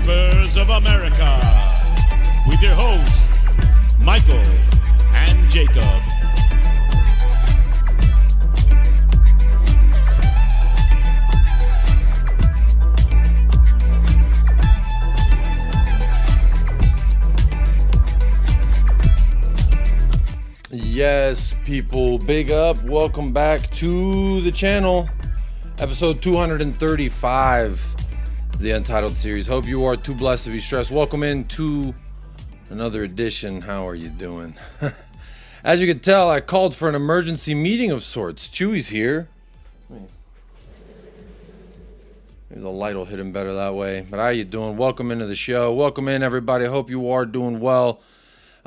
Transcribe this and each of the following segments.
Rappers of America, with your hosts, Michael and Jacob. Yes, people, big up. Welcome back to the channel. Episode 235, the Untitled series. Hope you are too blessed to be stressed. Welcome into another edition. How are you doing? As you can tell, I called for an emergency meeting of sorts. Chewy's here. Maybe the light will hit him better that way. But how you doing? Welcome into the show. Welcome in, everybody. Hope you are doing well.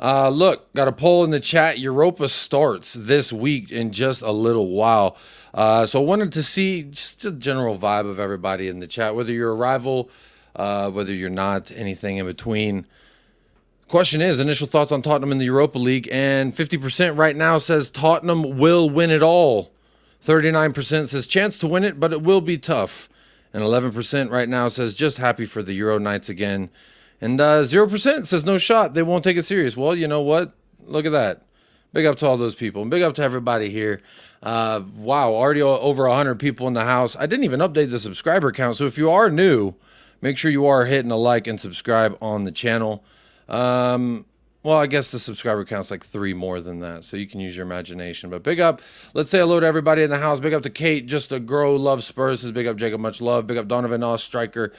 Look, got a poll in the chat. EUROPA starts this week in just a little while. So I wanted to see just a general vibe of everybody in the chat, whether you're a rival, whether you're not, anything in between. Question is, initial thoughts on Tottenham in the Europa League, and 50% right now says Tottenham will win it all. 39% says chance to win it, but it will be tough. And 11% right now says just happy for the Euro nights again. And 0% says no shot. They won't take it serious. Well, you know what? Look at that. Big up to all those people. And big up to everybody here. Wow, already over 100 people in the house. I didn't even update the subscriber count. So if you are new, make sure you are hitting a like and subscribe on the channel. Well, I guess the subscriber count's like 3 more than that. So you can use your imagination. But big up. Let's say hello to everybody in the house. Big up to Kate, just a girl, loves Spurs. Says big up Jacob, much love. Big up Donovan Oz, striker.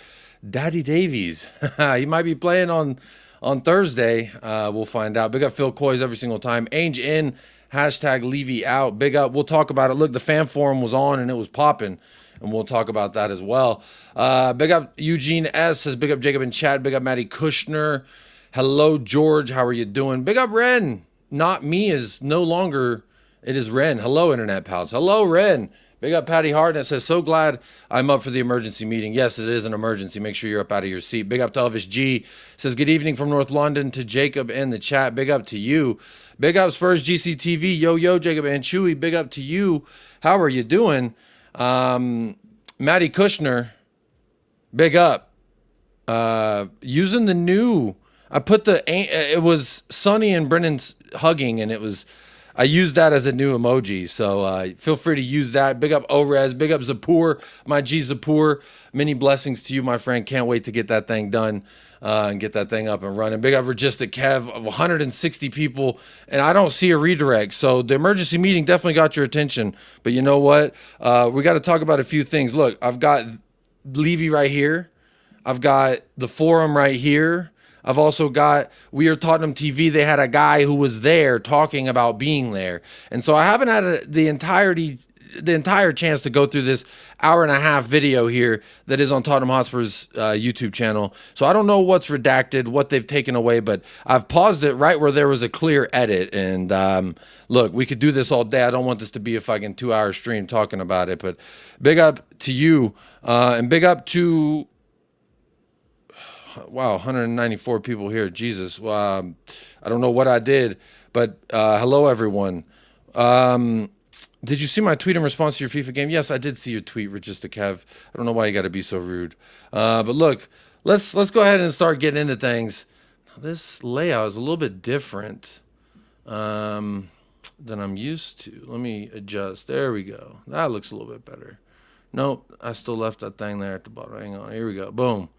Daddy Davies. He might be playing on Thursday. We'll find out. Big up Phil Coys every single time. ANGE in. Hashtag Levy out. Big up. We'll talk about it. Look, the fan forum was on and it was popping. And we'll talk about that as well. Big up Eugene S. Says big up Jacob and Chad. Big up Maddie Kushner. Hello, George. How are you doing? Big up Ren. Not me is no longer. It is Ren. Hello, Internet pals. Hello, Ren. Big up Patty Hartnett says, so glad I'm up for the emergency meeting. Yes, it is an emergency. Make sure you're up out of your seat. Big up to Elvis G. Says, good evening from North London to Jacob in the chat. Big up to you. Big up Spurs GCTV. Yo, Jacob and Chewy. Big up to you. How are you doing? Maddie Kushner. Big up. Using the new, I put it was Sonny and Brennan's hugging, and I used that as a new emoji, so feel free to use that. Big up Orez, big up Zapur, my G Zapur. Many blessings to you, my friend. Can't wait to get that thing done and get that thing up and running. Big up Registic Kev of 160 people, and I don't see a redirect, so the emergency meeting definitely got your attention. But you know what? We got to talk about a few things. Look, I've got Levy right here. I've got the forum right here. I've also got We Are Tottenham TV. They had a guy who was there talking about being there. And so I haven't had the entire chance to go through this hour-and-a-half video here that is on Tottenham Hotspur's YouTube channel. So I don't know what's redacted, what they've taken away, but I've paused it right where there was a clear edit. And look, we could do this all day. I don't want this to be a fucking 2-hour stream talking about it. But big up to you and big up to... Wow, 194 people here. Jesus. I don't know what I did, but hello, everyone. Did you see my tweet in response to your FIFA game? Yes, I did see your tweet, Registic Kev. I don't know why you got to be so rude. But look, let's go ahead and start getting into things. Now, this layout is a little bit different than I'm used to. Let me adjust. There we go. That looks a little bit better. Nope, I still left that thing there at the bottom. Hang on. Here we go. Boom.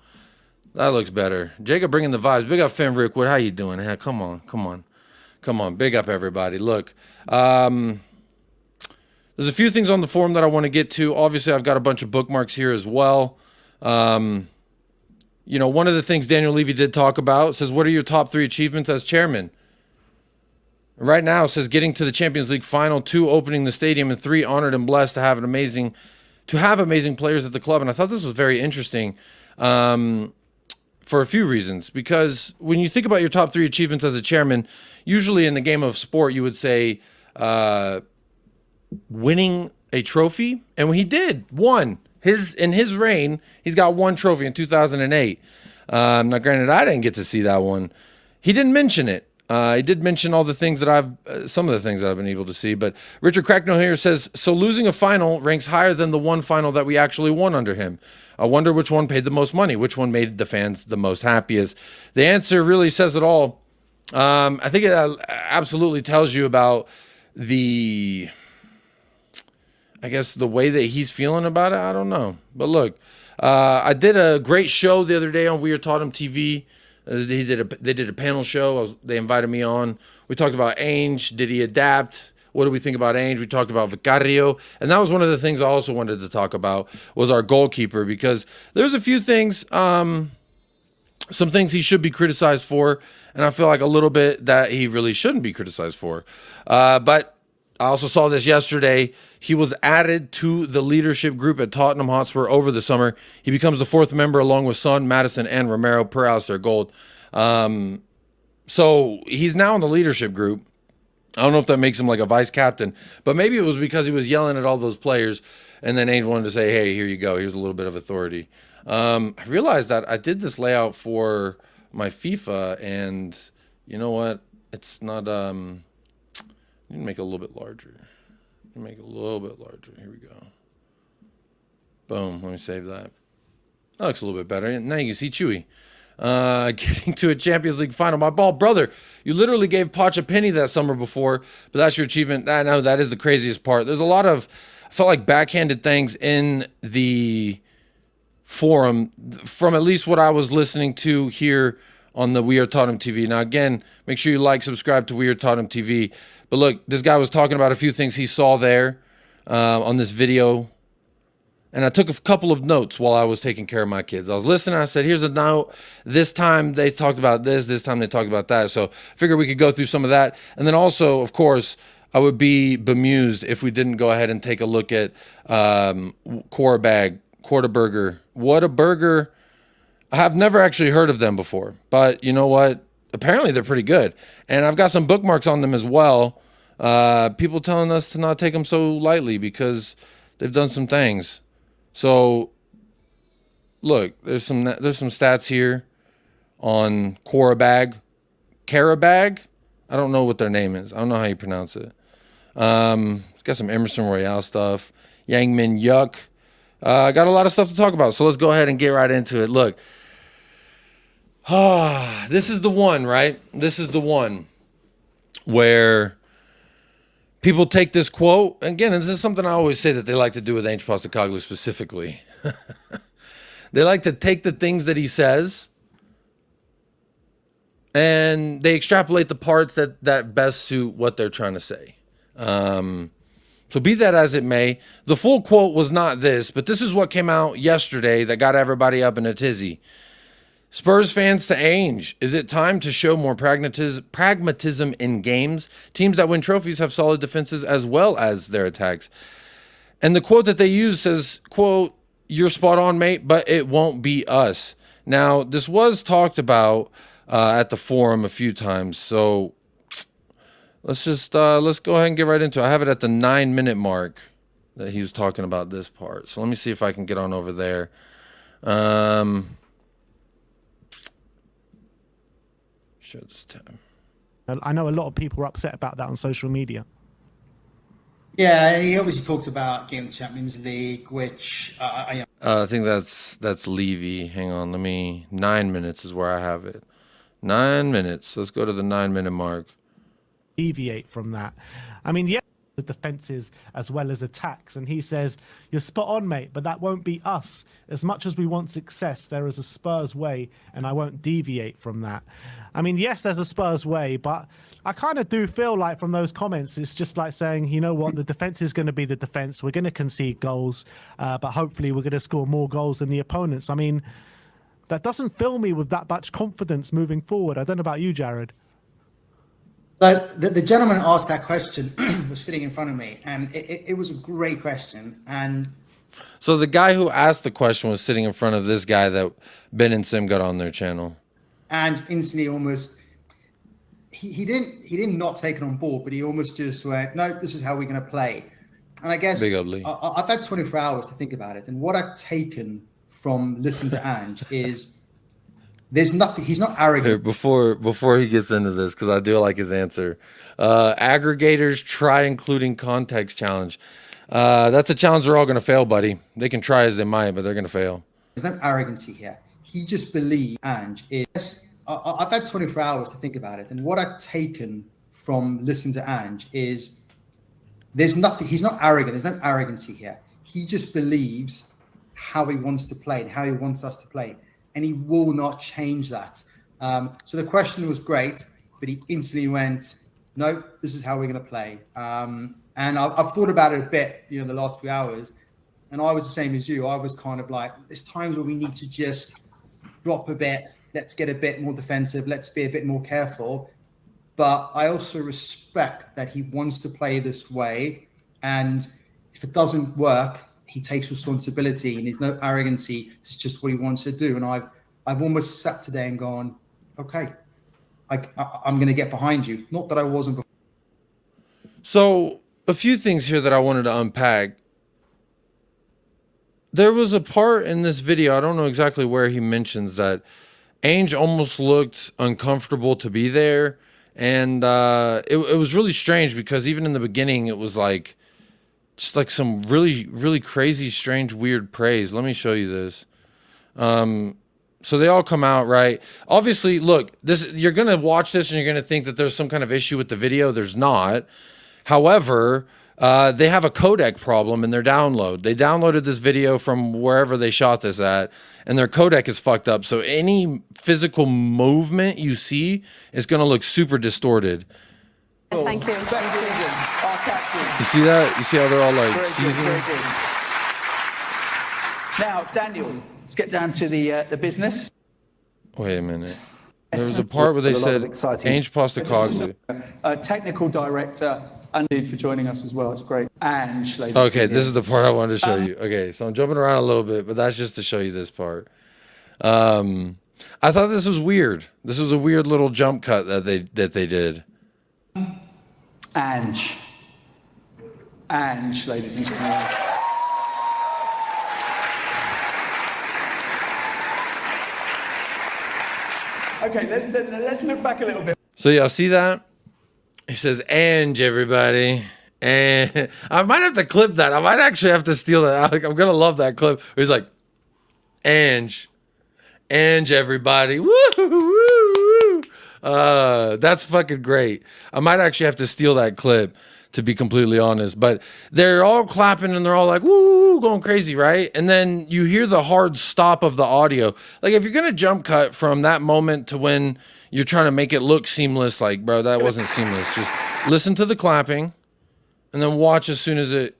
That looks better. Jacob bringing the vibes. Big up Finn Rickwood. How you doing? Hey, come on. Big up everybody. Look, there's a few things on the forum that I want to get to. Obviously, I've got a bunch of bookmarks here as well. You know, one of the things Daniel Levy did talk about says, what are your top 3 achievements as chairman? Right now, it says getting to the Champions League final, 2, opening the stadium, and 3, honored and blessed to have amazing players at the club. And I thought this was very interesting. For a few reasons, because when you think about your top 3 achievements as a chairman, usually in the game of sport, you would say winning a trophy. And he did, won. In his reign, he's got 1 trophy in 2008. Now, granted, I didn't get to see that one. He didn't mention it. He did mention all the things that some of the things that I've been able to see. But Richard Cracknell here says, so losing a final ranks higher than the one final that we actually won under him. I wonder which one paid the most money, which one made the fans the most happiest. The answer really says it all. I think it absolutely tells you about the way that he's feeling about it. I don't know. But look, I did a great show the other day on We Are Tottenham TV. They did a panel show. They invited me on. We talked about ANGE. Did he adapt? What do we think about ANGE? We talked about Vicario. And that was one of the things I also wanted to talk about was our goalkeeper, because there's a few things, some things he should be criticized for. And I feel like a little bit that he really shouldn't be criticized for. But I also saw this yesterday. He was added to the leadership group at Tottenham Hotspur over the summer. He becomes the 4th member along with Son, Maddison, and Romero per Alistair Gold. So he's now in the leadership group. I don't know if that makes him like a vice captain, but maybe it was because he was yelling at all those players, and then Ainge wanted to say, hey, here you go. Here's a little bit of authority. I realized that I did this layout for my FIFA, and you know what? It's not... I need to make it a little bit larger. Make it a little bit larger. Here we go. Boom. Let me save that. That looks a little bit better. Now you can see Chewy. Getting to a Champions League final. My ball brother, you literally gave Poch a penny that summer before, but that's your achievement. I know that is the craziest part. There's a lot of, I felt like backhanded things in the forum from at least what I was listening to here on the We Are Tottenham TV. Now, again, make sure you like, subscribe to We Are Tottenham TV. But look, this guy was talking about a few things he saw there on this video. And I took a couple of notes while I was taking care of my kids. I was listening. I said, here's a note. This time they talked about this. This time they talked about that. So I figured we could go through some of that. And then also, of course, I would be bemused if we didn't go ahead and take a look at QARABAG, Quarterburger. What a burger. I have never actually heard of them before. But you know what? Apparently they're pretty good. And I've got some bookmarks on them as well. People telling us to not take them so lightly because they've done some things. So look, there's some stats here on QARABAG. QARABAG? I don't know what their name is. I don't know how you pronounce it. Got some Emerson Royale stuff. Yang Min Yuck. Got a lot of stuff to talk about. So let's go ahead and get right into it. Look. This is the one, right? This is the one where people take this quote. Again, and this is something I always say that they like to do with Ange Postecoglou specifically. They like to take the things that he says and they extrapolate the parts that best suit what they're trying to say. So be that as it may, the full quote was not this, but this is what came out yesterday that got everybody up in a tizzy. Spurs fans to Ainge, is it time to show more pragmatism in games? Teams that win trophies have solid defenses as well as their attacks. And the quote that they use says, quote, you're spot on, mate, but it won't be us. Now, this was talked about at the forum a few times, so let's go ahead and get right into it. I have it at the 9-minute mark that he was talking about this part. So let me see if I can get on over there. Show this tab. I know a lot of people are upset about that on social media. Yeah, he obviously talked about getting the Champions League, which I think that's Levy. Hang on, 9 minutes is where I have it. 9 minutes. Let's go to the 9-minute mark. Deviate from that. I mean, yeah, the defenses as well as attacks, and he says, you're spot on, mate, but that won't be us. As much as we want success, there is a Spurs way, and I won't deviate from that. I mean, yes, there's a Spurs way, but I kind of do feel like from those comments, it's just like saying, you know what, the defense is going to be the defense. We're going to concede goals, but hopefully we're going to score more goals than the opponents. I mean, that doesn't fill me with that much confidence moving forward. I don't know about you, Jared. But the gentleman asked that question was sitting in front of me, and it was a great question. And so the guy who asked the question was sitting in front of this guy that Ben and Sim got on their channel. And instantly almost, he didn't not take it on board, but he almost just went, no, this is how we're going to play. And I guess I've had 24 hours to think about it. And what I've taken from listening to Ange is there's nothing. He's not arrogant. Here, before he gets into this, because I do like his answer. Aggregators try including context challenge. That's a challenge they're all going to fail, buddy. They can try as they might, but they're going to fail. There's no arrogancy here. He just believes Ange is. I've had 24 hours to think about it, and what I've taken from listening to Ange is there's nothing. He's not arrogant. There's no arrogancy here. He just believes how he wants to play and how he wants us to play, and he will not change that. So the question was great, but he instantly went, "No, this is how we're going to play." And I've thought about it a bit, the last few hours, and I was the same as you. I was kind of like, there's times where we need to just drop a bit. Let's get a bit more defensive. Let's be a bit more careful. But I also respect that he wants to play this way. And if it doesn't work, he takes responsibility and there's no arrogancy. It's just what he wants to do. And I've almost sat today and gone, okay, I'm going to get behind you. Not that I wasn't before. So a few things here that I wanted to unpack. There was a part in this video, I don't know exactly where, he mentions that ANGE almost looked uncomfortable to be there. And it was really strange because even in the beginning, it was like just like some really, really crazy, strange, weird praise. Let me show you this. So they all come out, right? Obviously, look, you're going to watch this and you're going to think that there's some kind of issue with the video. There's not. However, they have a codec problem in their download. They downloaded this video from wherever they shot this at, and their codec is fucked up. So any physical movement you see is going to look super distorted. Thank you. You see that? You see how they're all like seasoning? Now, Daniel, let's get down to the business. Wait a minute. There was a part where they said ANGE Postacoglu. Technical director, and for joining us as well. It's great. Ange, ladies. Okay, this is the part I wanted to show you. Okay, so I'm jumping around a little bit, but that's just to show you this part. I thought this was weird. This was a weird little jump cut that they did. Ange, ladies and gentlemen. Okay, let's look back a little bit. So y'all see that? He says, "ANGE, everybody." And I might have to clip that. I might actually have to steal that. I'm gonna love that clip. He's like, "ANGE, everybody." Woo, woo, woo. That's fucking great. I might actually have to steal that clip, to be completely honest. But they're all clapping and they're all like, woo, going crazy, right? And then you hear the hard stop of the audio. Like if you're going to jump cut from that moment to when you're trying to make it look seamless, like, bro, that wasn't seamless. Just listen to the clapping and then watch as soon as it.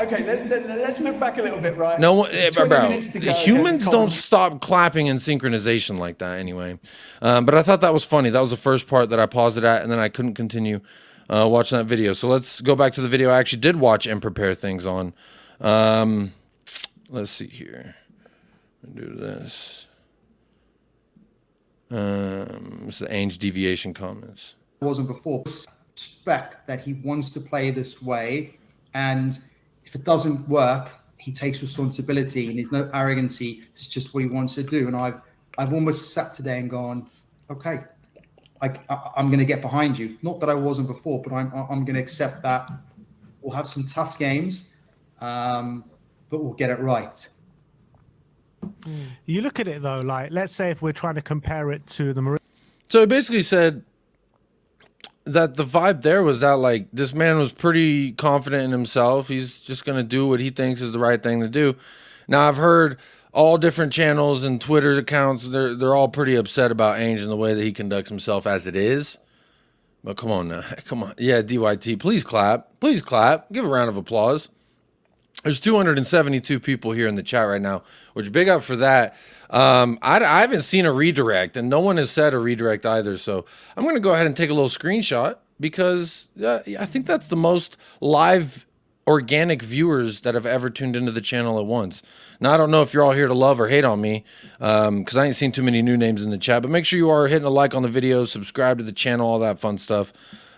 Okay, let's look back a little bit, right? No one, bro, humans don't stop clapping in synchronization like that anyway. But I thought that was funny. That was the first part that I paused it at, and then I couldn't continue watching that video. So let's go back to the video I actually did watch and prepare things on. Let's see here. Do this. It's the ANGE deviation comments. Wasn't before. Respect that he wants to play this way, and if it doesn't work, he takes responsibility and there's no arrogancy. It's just what he wants to do. And I've almost sat today and gone, okay, I'm going to get behind you. Not that I wasn't before, but I'm going to accept that. We'll have some tough games, but we'll get it right. You look at it though, like let's say if we're trying to compare it to the Marine. So he basically said that the vibe there was that like this man was pretty confident in himself. He's just going to do what he thinks is the right thing to do. Now I've heard all different channels and Twitter accounts. They're all pretty upset about ANGE and the way that he conducts himself as it is. But come on now. Come on. Yeah, DYT, please clap. Please clap. Give a round of applause. There's 272 people here in the chat right now, which big up for that. I haven't seen a redirect, and no one has said a redirect either. So I'm going to go ahead and take a little screenshot because I think that's the most live organic viewers that have ever tuned into the channel at once. Now, I don't know if you're all here to love or hate on me because I ain't seen too many new names in the chat, but make sure you are hitting a like on the video, subscribe to the channel, all that fun stuff.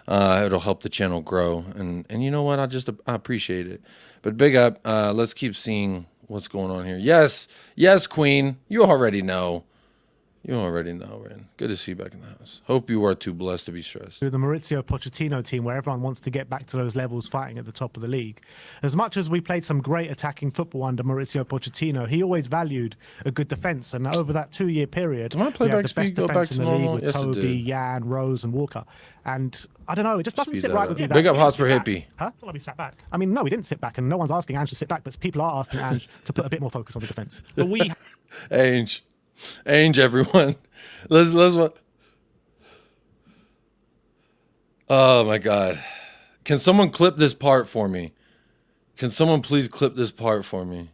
It'll help the channel grow. And you know what? I appreciate it. But big up. Let's keep seeing what's going on here. Yes, yes, Queen. You already know. You already know, man. Good to see you back in the house. Hope you are too blessed to be stressed. The Maurizio Pochettino team, where everyone wants to get back to those levels fighting at the top of the league. As much as we played some great attacking football under Maurizio Pochettino, he always valued a good defence. And over that 2-year period, we had the best defence in the league with Toby, Jan, Rose and Walker. And I don't know, it just doesn't sit right with me. Big up Hotspur Hippie. Huh? It's not like we sat back. I mean, no, we didn't sit back, and no one's asking Ange to sit back, but people are asking Ange to put a bit more focus on the defence. But we... Ange, everyone. Let's. Oh my God! Can someone clip this part for me? Can someone please clip this part for me?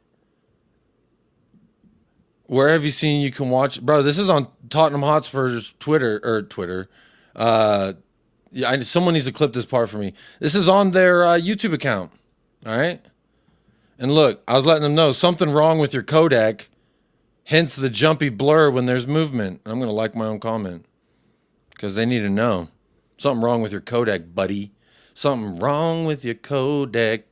Where have you seen you can watch, bro? This is on Tottenham Hotspur's Twitter. Yeah, someone needs to clip this part for me. This is on their YouTube account. All right. And look, I was letting them know something wrong with your codec. Hence the jumpy blur when there's movement. I'm going to like my own comment because they need to know. Something wrong with your codec, buddy. Something wrong with your codec.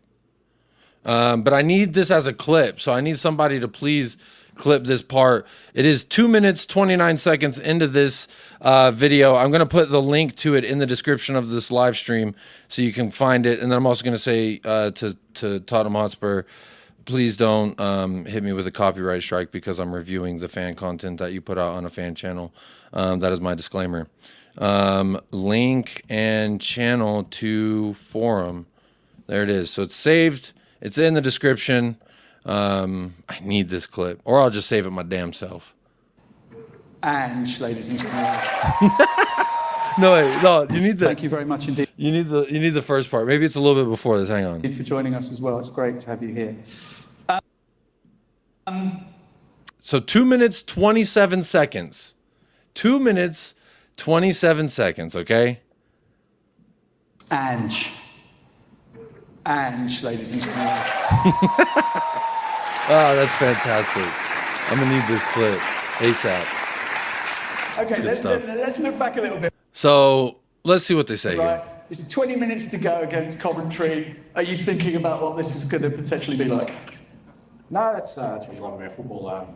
But I need this as a clip. So I need somebody to please clip this part. It is 2 minutes, 29 seconds into this video. I'm going to put the link to it in the description of this live stream so you can find it. And then I'm also going to say to Tottenham Hotspur, please don't hit me with a copyright strike because I'm reviewing the fan content that you put out on a fan channel. That is my disclaimer. Link and channel to forum. There it is. So it's saved. It's in the description. I need this clip, or I'll just save it my damn self. Ange, ladies and gentlemen. No, you need the. Thank you very much indeed. You need the first part. Maybe it's a little bit before this. Hang on. Thank you for joining us as well. It's great to have you here. So 2 minutes, 27 seconds. 2 minutes, 27 seconds, okay? Ange, ladies and gentlemen. Oh, that's fantastic. I'm going to need this clip ASAP. Okay, let's look back a little bit. So let's see what they say Right, here. it's 20 minutes to go against Coventry. Are you thinking about what this is going to potentially be like? No, that's what you love about football.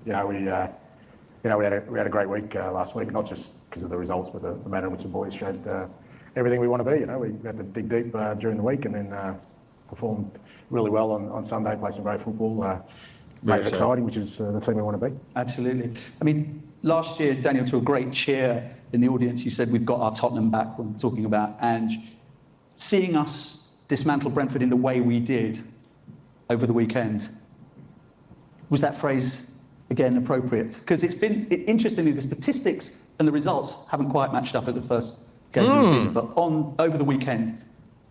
We had a great week last week, not just because of the results, but the manner in which the boys showed everything we want to be. We had to dig deep during the week and then performed really well on Sunday, played some great football, made it exciting, which is the team we want to be. Absolutely. I mean, last year, Daniel, to a great cheer in the audience, you said we've got our Tottenham back when talking about Ange. Seeing us dismantle Brentford in the way we did over the weekend, was that phrase, again, appropriate? Because it's been, interestingly, the statistics and the results haven't quite matched up at the first games of the season, but over the weekend,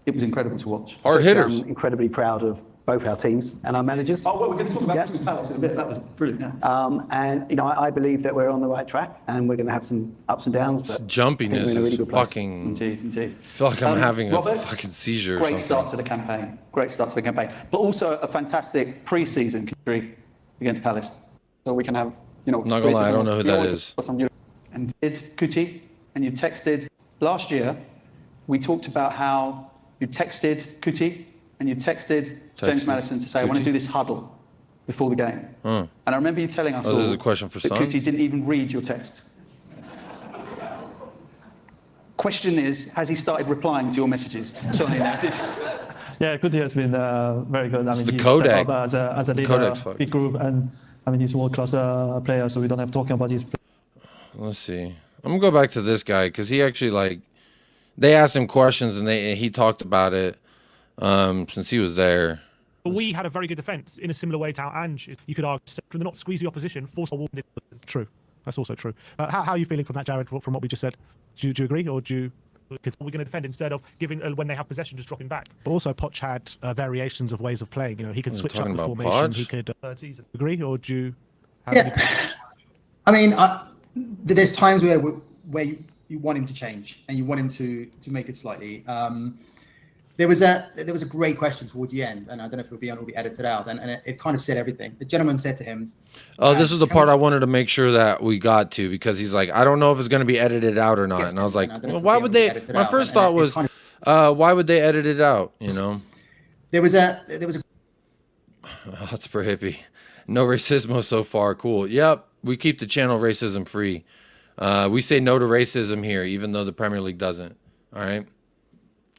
it was incredible to watch. Hard hitters. I'm incredibly proud of both our teams and our managers. Oh, well, we're going to talk about Crystal Palace in a bit. That was brilliant. Yeah. And, I believe that we're on the right track and we're going to have some ups and downs. But Jumpiness we're in a really is good place. fucking... Indeed. I feel like I'm having Robert, a fucking seizure or great something. start to the campaign. But also a fantastic pre-season victory against Palace. So we can have, Not gonna lie, I don't know who that is. And did Kuti, and you texted last year, we talked about how you texted Kuti and you texted James Maddison to say, I want to do this huddle before the game. And I remember you telling us this is a question for that Son? Kuti didn't even read your text. Question is, has he started replying to your messages? Yeah, Kuti has been very good. I mean, the he's codec. stepped up as a leader, fucked. big group, and I mean, he's a world-class player, so we don't have talking about his. Let's see. I'm gonna go back to this guy because he actually they asked him questions and he talked about it since he was there. We had a very good defence in a similar way to how Ange. You could argue from the not squeeze the opposition, force a wall. True. That's also true. How are you feeling from that, Jared, from what we just said? Do you agree, or do you... We're going to defend instead of giving when they have possession, just dropping back. But also, Poch had variations of ways of playing. He could switch up the formation. Poch? He could Season. agree, or do you... I mean, there's times where you want him to change and you want him to make it slightly. There was a great question towards the end, and I don't know if it'll be edited out, and it kind of said everything. The gentleman said to him, "Oh, this is the part I wanted to make sure that we got to because he's like, I don't know if it's going to be edited out or not." Yes, and I was like, well, why would they? My first thought was, why would they edit it out? there was a Hotspur hippie. No racismo so far. Cool. Yep. We keep the channel racism free. We say no to racism here, even though the Premier League doesn't. All right.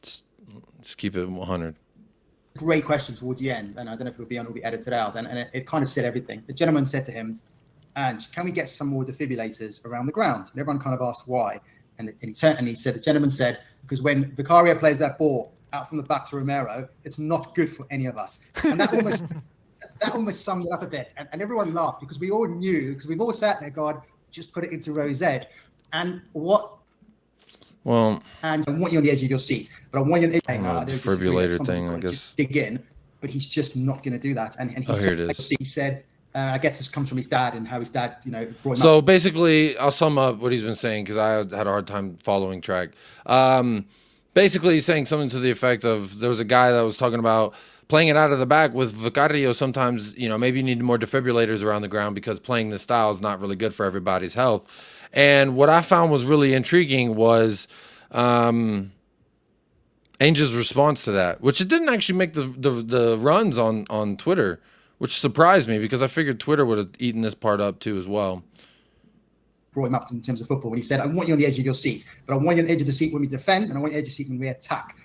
Just keep it 100. Great question towards the end, and I don't know if it'll be edited out, and it kind of said everything. The gentleman said to him, "Ange, can we get some more defibrillators around the ground?" And everyone kind of asked why, and he said, the gentleman said, because when Vicario plays that ball out from the back to Romero, it's not good for any of us, and that almost summed it up a bit, and everyone laughed because we all knew, because we've all sat there, God, just put it into row Z, and what. Well, and I want you on the edge of your seat, but I want you on the defibrillator thing, I guess. Just dig in, but he's just not going to do that. And he said, I guess this comes from his dad and how his dad, brought him so up. Basically, I'll sum up what he's been saying because I had a hard time following track. Basically, he's saying something to the effect of there was a guy that was talking about playing it out of the back with Vicario. Sometimes, maybe you need more defibrillators around the ground because playing this style is not really good for everybody's health. And what I found was really intriguing was Ange's response to that, which it didn't actually make the runs on Twitter, which surprised me because I figured Twitter would have eaten this part up too as well. Brought him up in terms of football when he said, I want you on the edge of your seat, but I want you on the edge of the seat when we defend, and I want you on the edge of the seat when we attack.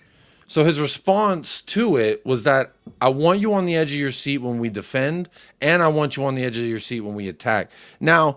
So his response to it was that I want you on the edge of your seat when we defend, and I want you on the edge of your seat when we attack. Now,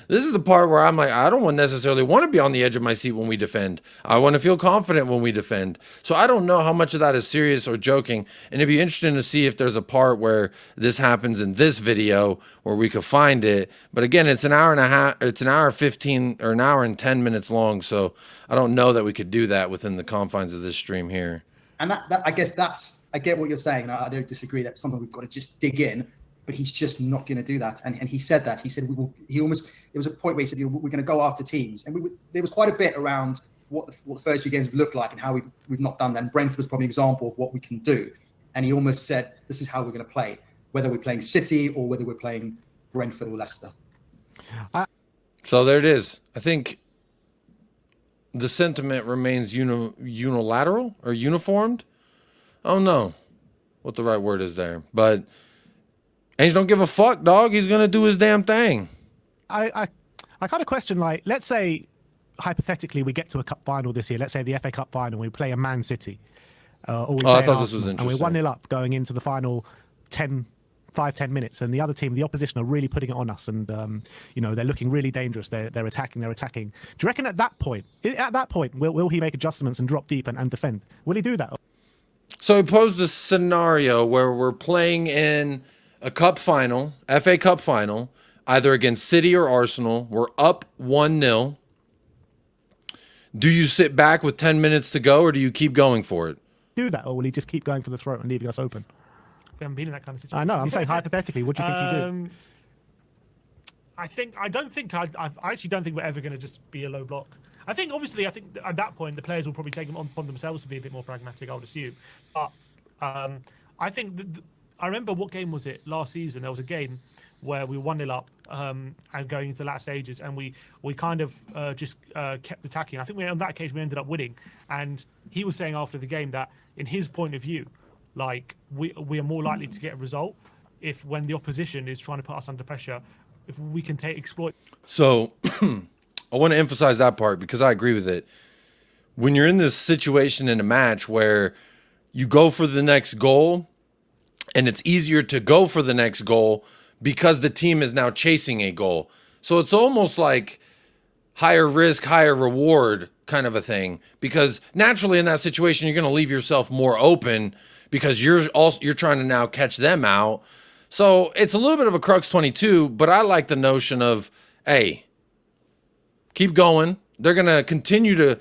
this is the part where I'm like, I don't necessarily want to be on the edge of my seat when we defend. I want to feel confident when we defend. So I don't know how much of that is serious or joking. And it'd be interesting to see if there's a part where this happens in this video where we could find it. But again, it's an hour and a half, it's an hour 15 or an hour and 10 minutes long. So I don't know that we could do that within the confines of this stream here. And that I guess I get what you're saying. And I don't disagree. That's something we've got to just dig in. But he's just not going to do that, and he said that. He said there was a point where he said we're going to go after teams, and there was quite a bit around what the first few games would look like and how we've not done that. And Brentford was probably an example of what we can do, and he almost said this is how we're going to play, whether we're playing City or whether we're playing Brentford or Leicester. So there it is. I think the sentiment remains unilateral or uniformed. I don't know what the right word is there, but Ange don't give a fuck, dog. He's gonna do his damn thing. I kind of question, like, let's say hypothetically we get to a cup final this year. Let's say the FA Cup final, we play a Man City, or we play I thought Arsenal, this was interesting. and we're 1-0 up going into the final 10 minutes, and the other team, the opposition, are really putting it on us, and they're looking really dangerous. They're attacking. Do you reckon at that point, will he make adjustments and drop deep and defend? Will he do that? So he posed a scenario where we're playing in a cup final, FA Cup final, either against City or Arsenal. We're up 1-0. Do you sit back with 10 minutes to go, or do you keep going for it? Do that, or will he just keep going for the throat and leaving us open? We haven't been in that kind of situation. I know. I'm saying hypothetically, what do you think he'd do? I actually don't think we're ever going to just be a low block. I think at that point the players will probably take them upon themselves to be a bit more pragmatic, I would assume. But I think I remember, what game was it last season? There was a game where we were 1-0 up and going into the last stages, and we kind of just kept attacking. I think on that occasion we ended up winning, and he was saying after the game that in his point of view, like we are more likely to get a result if when the opposition is trying to put us under pressure, if we can exploit. So I want to emphasize that part because I agree with it. When you're in this situation in a match where you go for the next goal, and it's easier to go for the next goal because the team is now chasing a goal. So it's almost like higher risk, higher reward kind of a thing, because naturally in that situation, you're going to leave yourself more open because you're trying to now catch them out. So it's a little bit of a crux 22, but I like the notion of, hey, keep going. They're going to continue to,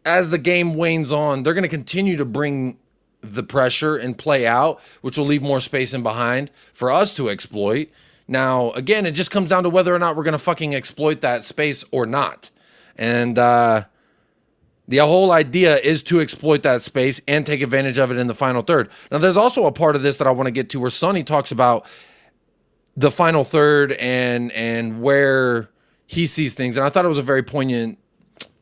as the game wanes on, they're going to continue to bring the pressure and play out, which will leave more space in behind for us to exploit. Now, again, it just comes down to whether or not we're going to fucking exploit that space or not. And the whole idea is to exploit that space and take advantage of it in the final third. Now, there's also a part of this that I want to get to where Sonny talks about the final third and where he sees things. And I thought it was a very poignant,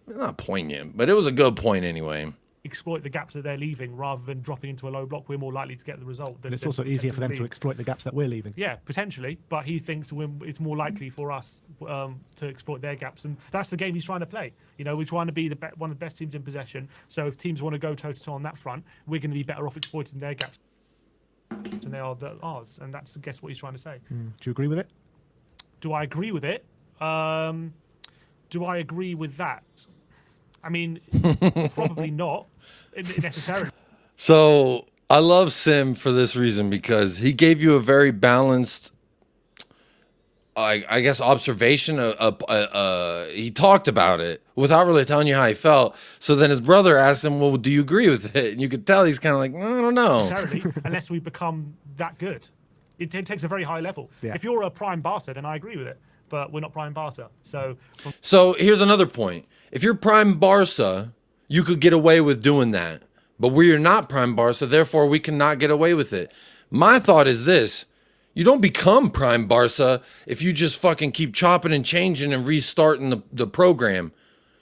not poignant, but it was a good point anyway. exploit the gaps that they're leaving rather than dropping into a low block, we're more likely to get the result. And it's also easier for them to exploit the gaps that we're leaving. Yeah, potentially, but he thinks it's more likely for us to exploit their gaps, and that's the game he's trying to play. You know, we're trying to be one of the best teams in possession. So if teams want to go toe-to-toe on that front, we're going to be better off exploiting their gaps than they are ours, and that's, I guess, what he's trying to say. Do you agree with it? Do I agree with it? Do I agree with that? I mean, probably not necessarily. So I love Sim for this reason, because he gave you a very balanced, I guess, observation. He talked about it without really telling you how he felt. So then his brother asked him, well, do you agree with it? And you could tell he's kind of like, I don't know. Necessarily, unless we become that good. It takes a very high level. Yeah. If you're a prime Barca, then I agree with it. But we're not prime Barca. So here's another point. If you're prime Barca, you could get away with doing that. But we are not prime Barca, therefore we cannot get away with it. My thought is this. You don't become prime Barca if you just fucking keep chopping and changing and restarting the program.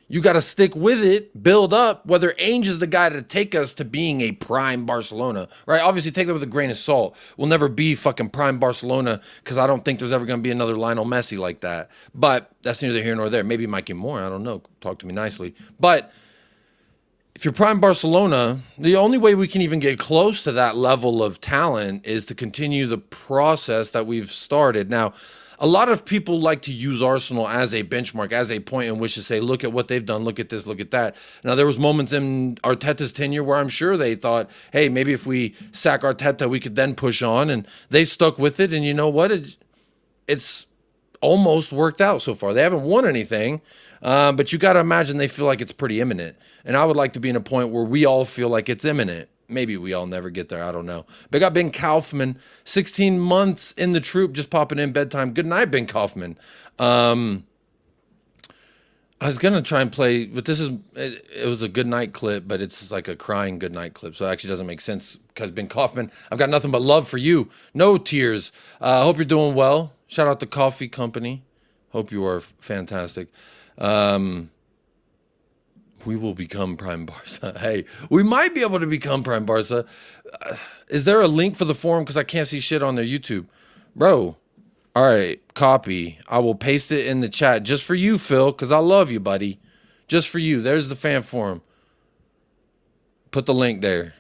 You got to stick with it, build up, whether ANGE is the guy to take us to being a prime Barcelona, right? Obviously, take that with a grain of salt. We'll never be fucking prime Barcelona because I don't think there's ever going to be another Lionel Messi like that. But that's neither here nor there. Maybe Mikey Moore, I don't know. Talk to me nicely. But if you're prime Barcelona, the only way we can even get close to that level of talent is to continue the process that we've started. Now, a lot of people like to use Arsenal as a benchmark, as a point in which to say, look at what they've done, look at this, look at that. Now, there was moments in Arteta's tenure where I'm sure they thought, hey, maybe if we sack Arteta, we could then push on. And they stuck with it. And you know what? It's almost worked out so far. They haven't won anything, but you got to imagine they feel like it's pretty imminent. And I would like to be in a point where we all feel like it's imminent. Maybe we all never get there. I don't know. Big up Ben Kaufman, 16 months in the troop, just popping in bedtime. Good night, Ben Kaufman. I was going to try and play, but it was a good night clip, but it's like a crying good night clip. So it actually doesn't make sense because Ben Kaufman, I've got nothing but love for you. No tears. Hope you're doing well. Shout out to Coffee Company. Hope you are fantastic. We will become prime Barca. Hey, we might be able to become prime Barca. Is there a link for the forum? Because I can't see shit on their YouTube. Bro, all right, copy. I will paste it in the chat just for you, Phil, because I love you, buddy. Just for you. There's the fan forum. Put the link there.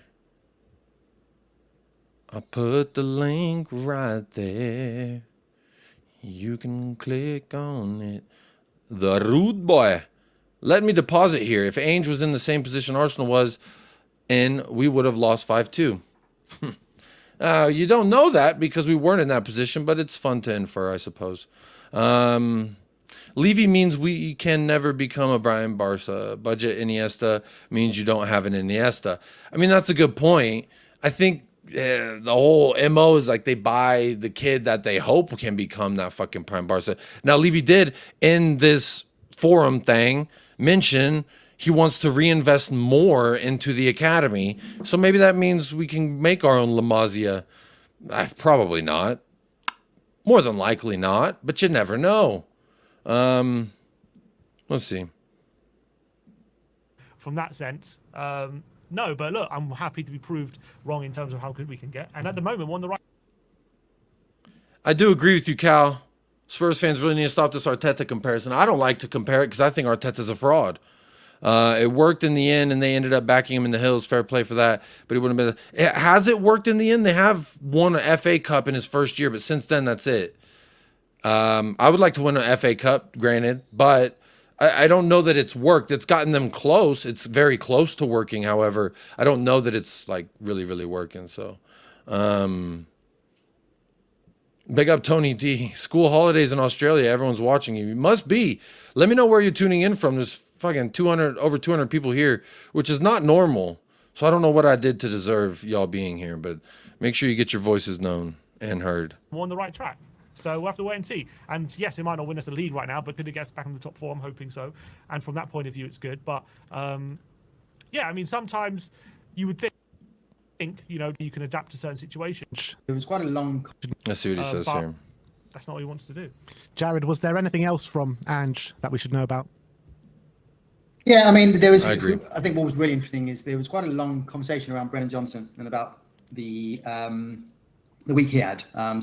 I put the link right there. You can click on it. The rude boy. Let me deposit here. If ANGE was in the same position Arsenal was in, we would have lost 5-2. You don't know that because we weren't in that position, but it's fun to infer, I suppose. Levy means we can never become a Brian Barca. Budget Iniesta means you don't have an Iniesta. I mean, that's a good point. I think the whole MO is like they buy the kid that they hope can become that fucking prime Barca. Now, Levy did in this forum thing mention he wants to reinvest more into the academy. So maybe that means we can make our own La Masia. Probably not. More than likely not, but you never know. Let's see. From that sense, no, but look, I'm happy to be proved wrong in terms of how good we can get. And at the moment, we're on the right. I do agree with you, Cal. Spurs fans really need to stop this Arteta comparison. I don't like to compare it because I think Arteta's a fraud. It worked in the end, and they ended up backing him in the Hills. Fair play for that. But it wouldn't have been. Has it worked in the end? They have won an FA Cup in his first year, but since then, that's it. I would like to win an FA Cup, granted, but I don't know that it's worked. It's gotten them close. It's very close to working. However, I don't know that it's like really, really working. So, big up Tony D. School holidays in Australia. Everyone's watching you. You must be. Let me know where you're tuning in from. There's fucking over 200 people here, which is not normal. So I don't know what I did to deserve y'all being here, but make sure you get your voices known and heard. We're on the right track. So we'll have to wait and see. And yes, it might not win us the league right now, but could it get us back in the top four? I'm hoping so. And from that point of view, it's good. But yeah, I mean, sometimes you would think, you know, you can adapt to certain situations. It was quite a long. Let's see what he says here. That's not what he wants to do. Jared, was there anything else from ANGE that we should know about? Yeah, I mean, I agree. I think what was really interesting is there was quite a long conversation around Brennan Johnson and about the week he had. I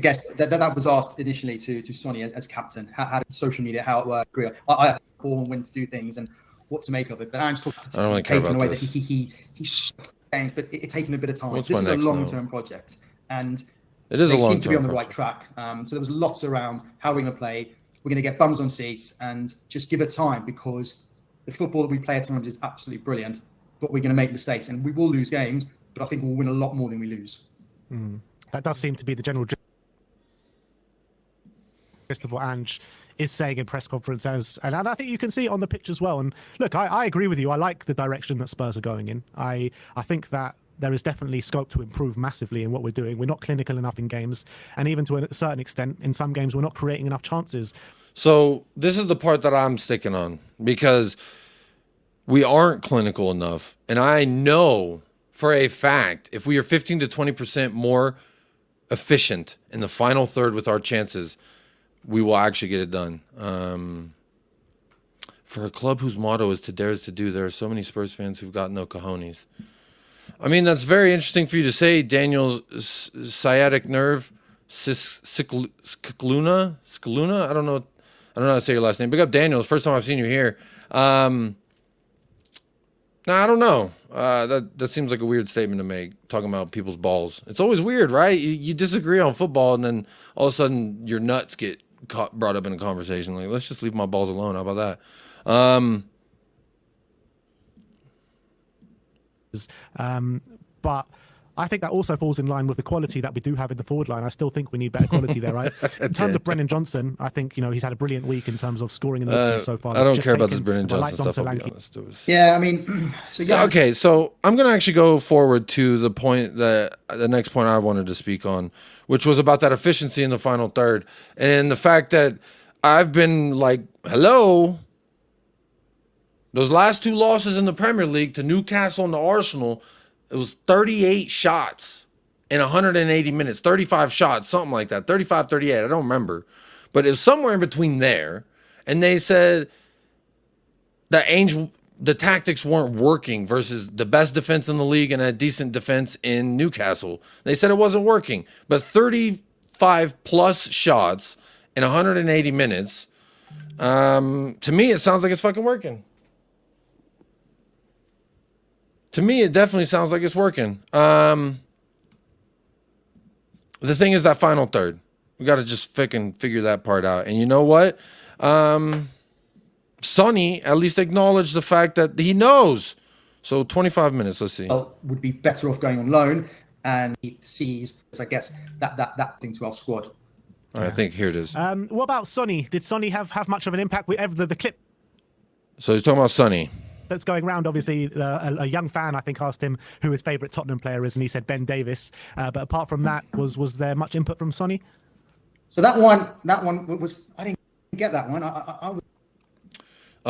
guess that was asked initially to Sonny as captain. How did social media, how it worked? I have ball and when to do things and what to make of it. But Ange talked I don't really care about away this. that he's but it's taken a bit of time. What's This my is a next long-term project, and It is they a seem to be long-term on the right project. track. So there was lots around how we're going to play. We're going to get bums on seats and just give it time, because the football that we play at times is absolutely brilliant, but we're going to make mistakes and we will lose games, but I think we'll win a lot more than we lose. That does seem to be the general gist of what Ange is saying in press conferences, and I think you can see it on the pitch as well. And look, I agree with you. I like the direction that Spurs are going in. I think that there is definitely scope to improve massively in what we're doing. We're not clinical enough in games, and even to a certain extent, in some games, we're not creating enough chances. So this is the part that I'm sticking on, because we aren't clinical enough. And I know for a fact, if we are 15 to 20% more efficient in the final third with our chances, we will actually get it done. For a club whose motto is to dare is to do, there are so many Spurs fans who've got no cojones. I mean, that's very interesting for you to say, Daniel's sciatic nerve, Scaluna? I don't know how to say your last name. Big up, Daniel. It's the first time I've seen you here. I don't know. That seems like a weird statement to make, talking about people's balls. It's always weird, right? You disagree on football, and then all of a sudden your nuts get brought up in a conversation. Like, let's just leave my balls alone. How about that? But I think that also falls in line with the quality that we do have in the forward line. I still think we need better quality there, right? In terms of Brennan Johnson, I think, he's had a brilliant week in terms of scoring in the league so far. I don't care about this Brennan Johnson stuff, I'll be honest. Yeah, I mean, Okay, so I'm going to actually go forward to the next point I wanted to speak on, which was about that efficiency in the final third. And the fact that I've been like, hello, those last two losses in the Premier League to Newcastle and to Arsenal, it was 38 shots in 180 minutes, 35 shots, something like that, 35, 38, I don't remember. But it was somewhere in between there. And they said that the tactics weren't working versus the best defense in the league and a decent defense in Newcastle. They said it wasn't working. But 35 plus shots in 180 minutes, to me, it sounds like it's fucking working. To me, it definitely sounds like it's working. The thing is that final third. We got to just figure that part out. And you know what? Sonny at least acknowledged the fact that he knows. So 25 minutes, let's see. Would be better off going on loan, and he sees, I guess, that thing to our squad. All right, I think here it is. What about Sonny? Did Sonny have much of an impact? The clip So he's talking about Sonny. that's going around, obviously, a young fan, I think, asked him who his favourite Tottenham player is, and he said Ben Davies. But apart from that, was there much input from Sonny? So that one was, I didn't get that one.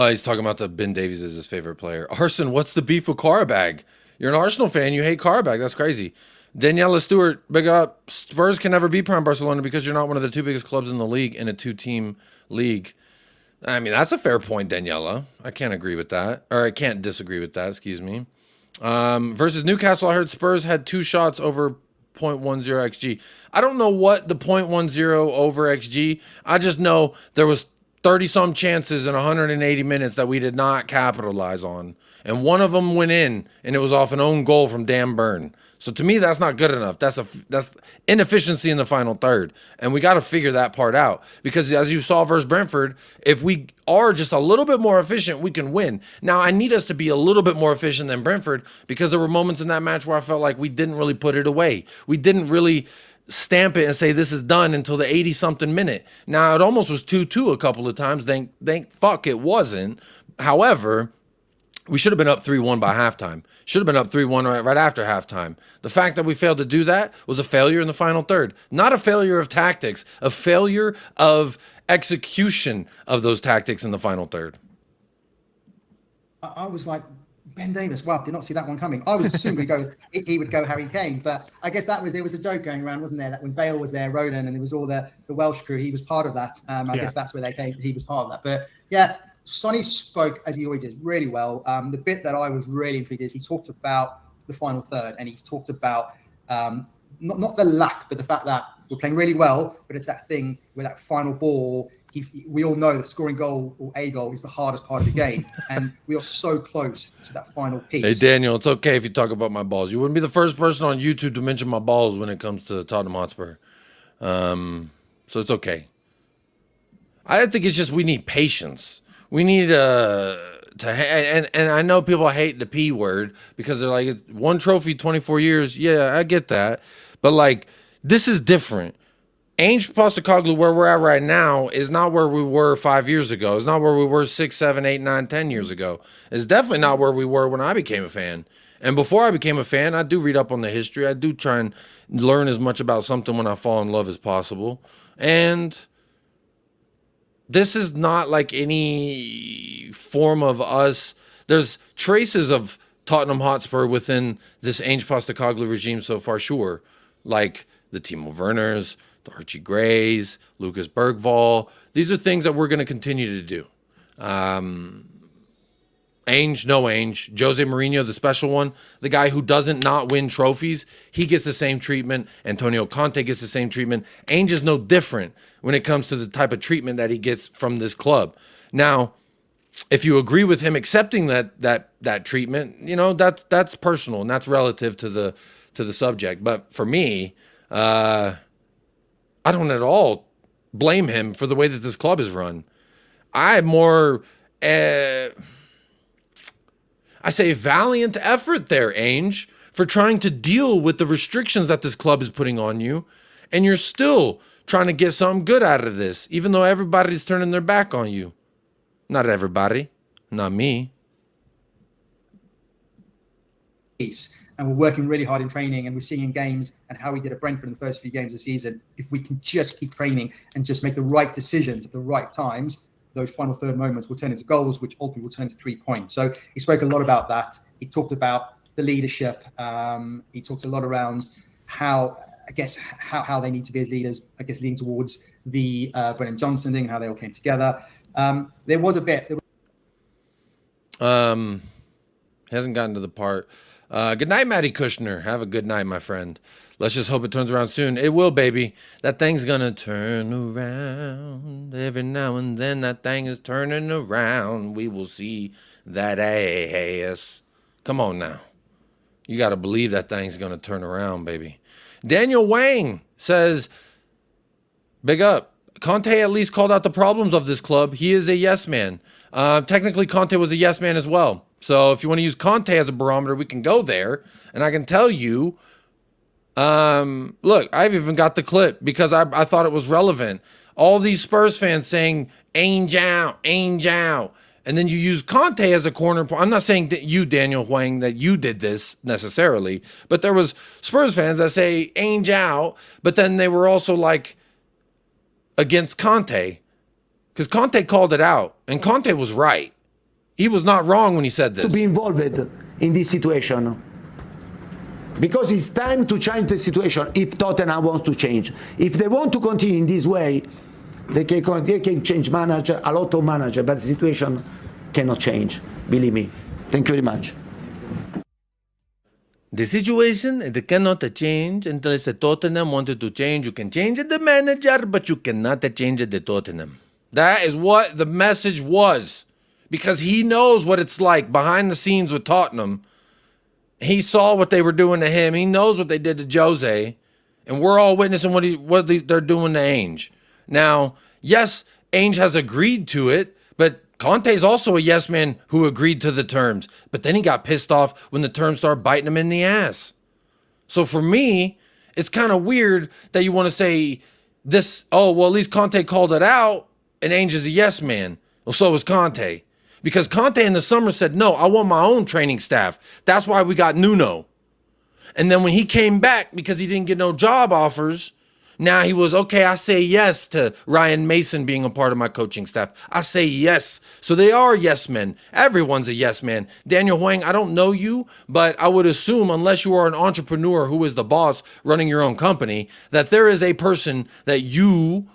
He's talking about the Ben Davies is his favorite player. Arson, what's the beef with QARABAG? You're an Arsenal fan. You hate QARABAG. That's crazy. Daniela Stewart, big up. Spurs can never beat Prime Barcelona because you're not one of the two biggest clubs in the league in a two-team league. I mean, that's a fair point, Daniela. I can't agree with that. Or I can't disagree with that, excuse me. Versus Newcastle, I heard Spurs had 2 shots over 0.10 XG. I don't know what the 0.10 over XG. I just know there was 30-some chances in 180 minutes that we did not capitalize on. And one of them went in, and it was off an own goal from Dan Burn. So to me, that's not good enough. That's inefficiency in the final third. And we got to figure that part out. Because as you saw versus Brentford, if we are just a little bit more efficient, we can win. Now, I need us to be a little bit more efficient than Brentford, because there were moments in that match where I felt like we didn't really put it away. We didn't really stamp it and say this is done until the 80-something minute. Now, it almost was 2-2 a couple of times. Thank fuck it wasn't. However, we should have been up 3-1 by halftime. Should have been up 3-1 right after halftime. The fact that we failed to do that was a failure in the final third. Not a failure of tactics, a failure of execution of those tactics in the final third. I was like, Ben Davies, wow, did not see that one coming. I was assuming he would go Harry Kane, but I guess there was a joke going around, wasn't there? That when Bale was there, Roden, and it was all the Welsh crew, he was part of that. I guess that's where they came. He was part of that. But yeah, Sonny spoke, as he always did, really well. The bit that I was really intrigued is he talked about the final third, and he's talked about not the lack, but the fact that we're playing really well, but it's that thing with that final ball. We all know that scoring goal or a goal is the hardest part of the game, and we are so close to that final piece. Hey, Daniel, it's okay if you talk about my balls. You wouldn't be the first person on YouTube to mention my balls when it comes to Tottenham Hotspur. So it's okay. I think it's just we need patience. We need and I know people hate the P word because they're like, one trophy, 24 years. Yeah, I get that. But like, this is different. Ange Postecoglou, where we're at right now, is not where we were 5 years ago. It's not where we were 6, 7, 8, 9, 10 years ago. It's definitely not where we were when I became a fan. And before I became a fan, I do read up on the history. I do try and learn as much about something when I fall in love as possible. And this is not like any form of us. There's traces of Tottenham Hotspur within this Ange Postecoglou regime so far, sure. Like the Timo Werners, the Archie Grays, Lucas Bergvall. These are things that we're going to continue to do. Ange, no Ange. Jose Mourinho, the special one, the guy who doesn't not win trophies, he gets the same treatment. Antonio Conte gets the same treatment. Ange is no different when it comes to the type of treatment that he gets from this club. Now, if you agree with him accepting that treatment, you know, that's personal and that's relative to the subject. But for me, I don't at all blame him for the way that this club is run. I more, I say valiant effort there, Ange, for trying to deal with the restrictions that this club is putting on you. And you're still trying to get something good out of this, even though everybody's turning their back on you. Not everybody, not me. And we're working really hard in training, and we're seeing in games and how we did at Brentford in the first few games of the season. If we can just keep training and just make the right decisions at the right times, those final third moments will turn into goals, which ultimately will turn into 3 points. So he spoke a lot about that. He talked about the leadership. He talked a lot around how they need to be as leaders, leading towards the Brennan Johnson thing and how they all came together. There was a bit. Hasn't gotten to the part. Good night, Matty Kushner. Have a good night, my friend. Let's just hope it turns around soon. It will, baby. That thing's gonna turn around. Every now and then that thing is turning around. We will see that ass. Come on now. You got to believe that thing's gonna turn around, baby. Daniel Wang says, big up. Conte at least called out the problems of this club. He is a yes man. Technically, Conte was a yes man as well. So if you want to use Conte as a barometer, we can go there. And I can tell you, look, I've even got the clip because I thought it was relevant. All these Spurs fans saying, Ainge out, Ainge out. And then you use Conte as a corner point. I'm not saying that you, Daniel Huang, that you did this necessarily. But there was Spurs fans that say Ainge out. But then they were also like against Conte. Because Conte called it out. And Conte was right. He was not wrong when he said this. To be involved in this situation. Because it's time to change the situation if Tottenham wants to change. If they want to continue in this way, they can change manager, a lot of manager, but the situation cannot change. Believe me. Thank you very much. The situation, it cannot change unless the Tottenham wanted to change. You can change the manager, but you cannot change the Tottenham. That is what the message was. Because he knows what it's like behind the scenes with Tottenham. He saw what they were doing to him. He knows what they did to Jose. And we're all witnessing what they're doing to Ainge. Now, yes, Ainge has agreed to it, but Conte's also a yes man who agreed to the terms. But then he got pissed off when the terms started biting him in the ass. So for me, it's kind of weird that you want to say this, oh, well, at least Conte called it out, and Ainge is a yes man. Well, so was Conte. Because Conte in the summer said, no, I want my own training staff. That's why we got Nuno. And then when he came back, because he didn't get no job offers, now he was, okay, I say yes to Ryan Mason being a part of my coaching staff. I say yes. So they are yes men. Everyone's a yes man. Daniel Huang, I don't know you, but I would assume, unless you are an entrepreneur who is the boss running your own company, that there is a person that you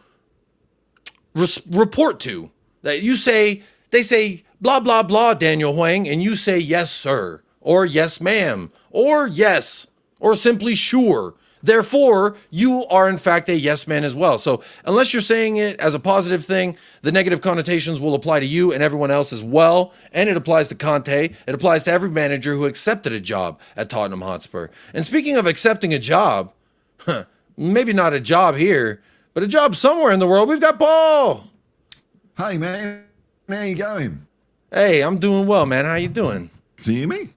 report to. That you say, They say, blah, blah, blah, Daniel Huang, and you say, yes, sir, or yes, ma'am, or yes, or simply sure. Therefore, you are in fact a yes man as well. So unless you're saying it as a positive thing, the negative connotations will apply to you and everyone else as well. And it applies to Conte. It applies to every manager who accepted a job at Tottenham Hotspur. And speaking of accepting a job, maybe not a job here, but a job somewhere in the world, we've got Paul. Hey, man. How you going? Hey, I'm doing well, man. How you doing? Can you hear me?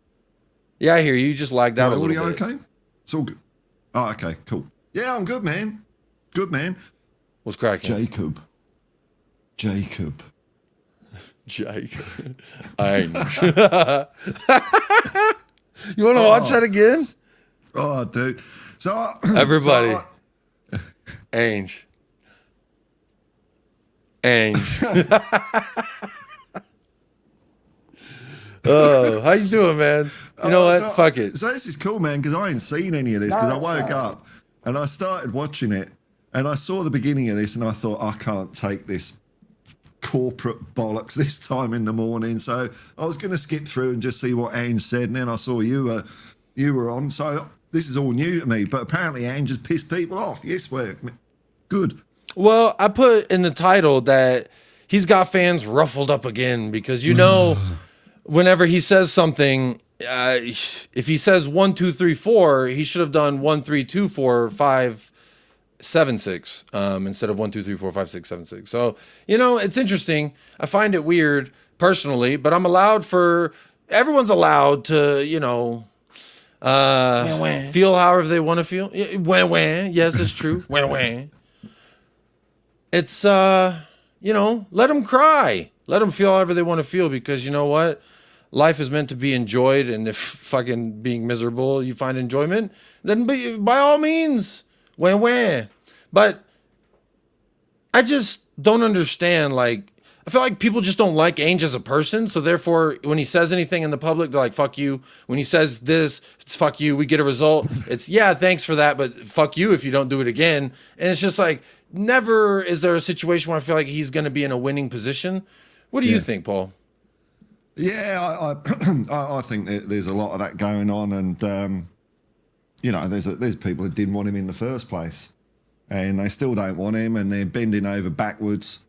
Yeah, I hear you. You just lagged out a little bit. Okay? It's all good. Oh, okay, cool. Yeah, I'm good, man. Good, man. What's cracking? Jacob. Ange. You want to watch that again? Oh, dude. So everybody, Ange. Oh, how you doing, man? You know what? Fuck it. So this is cool, man, because I ain't seen any of this, because I woke up and I started watching it and I saw the beginning of this and I thought, I can't take this corporate bollocks this time in the morning. So I was going to skip through and just see what Ange said, and then I saw you were on. So this is all new to me, but apparently Ange has pissed people off. Yes, we're good. Well, I put in the title that he's got fans ruffled up again because, you know, whenever he says something, if he says 1, 2, 3, 4, he should have done 1, 3, 2, 4, 5, 7, 6 instead of 1, 2, 3, 4, 5, 6, 7, 6. So, you know, it's interesting. I find it weird personally, but everyone's allowed to, you know, feel however they want to feel. Yes, it's true. It's, you know, let them cry. Let them feel however they want to feel, because you know what? Life is meant to be enjoyed, and if fucking being miserable you find enjoyment, then by all means, But I just don't understand, like, I feel like people just don't like Ainge as a person, so therefore when he says anything in the public, they're like, fuck you. When he says this, it's fuck you, we get a result. It's, yeah, thanks for that, but fuck you if you don't do it again. And it's just like, never is there a situation where I feel like he's going to be in a winning position. What do you think, Paul? Yeah, I think there's a lot of that going on, and you know, there's people that didn't want him in the first place, and they still don't want him, and they're bending over backwards.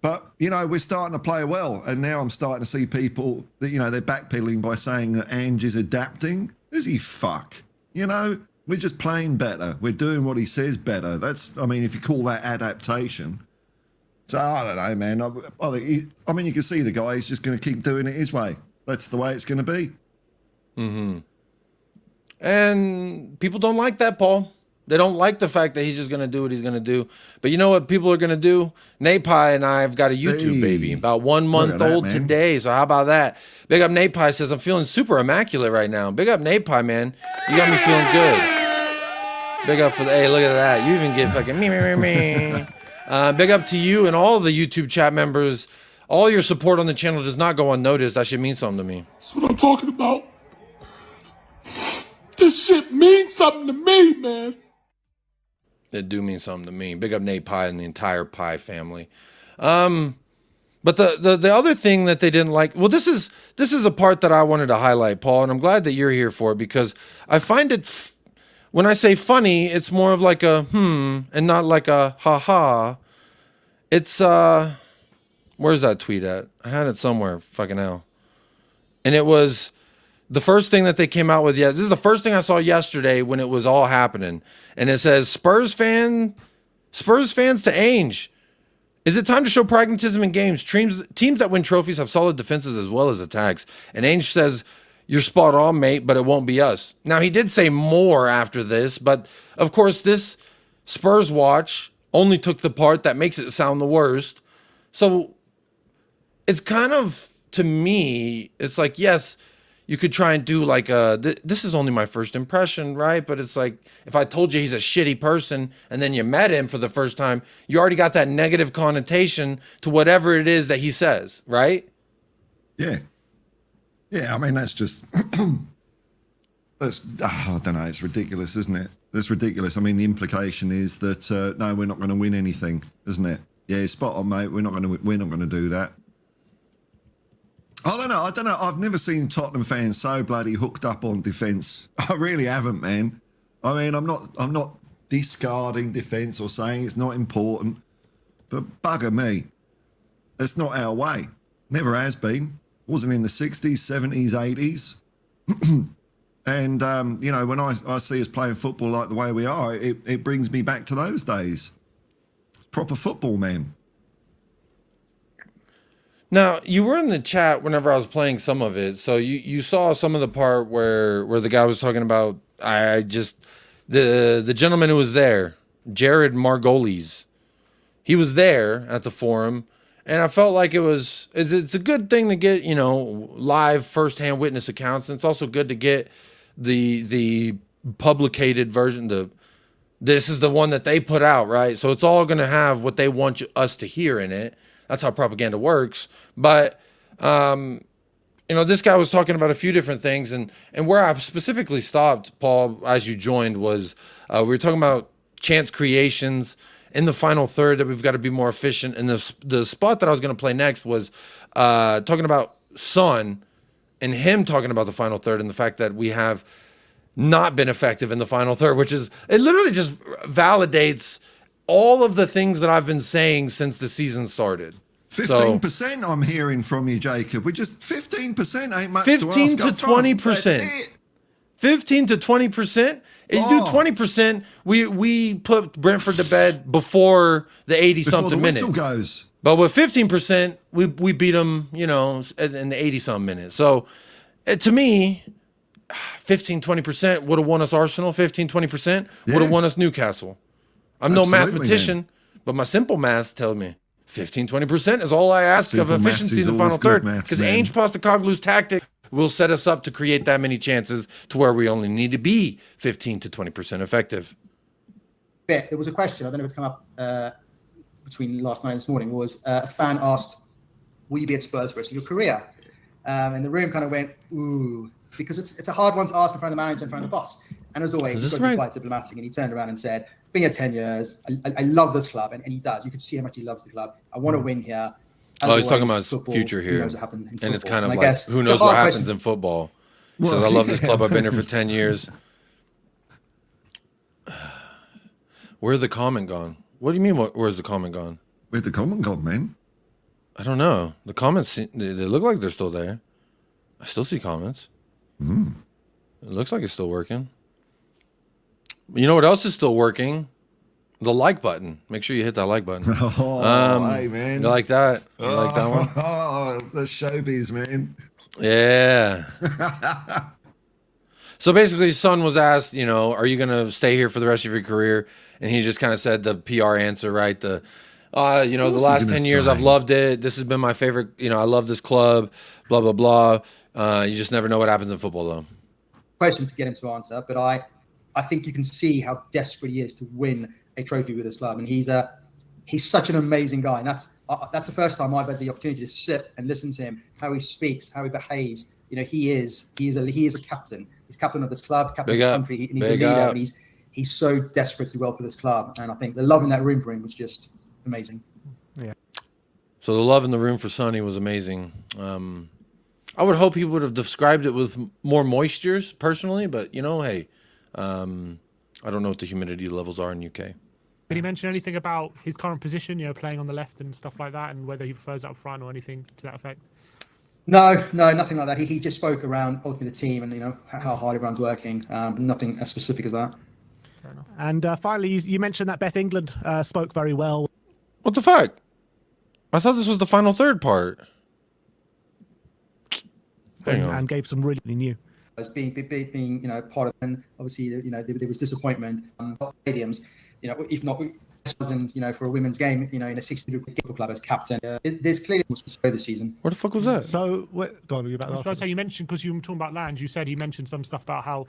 But you know, we're starting to play well, and now I'm starting to see people that, you know, they're backpedaling by saying that Ange is adapting. Is he fuck? You know, we're just playing better. We're doing what he says better. That's, I mean, if you call that adaptation. So I don't know, man. I mean, you can see the guy. He's just going to keep doing it his way. That's the way it's going to be. Mm-hmm. And people don't like that, Paul. They don't like the fact that he's just going to do what he's going to do. But you know what people are going to do? Napai and I have got a YouTube baby, about 1 month old today. So how about that? Big up Napai says, I'm feeling super immaculate right now. Big up Napai, man. You got me feeling good. Big up for the, hey, look at that. You even get fucking me. Big up to you and all the YouTube chat members. All your support on the channel does not go unnoticed. That shit means something to me. That's what I'm talking about. This shit means something to me, man. It do mean something to me. Big up Nate Pye and the entire Pye family. But the other thing that they didn't like, well, this is a part that I wanted to highlight, Paul, and I'm glad that you're here for it, because I find it, when I say funny, it's more of like a and not like a ha-ha. It's, where's that tweet at? I had it somewhere, fucking hell. And it was the first thing that they came out with. Yeah, this is the first thing I saw yesterday when it was all happening. And it says, Spurs fans to Ainge. Is it time to show pragmatism in games? Teams that win trophies have solid defenses as well as attacks. And Ainge says, you're spot on, mate, but it won't be us. Now, he did say more after this, but of course, this Spurs watch only took the part that makes it sound the worst. So it's kind of, to me, it's like, yes, you could try and do like this is only my first impression, right? But it's like, if I told you he's a shitty person and then you met him for the first time, you already got that negative connotation to whatever it is that he says, right? Yeah. Yeah, I mean, that's just, I don't know, it's ridiculous, isn't it? That's ridiculous. I mean, the implication is that, no, we're not going to win anything, isn't it? Yeah, spot on, mate. We're not going to do that. I don't know. I've never seen Tottenham fans so bloody hooked up on defence. I really haven't, man. I mean, I'm not discarding defence or saying it's not important, but bugger me, it's not our way. Never has been. Wasn't in the 60s, 70s, 80s. And, you know, when I see us playing football like the way we are, it brings me back to those days. Proper football, man. Now, you were in the chat whenever I was playing some of it, so you saw some of the part where the guy was talking about, the gentleman who was there, Jared Margolis, he was there at the forum, and I felt like it's a good thing to get, you know, live firsthand witness accounts, and it's also good to get the publicated version, this is the one that they put out, right? So it's all going to have what they want us to hear in it. That's how propaganda works. But, you know, this guy was talking about a few different things. And where I specifically stopped, Paul, as you joined, was we were talking about chance creations in the final third, that we've got to be more efficient. And the spot that I was going to play next was talking about Son and him talking about the final third and the fact that we have not been effective in the final third, which is, it literally just validates all of the things that I've been saying since the season started. 15% I'm hearing from you, Jacob. We just 15% ain't much. 15 to 20%. 15 to 20%. If you do 20%, we put Brentford to bed before the 80 something minutes. Before the whistle goes. But with 15%, we beat them, you know, in the 80 something minutes. So to me, 15, 20% would have won us Arsenal. 15, 20% would have won us Newcastle. I'm no mathematician, but my simple maths tell me 15, 20% is all I ask of efficiency in the final third. Because Ange Postecoglou's tactic will set us up to create that many chances to where we only need to be 15 to 20% effective. There was a question, I don't know if it's come up between last night and this morning, was a fan asked, will you be at Spurs for the rest of your career? And the room kind of went, ooh, because it's a hard one to ask in front of the manager, in front of the boss. And as always, he's got to be quite diplomatic. And he turned around and said, been here 10 years. I love this club. And he does. You could see how much he loves the club. I want to win here. He's talking about his future here. And it's kind of like, who knows what happens in football. He says, I love this club. I've been here for 10 years. Where's the comment gone? What do you mean, where's the comment gone? Where'd the comment gone, man? I don't know. The comments, they look like they're still there. I still see comments. It looks like it's still working. You know what else is still working? The like button. Make sure you hit that like button. Hey, man. You like that? You like that one? Oh, the showbiz, man. Yeah. So basically, Son was asked, you know, are you going to stay here for the rest of your career? And he just kind of said the PR answer, right? You know, the last 10 years, I've loved it. This has been my favorite. You know, I love this club, blah, blah, blah. You just never know what happens in football, though. Question to get him to answer, but I think you can see how desperate he is to win a trophy with this club, and he's such an amazing guy. And that's the first time I've had the opportunity to sit and listen to him, how he speaks, how he behaves. You know, he is a captain. He's captain of this club, captain of the country, and he's a leader. And he's so desperately well for this club, and I think the love in that room for him was just amazing. Yeah. So the love in the room for Sonny was amazing. I would hope he would have described it with more moistures personally, but you know, hey, I don't know what the humidity levels are in UK. Did he mention anything about his current position, you know, playing on the left and stuff like that, and whether he prefers up front or anything to that effect? No, nothing like that. He just spoke around ultimately the team and, you know, how hard everyone's working. Nothing as specific as that. Fair enough. And finally, you mentioned that Beth England spoke very well. What the fuck? I thought this was the final third part. And gave some really new. As being you know, part of, and obviously, you know, there was disappointment on stadiums, you know, if not, wasn't, you know, for a women's game, you know, in a 60-degree club as captain. There's clearly was to show this season. Where the fuck was that? So, go on, I was going to say, you mentioned, because you were talking about Lange, you said he mentioned some stuff about how,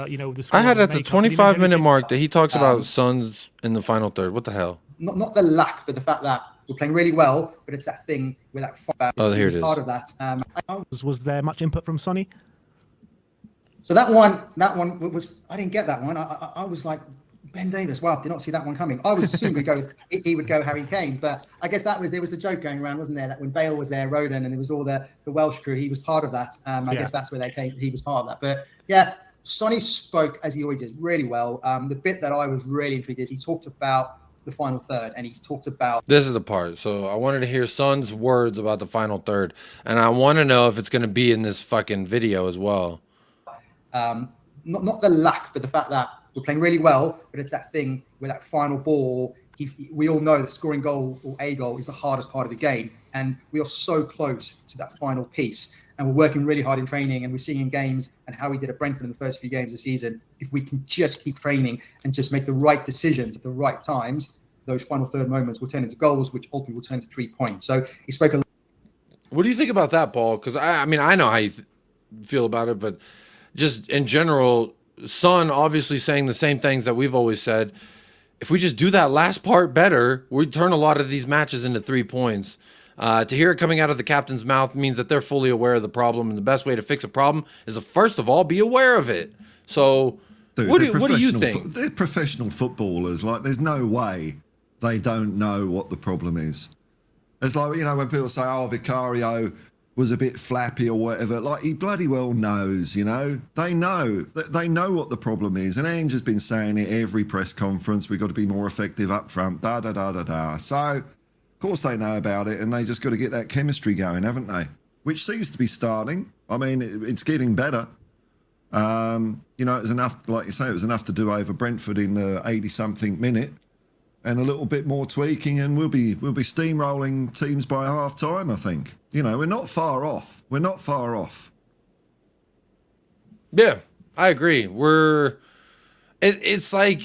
you know, the I had at the 25-minute mark that he talks about Sons in the final third. What the hell? Not the lack, but the fact that we're playing really well, but it's that thing with that fire. Oh, here it is. Part of that. Was there much input from Sonny? So that one was, I didn't get that one. I was like, Ben Davis, wow, did not see that one coming. I was assuming he would go Harry Kane, but I guess there was a joke going around, wasn't there? That when Bale was there, Roden, and it was all the Welsh crew, he was part of that. I guess that's where he was part of that. But yeah, Sonny spoke, as he always does, really well. The bit that I was really intrigued is he talked about the final third, and he's talked about... This is the part. So I wanted to hear Son's words about the final third, and I want to know if it's going to be in this fucking video as well. Not the lack, but the fact that we're playing really well, but it's that thing where that final ball, we all know that scoring goal or a goal is the hardest part of the game. And we are so close to that final piece. And we're working really hard in training, and we're seeing in games and how we did at Brentford in the first few games of the season. If we can just keep training and just make the right decisions at the right times, those final third moments will turn into goals, which ultimately will turn to 3 points. So he spoke a lot. What do you think about that, Paul? Because I mean, I know how you feel about it, but just in general, Son obviously saying the same things that we've always said. If we just do that last part better, we turn a lot of these matches into 3 points. To hear it coming out of the captain's mouth means that they're fully aware of the problem, and the best way to fix a problem is to first of all be aware of it. So, Dude, what do you think? They're professional footballers. Like, there's no way they don't know what the problem is. It's like, you know, when people say, "Oh, Vicario was a bit flappy or whatever," like, he bloody well knows, you know. They know what the problem is, and Ange has been saying it every press conference. We've got to be more effective up front. Da da da da da. So, of course, they know about it, and they just got to get that chemistry going, haven't they? Which seems to be starting. I mean, it's getting better. You know, it was enough, like you say, it was enough to do over Brentford in the 80-something minute, and a little bit more tweaking, and we'll be steamrolling teams by half time, I think. You know, we're not far off. We're not far off. Yeah, I agree. It's like,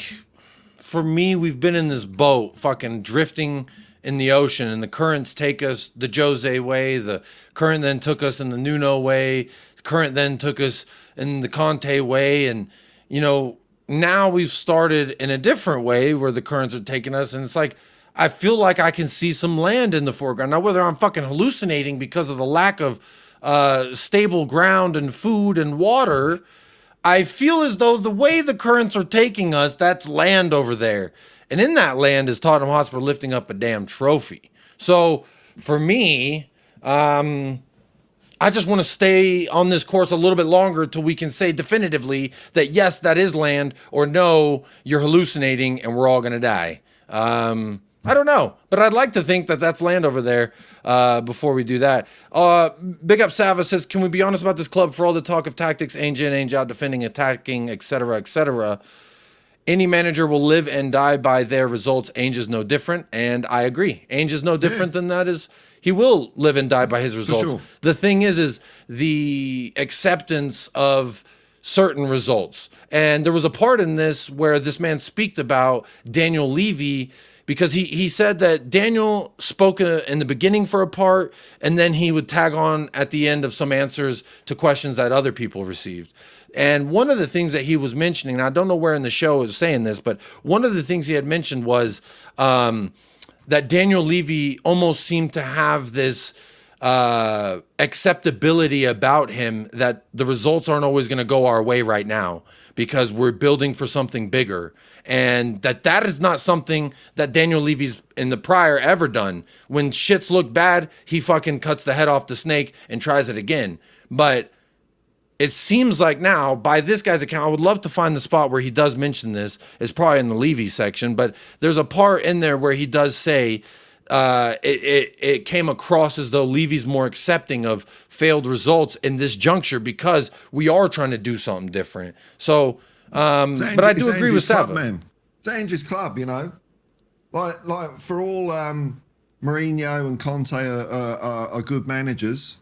for me, we've been in this boat fucking drifting in the ocean, and the currents take us the Jose way. The current then took us in the Nuno way. The current then took us in the Conte way. And, you know, now we've started in a different way where the currents are taking us. And it's like, I feel like I can see some land in the foreground. Now, whether I'm fucking hallucinating because of the lack of stable ground and food and water, I feel as though the way the currents are taking us, that's land over there. And in that land is Tottenham Hotspur lifting up a damn trophy. So for me, I just want to stay on this course a little bit longer till we can say definitively that yes, that is land, or no, you're hallucinating and we're all going to die. I don't know, but I'd like to think that that's land over there before we do that. Big Up Sava says, can we be honest about this club? For all the talk of tactics, Ange in, Ange out, defending, attacking, etc., etc., any manager will live and die by their results. Ainge is no different, and I agree. Ainge is no different than that. Is he will live and die by his results. Sure. The thing is the acceptance of certain results. And there was a part in this where this man speaked about Daniel Levy, because he said that Daniel spoke in the beginning for a part, and then he would tag on at the end of some answers to questions that other people received. And one of the things that he was mentioning, and I don't know where in the show is saying this, but one of the things he had mentioned was that Daniel Levy almost seemed to have this acceptability about him that the results aren't always going to go our way right now because we're building for something bigger. And that is not something that Daniel Levy's in the prior ever done. When shits look bad, he fucking cuts the head off the snake and tries it again. But it seems like now, by this guy's account, I would love to find the spot where he does mention this. It's probably in the Levy section, but there's a part in there where he does say it came across as though Levy's more accepting of failed results in this juncture because we are trying to do something different. So, but I do agree with Sava. Man. It's Ange's club, you know. Like for all Mourinho and Conte are good managers,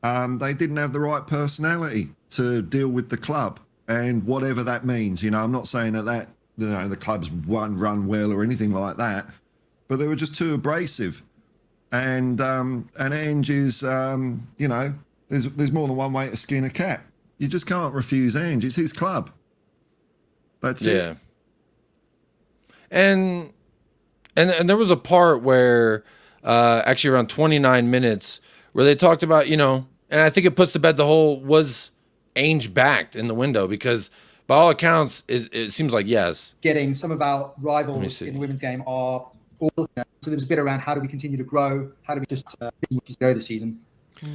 they didn't have the right personality to deal with the club, and whatever that means. You know, I'm not saying that you know the club's run well or anything like that, but they were just too abrasive. And Ange is, you know, there's more than one way to skin a cat. You just can't refuse Ange. It's his club. That's it. And there was a part where actually around 29 minutes where they talked about, you know, and I think it puts to bed the whole was Ainge backed in the window, because by all accounts, it seems like yes. Getting some of our rivals see. in the women's game are all, so there was a bit around how do we continue to grow? How do we just go this season?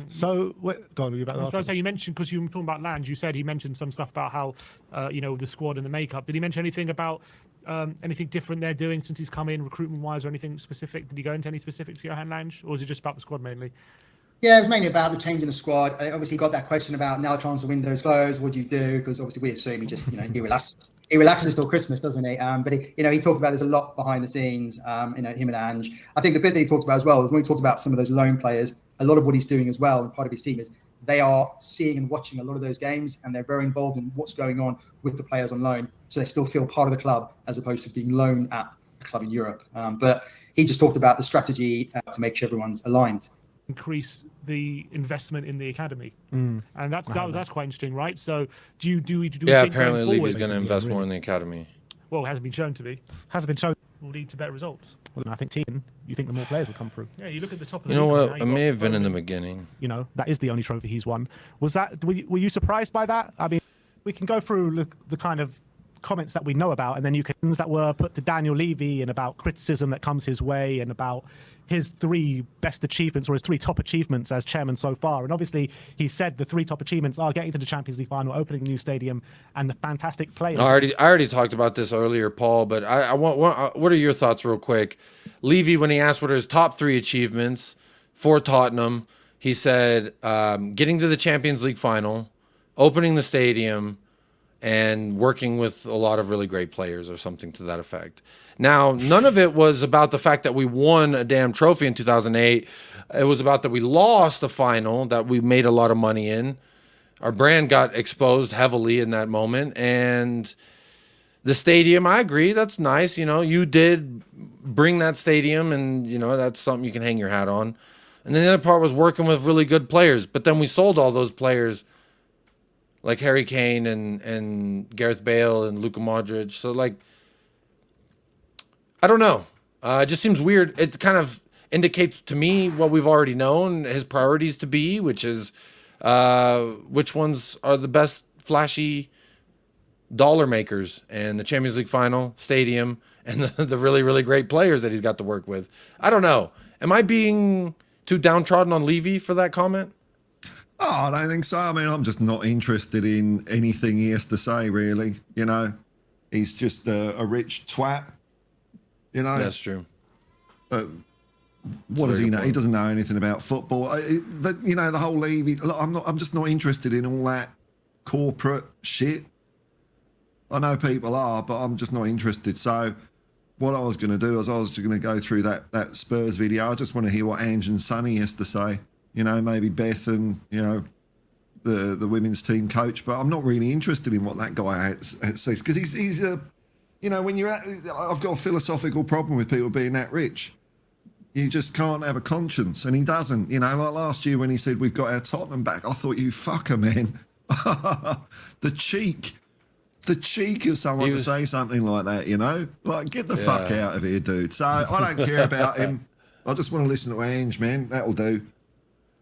So, go on, I was about to say, you mentioned, because you were talking about Lange, you said he mentioned some stuff about how, the squad and the makeup. Did he mention anything about anything different they're doing since he's come in, recruitment-wise, or anything specific? Did he go into any specifics, Johan Lange, or is it just about the squad mainly? Yeah, it was mainly about the change in the squad. Obviously, he got that question about now transfer window's closed. What do you do? Because obviously, we assume he just, he relaxes till Christmas, doesn't he? But he talked about there's a lot behind the scenes. Him and Ange. I think the bit that he talked about as well was when he talked about some of those loan players. A lot of what he's doing as well, and part of his team is they are seeing and watching a lot of those games, and they're very involved in what's going on with the players on loan, so they still feel part of the club as opposed to being loaned at a club in Europe. But he just talked about the strategy to make sure everyone's aligned. Increase the investment in the academy, and that's quite interesting, right? So do you Yeah, think apparently going Levy's forward, going to invest more in the academy. well, it hasn't been shown to be, hasn't been shown. will lead to better results. Well, I think you think the more players will come through. Yeah, you look at the top of the You know league what? now, It you've may got have been in the Bowman. beginning. That is the only trophy he's won. Were you surprised by that? I mean, we can go through the kind of comments that we know about, and then things that were put to Daniel Levy and about criticism that comes his way and about his 3 best achievements or his 3 top achievements as chairman so far. And obviously he said the 3 top achievements are getting to the Champions League final, opening a new stadium, and the fantastic players. I already talked about this earlier, Paul, but I want what are your thoughts real quick? Levy, when he asked what are his top 3 achievements for Tottenham, he said getting to the Champions League final, opening the stadium, and working with a lot of really great players or something to that effect. Now, none of it was about the fact that we won a damn trophy in 2008. It was about that we lost the final that we made a lot of money in. Our brand got exposed heavily in that moment. And the stadium, I agree, that's nice. You did bring that stadium, and, that's something you can hang your hat on. And then the other part was working with really good players. But then we sold all those players like Harry Kane and Gareth Bale and Luka Modric. So, I don't know. It just seems weird. It kind of indicates to me what we've already known his priorities to be, which is which ones are the best flashy dollar makers, and the Champions League final, stadium, and the really, really great players that he's got to work with. I don't know. Am I being too downtrodden on Levy for that comment? Oh, I don't think so. I mean, I'm just not interested in anything he has to say, really. He's just a rich twat. That's true. What does he know? He doesn't know anything about football. The whole Levy. Look, I'm just not interested in all that corporate shit. I know people are, but I'm just not interested. So, what I was going to do is I was going to go through that Spurs video. I just want to hear what Ange and Sonny has to say. Maybe Beth and the women's team coach. But I'm not really interested in what that guy says, because he's a. When you're I've got a philosophical problem with people being that rich. You just can't have a conscience, and he doesn't. Like last year when he said we've got our Tottenham back, I thought, you fucker, man. the cheek of someone to say something like that. Get the fuck out of here, dude. So I don't care about him. I just want to listen to Ange, man. That'll do.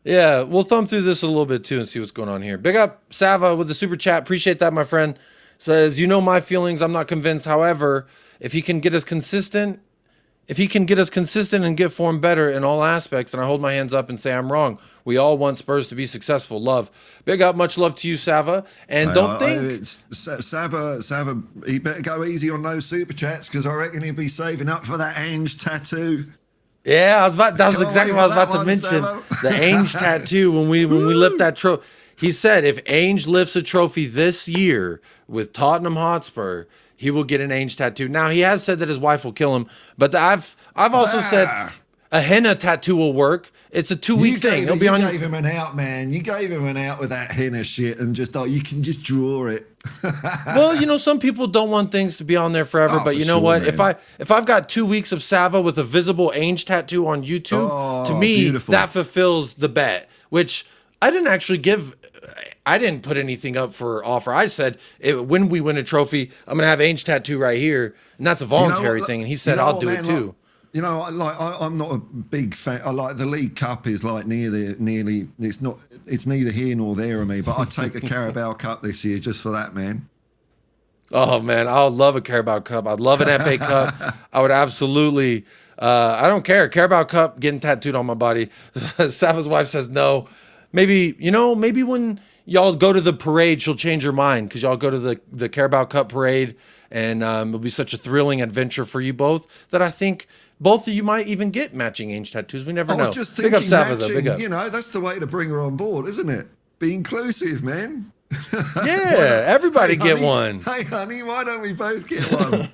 Yeah, we'll thumb through this a little bit too and see what's going on here. Big up Sava with the super chat. Appreciate that, my friend. Says, my feelings, I'm not convinced. However, if he can get us consistent and get form better in all aspects, and I hold my hands up and say I'm wrong. We all want Spurs to be successful. Love. Big up, much love to you, Sava. And Sava, he better go easy on those super chats, because I reckon he'll be saving up for that Ange tattoo. Yeah, that was exactly what I was about to mention. The Ange tattoo, when we lift that trophy. He said if Ange lifts a trophy this year with Tottenham Hotspur, he will get an Ange tattoo. Now, he has said that his wife will kill him, but I've also said a henna tattoo will work. It's a 2-week thing. You gave him an out, man. You gave him an out with that henna shit, and you can just draw it. Well, some people don't want things to be on there forever, but you know what? Man. If I've got 2 weeks of Sava with a visible Ange tattoo on YouTube, to me, beautiful. That fulfills the bet, which I didn't put anything up for offer. I said, when we win a trophy, I'm going to have Ange tattoo right here. And that's a voluntary thing. And he said, I'll do it too. I'm not a big fan. I like the League Cup is nearly, it's neither here nor there of me, but I'd take a Carabao Cup this year just for that, man. Oh man, I would love a Carabao Cup. I'd love an FA Cup. I would absolutely. I don't care. Carabao Cup getting tattooed on my body. Sava's wife says no. Maybe maybe when y'all go to the parade, she'll change her mind because y'all go to the Carabao Cup parade, and it'll be such a thrilling adventure for you both that I think both of you might even get matching ANGE tattoos. We never know. I was just Big thinking up Sava, matching, though. Big up. you know, that's the way to bring her on board, isn't it? Be inclusive, man. Yeah, everybody get honey, one. Hey, honey, why don't we both get one?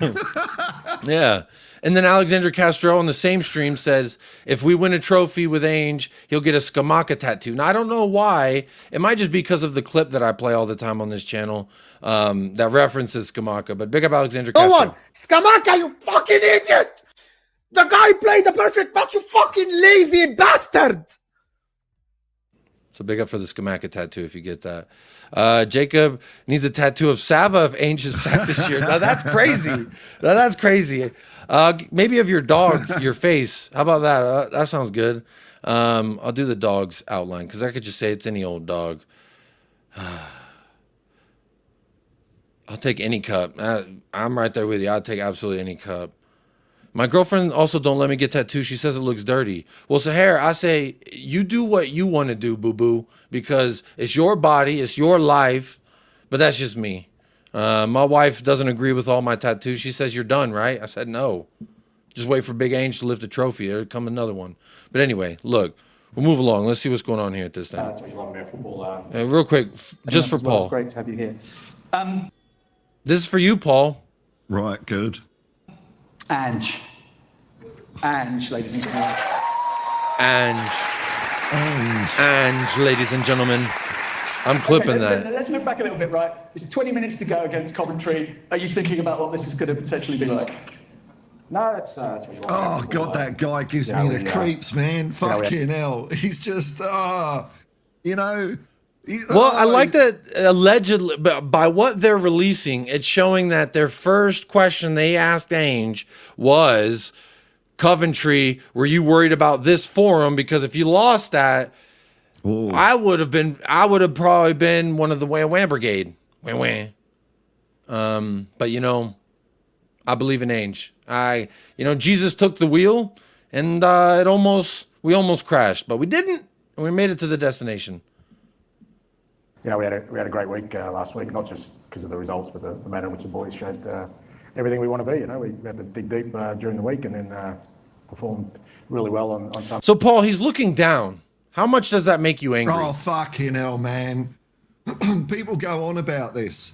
Yeah. And then Alexander Castro on the same stream says, if we win a trophy with ANGE, he'll get a Skamaka tattoo. Now, I don't know why. It might just be because of the clip that I play all the time on this channel that references Skamaka. But big up Alexander Castro. Go on. Skamaka, you fucking idiot! The guy played the perfect match, you fucking lazy bastard! So big up for the Skamaka tattoo if you get that. Jacob needs a tattoo of Sava if ANGE is sacked this year. Now, that's crazy. Now, that's crazy. Maybe of your dog, your face. How about that? That sounds good. I'll do the dog's outline because I could just say it's any old dog. I'll take any cup. I'm right there with you. I'll take absolutely any cup. My girlfriend also don't let me get tattoos. She says it looks dirty. Well, Sahar, I say you do what you want to do, boo-boo, because it's your body, it's your life, but that's just me. My wife doesn't agree with all my tattoos. She says, you're done, right? I said, no. Just wait for Big ANGE to lift a trophy. There'll come another one. But anyway, look, we'll move along. Let's see what's going on here at this time. That's what you love about football. Real quick, just for Paul. It's great to have you here. This is for you, Paul. Right, good. ANGE, ladies and gentlemen. ANGE, ladies and gentlemen. I'm clipping that. Let's look back a little bit, right? It's 20 minutes to go against Coventry. Are you thinking about what this is going to potentially be like? No, that's what you love about Oh, football. God, that guy gives me the creeps, man. Fucking hell. He's just, you know. Well, I like that allegedly, by what they're releasing, it's showing that their first question they asked ANGE was, Coventry, were you worried about this forum? Because if you lost that, Ooh. I would have probably been one of the Wham Brigade. Wham. But I believe in ANGE. Jesus took the wheel, and we almost crashed, but we didn't, and we made it to the destination. We had a great week last week, not just because of the results, but the manner in which the boys showed everything we want to be. We had to dig deep during the week and then performed really well on some. So, Paul, he's looking down. How much does that make you angry? Oh, fucking hell, man. People go on about this.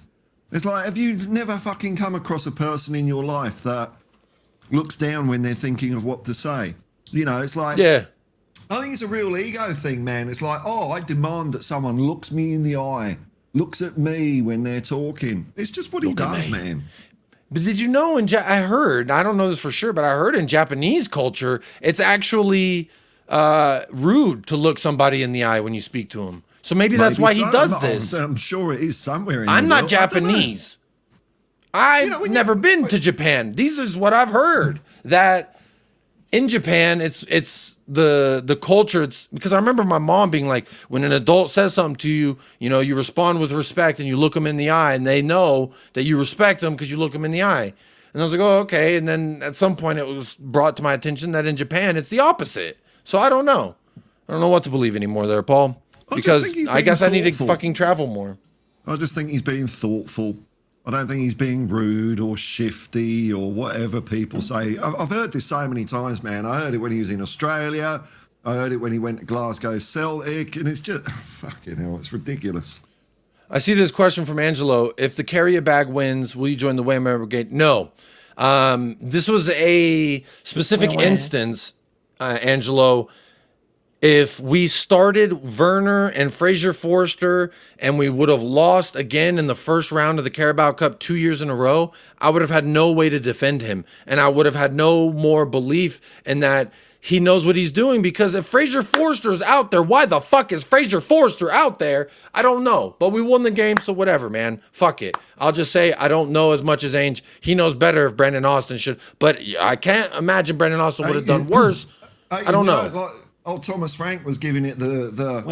It's like, have you never fucking come across a person in your life that looks down when they're thinking of what to say? It's like... Yeah. I think it's a real ego thing, man. It's like, I demand that someone looks me in the eye, looks at me when they're talking. It's just what he does, man. But did you know, I heard, I don't know this for sure, but I heard in Japanese culture, it's actually rude to look somebody in the eye when you speak to them. So maybe that's why he does this. I'm sure it is somewhere in I'm the not world. Japanese. I've never been to Japan. This is what I've heard, that in Japan, it's the culture. It's because I remember my mom being like, when an adult says something to you, you respond with respect and you look them in the eye, and they know that you respect them because you look them in the eye. And I was like, oh, okay. And then at some point it was brought to my attention that in Japan, it's the opposite. So I don't know. I don't know what to believe anymore there, Paul, because I guess I need to fucking travel more. I just think he's being thoughtful. I don't think he's being rude or shifty or whatever people say. I've heard this so many times, man. I heard it when he was in Australia. I heard it when he went to Glasgow Celtic. And it's just, fucking hell, it's ridiculous. I see this question from Angelo. If the carrier bag wins, will you join the Wham Brigade? No. This was a specific instance, Angelo. If we started Werner and Fraser Forster and we would have lost again in the first round of the Carabao Cup 2 years in a row, I would have had no way to defend him. And I would have had no more belief in that he knows what he's doing, because if Fraser Forster's out there, why the fuck is Fraser Forster out there? I don't know. But we won the game, so whatever, man. Fuck it. I'll just say I don't know as much as ANGE. He knows better if Brendan Austin should. But I can't imagine Brendan Austin would have done worse. I don't know. Old Thomas Frank was giving it the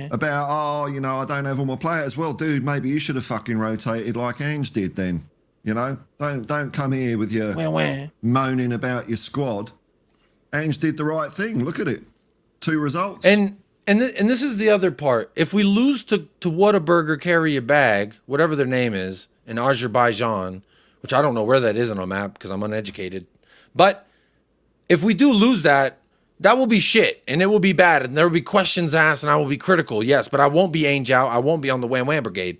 about, I don't have all my players. Well, dude, maybe you should have fucking rotated like ANGE did then. You know, don't come here with your moaning about your squad. Ange did the right thing. Look at it, 2 results. And this is the other part. If we lose to Whataburger Carry a Bag, whatever their name is, in Azerbaijan, which I don't know where that is on a map because I'm uneducated, but if we do lose that will be shit and it will be bad and there will be questions asked and I will be critical, yes, but I won't be Ainge out. I won't be on the Wham Wham Brigade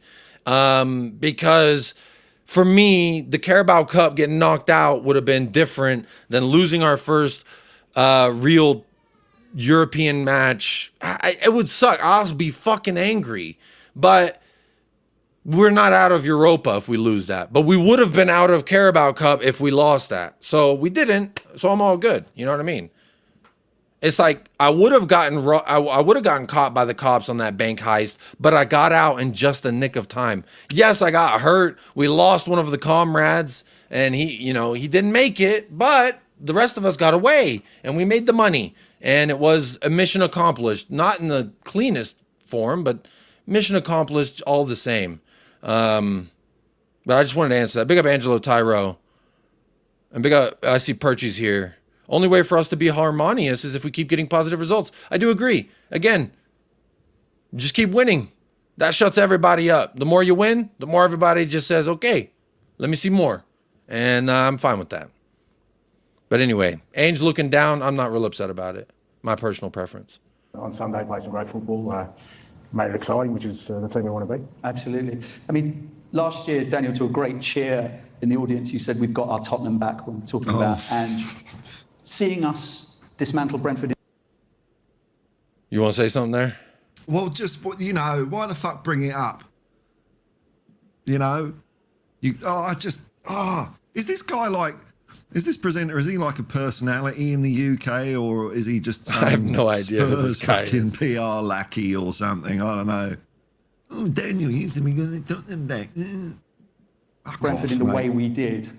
because for me, the Carabao Cup getting knocked out would have been different than losing our first real European match. It would suck. I'll be fucking angry, but we're not out of Europa if we lose that, but we would have been out of Carabao Cup if we lost that. So we didn't. So I'm all good. You know what I mean? It's like I would have gotten caught by the cops on that bank heist, but I got out in just the nick of time. Yes, I got hurt. We lost one of the comrades and he didn't make it, but the rest of us got away and we made the money and it was a mission accomplished, not in the cleanest form, but mission accomplished all the same. But I just wanted to answer that. Big up Angelo Tyro and big up, I see Perchies here. Only way for us to be harmonious is if we keep getting positive results. I do agree. Again, just keep winning. That shuts everybody up. The more you win, the more everybody just says, okay, let me see more. And I'm fine with that. But anyway, Ainge looking down, I'm not real upset about it. My personal preference. On Sunday, play some great football, made it exciting, which is the team we want to be. Absolutely. I mean, last year, Daniel, to a great cheer in the audience, you said we've got our Tottenham back when we're talking about Ange. Seeing us dismantle Brentford. You want to say something there? Well, just what why the fuck bring it up? You know, is this guy like? Is this presenter? Is he like a personality in the UK, or is he just? Some I have no idea who this guy fucking is. PR lackey or something. I don't know. Oh, Daniel, you said we're going to talk them back. Brentford in the way we did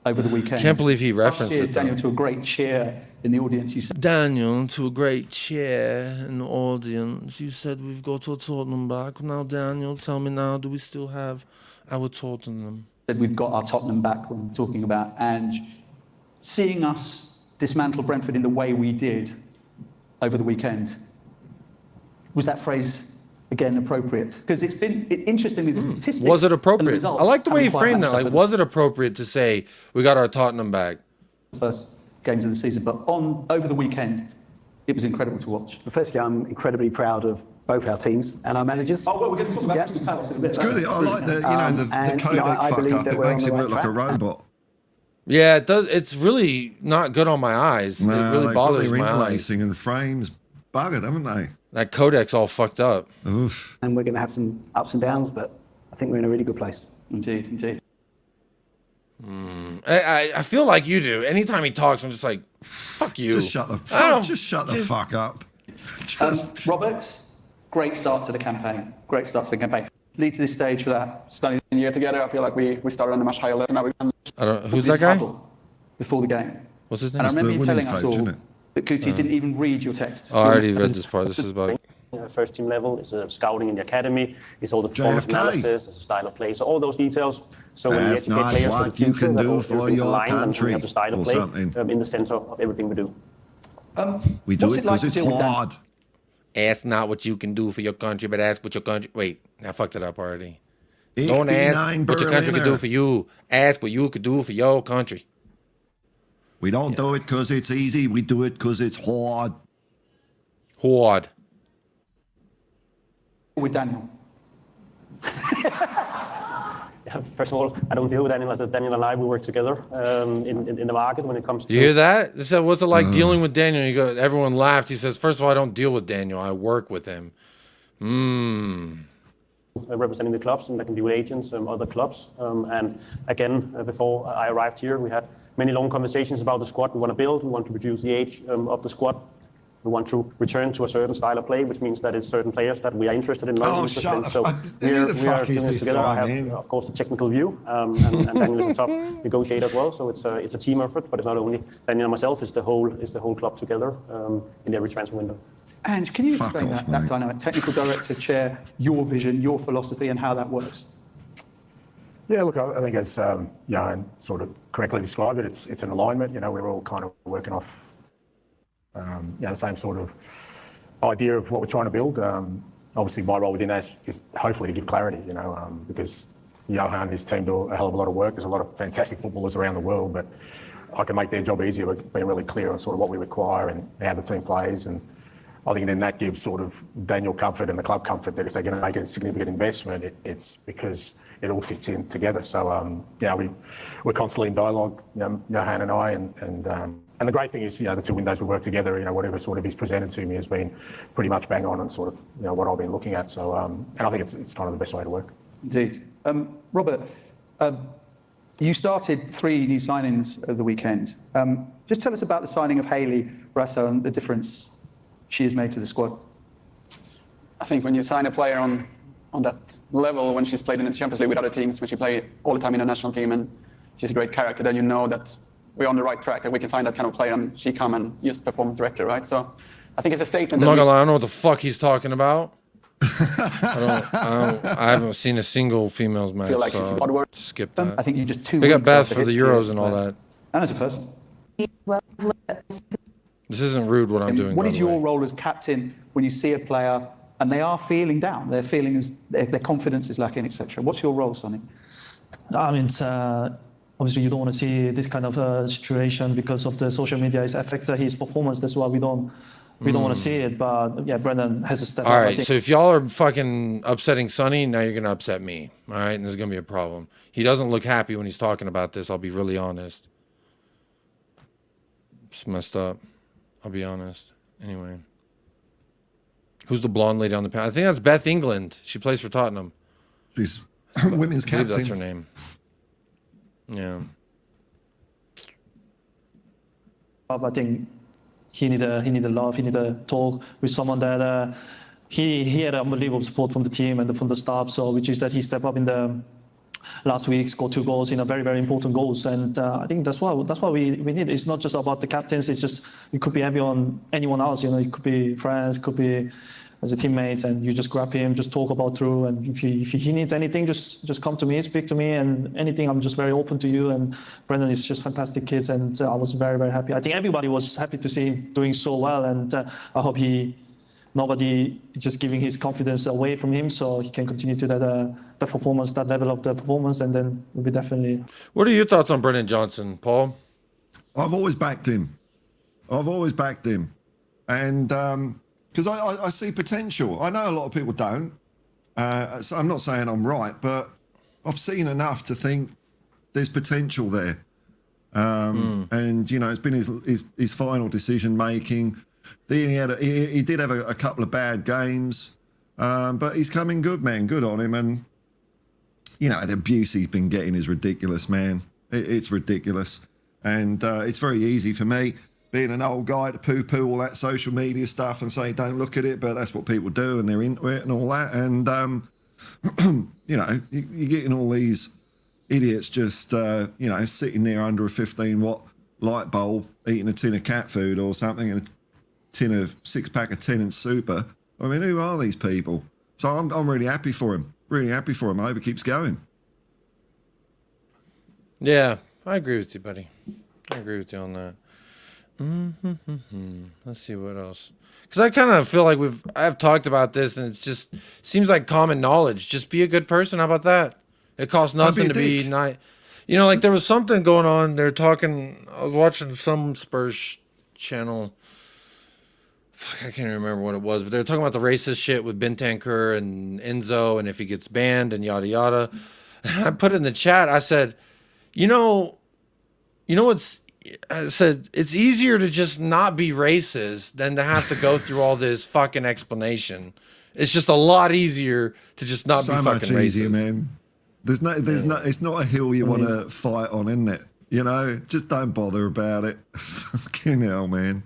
over the weekend. Can't believe he referenced it. Daniel, to a great cheer in the audience, you said. Daniel, to a great cheer in the audience, you said we've got our Tottenham back. Now, Daniel, tell me now, do we still have our Tottenham? Said we've got our Tottenham back when we're talking about Ange. Seeing us dismantle Brentford in the way we did over the weekend, was that phrase again appropriate? Because it's been interestingly the statistics. Was it appropriate? And the results I like the way you haven't quite framed that. matched up Like, with was it appropriate to say we got our Tottenham back? First games of the season, but over the weekend, it was incredible to watch. Firstly, I'm incredibly proud of both our teams and our managers. Oh, well, we're going to talk about Crystal Palace in a bit. It's good. I like the the codec fuck up. It makes him look like a robot. Yeah, it does. It's really not good on my eyes. No, it really bothers my eyes. Interlacing and frames buggered, haven't they? That codec's all fucked up. Oof. And we're going to have some ups and downs, but I think we're in a really good place. Indeed, indeed. I feel like you do. Anytime he talks, I'm just like, fuck you. Just shut the fuck up. Roberts, great start to the campaign. Great start to the campaign. Lead to this stage for that stunning year together. I feel like we started on a much higher level. Now I don't. Who's that guy? Before the game. What's his name? And I remember you telling us all that Kuti didn't even read your text. Oh, I already read this part. This is about first team level. It's scouting in the academy. It's all the performance analysis. It's a style of play. So all those details. So when we educate players for the future, you can do for your country, have the style of play in the center of everything we do. We do it because it's hard. Ask not what you can do for your country, but ask what your country. Wait, I fucked it up already. Don't ask what your country can do for you. Ask what you could do for your country. We don't do it because it's easy. We do it because it's hard. Hard. With Daniel. First of all, I don't deal with Daniel. As Daniel and I, we work together in the market when it comes to. Do you hear that? They said, what's it like dealing with Daniel? You go. Everyone laughed. He says, first of all, I don't deal with Daniel. I work with him. Representing the clubs, and that can be with agents, other clubs. And again, before I arrived here, we had many long conversations about the squad we want to build. We want to reduce the age of the squad. We want to return to a certain style of play, which means that it's certain players that we are interested in. So we are doing this together. I have, of course, the technical view, and Daniel is the top negotiator as well. So it's a team effort, but it's not only Daniel and myself. It's the whole club together in every transfer window. Ange, can you explain that dynamic? Technical director, chair, your vision, your philosophy, and how that works? Yeah, look, I think as Johan sort of correctly described it, it's an alignment. You know, we're all kind of working off the same sort of idea of what we're trying to build. Obviously, my role within that is hopefully to give clarity, you know, because Johan and his team do a hell of a lot of work. There's a lot of fantastic footballers around the world, but I can make their job easier by being really clear on sort of what we require and how the team plays. And I think then that gives sort of Daniel comfort and the club comfort that if they're going to make a significant investment, it's because it all fits in together. So, we're constantly in dialogue, you know, Johan and I, and the great thing is, you know, the 2 windows we work together, you know, whatever sort of is presented to me has been pretty much bang on and sort of, you know, what I've been looking at. So, and I think it's kind of the best way to work. Indeed. Robert, you started 3 new signings over the weekend. Just tell us about the signing of Hayley Raso and the difference she has made to the squad. I think when you sign a player on that level, when she's played in the Champions League with other teams, when she played all the time in the national team and she's a great character, then you know that we're on the right track, that we can sign that kind of player and she come and just perform directly, right? So I think it's a statement. I'm not gonna lie, I don't know what the fuck he's talking about. I haven't seen a single females match, like so hard work. Skip that. I think you just 2 They got weeks Beth after for the history Euros as and a all player. that. And as a person. This isn't rude what I'm doing. What by is the way. your role as captain when you see a player and they are feeling down? They're feeling as their confidence is lacking, etc. What's your role, Sonny? I mean, obviously you don't want to see this kind of situation because of the social media. It affects his performance. That's why we don't want to see it. But yeah, Brendan has a step up. All right, so if y'all are fucking upsetting Sonny, now you're gonna upset me. All right, and there's gonna be a problem. He doesn't look happy when he's talking about this. I'll be really honest. It's messed up. I'll be honest. Anyway, who's the blonde lady on the panel? I think that's Beth England. She plays for Tottenham. She's women's I believe captain. that's her name. Yeah. I think he need a love. He need a talk with someone that he had unbelievable support from the team and from the staff. So which is that he stepped up in the last week, scored 2 goals in a very, very important goals. And I think that's why we need. It's not just about the captains. It's just it could be anyone else. You know, it could be friends, could be as a teammates, and you just grab him, just talk about through. And if he needs anything, just come to me, speak to me, and anything. I'm just very open to you. And Brendan is just fantastic kids, and I was very, very happy. I think everybody was happy to see him doing so well, and I hope nobody just giving his confidence away from him, so he can continue to that performance, that level of the performance, and then we'll be definitely. What are your thoughts on Brendan Johnson, Paul? I've always backed him. And because I see potential. I know a lot of people don't. So I'm not saying I'm right, but I've seen enough to think there's potential there. And, you know, it's been his final decision making. Then he did have a couple of bad games, but he's coming good, man. Good on him. And, you know, the abuse he's been getting is ridiculous, man. It's ridiculous. And it's very easy for me, being an old guy, to poo-poo all that social media stuff and say, don't look at it, but that's what people do and they're into it and all that. And, you know, you're getting all these idiots just, you know, sitting there under a 15-watt light bulb, eating a tin of cat food or something and a tin of 6-pack of Tennant Super. I mean, who are these people? So I'm really happy for him. Really happy for him. I hope he keeps going. Yeah, I agree with you, buddy. I agree with you on that. Let's see what else. Because I kind of feel like I've talked about this, and it's just seems like common knowledge. Just be a good person. How about that? It costs nothing to be nice. You know, like there was something going on. They're talking. I was watching some Spurs channel. Fuck, I can't remember what it was, but they're talking about the racist shit with Bentancur and Enzo, and if he gets banned and yada yada. And I put it in the chat. I said, you know what's. I said, it's easier to just not be racist than to have to go through all this fucking explanation. It's just a lot easier to just not be fucking racist. Easier, man. There's no, it's not a hill you want to fight on, isn't it? You know, just don't bother about it. Fucking hell, man.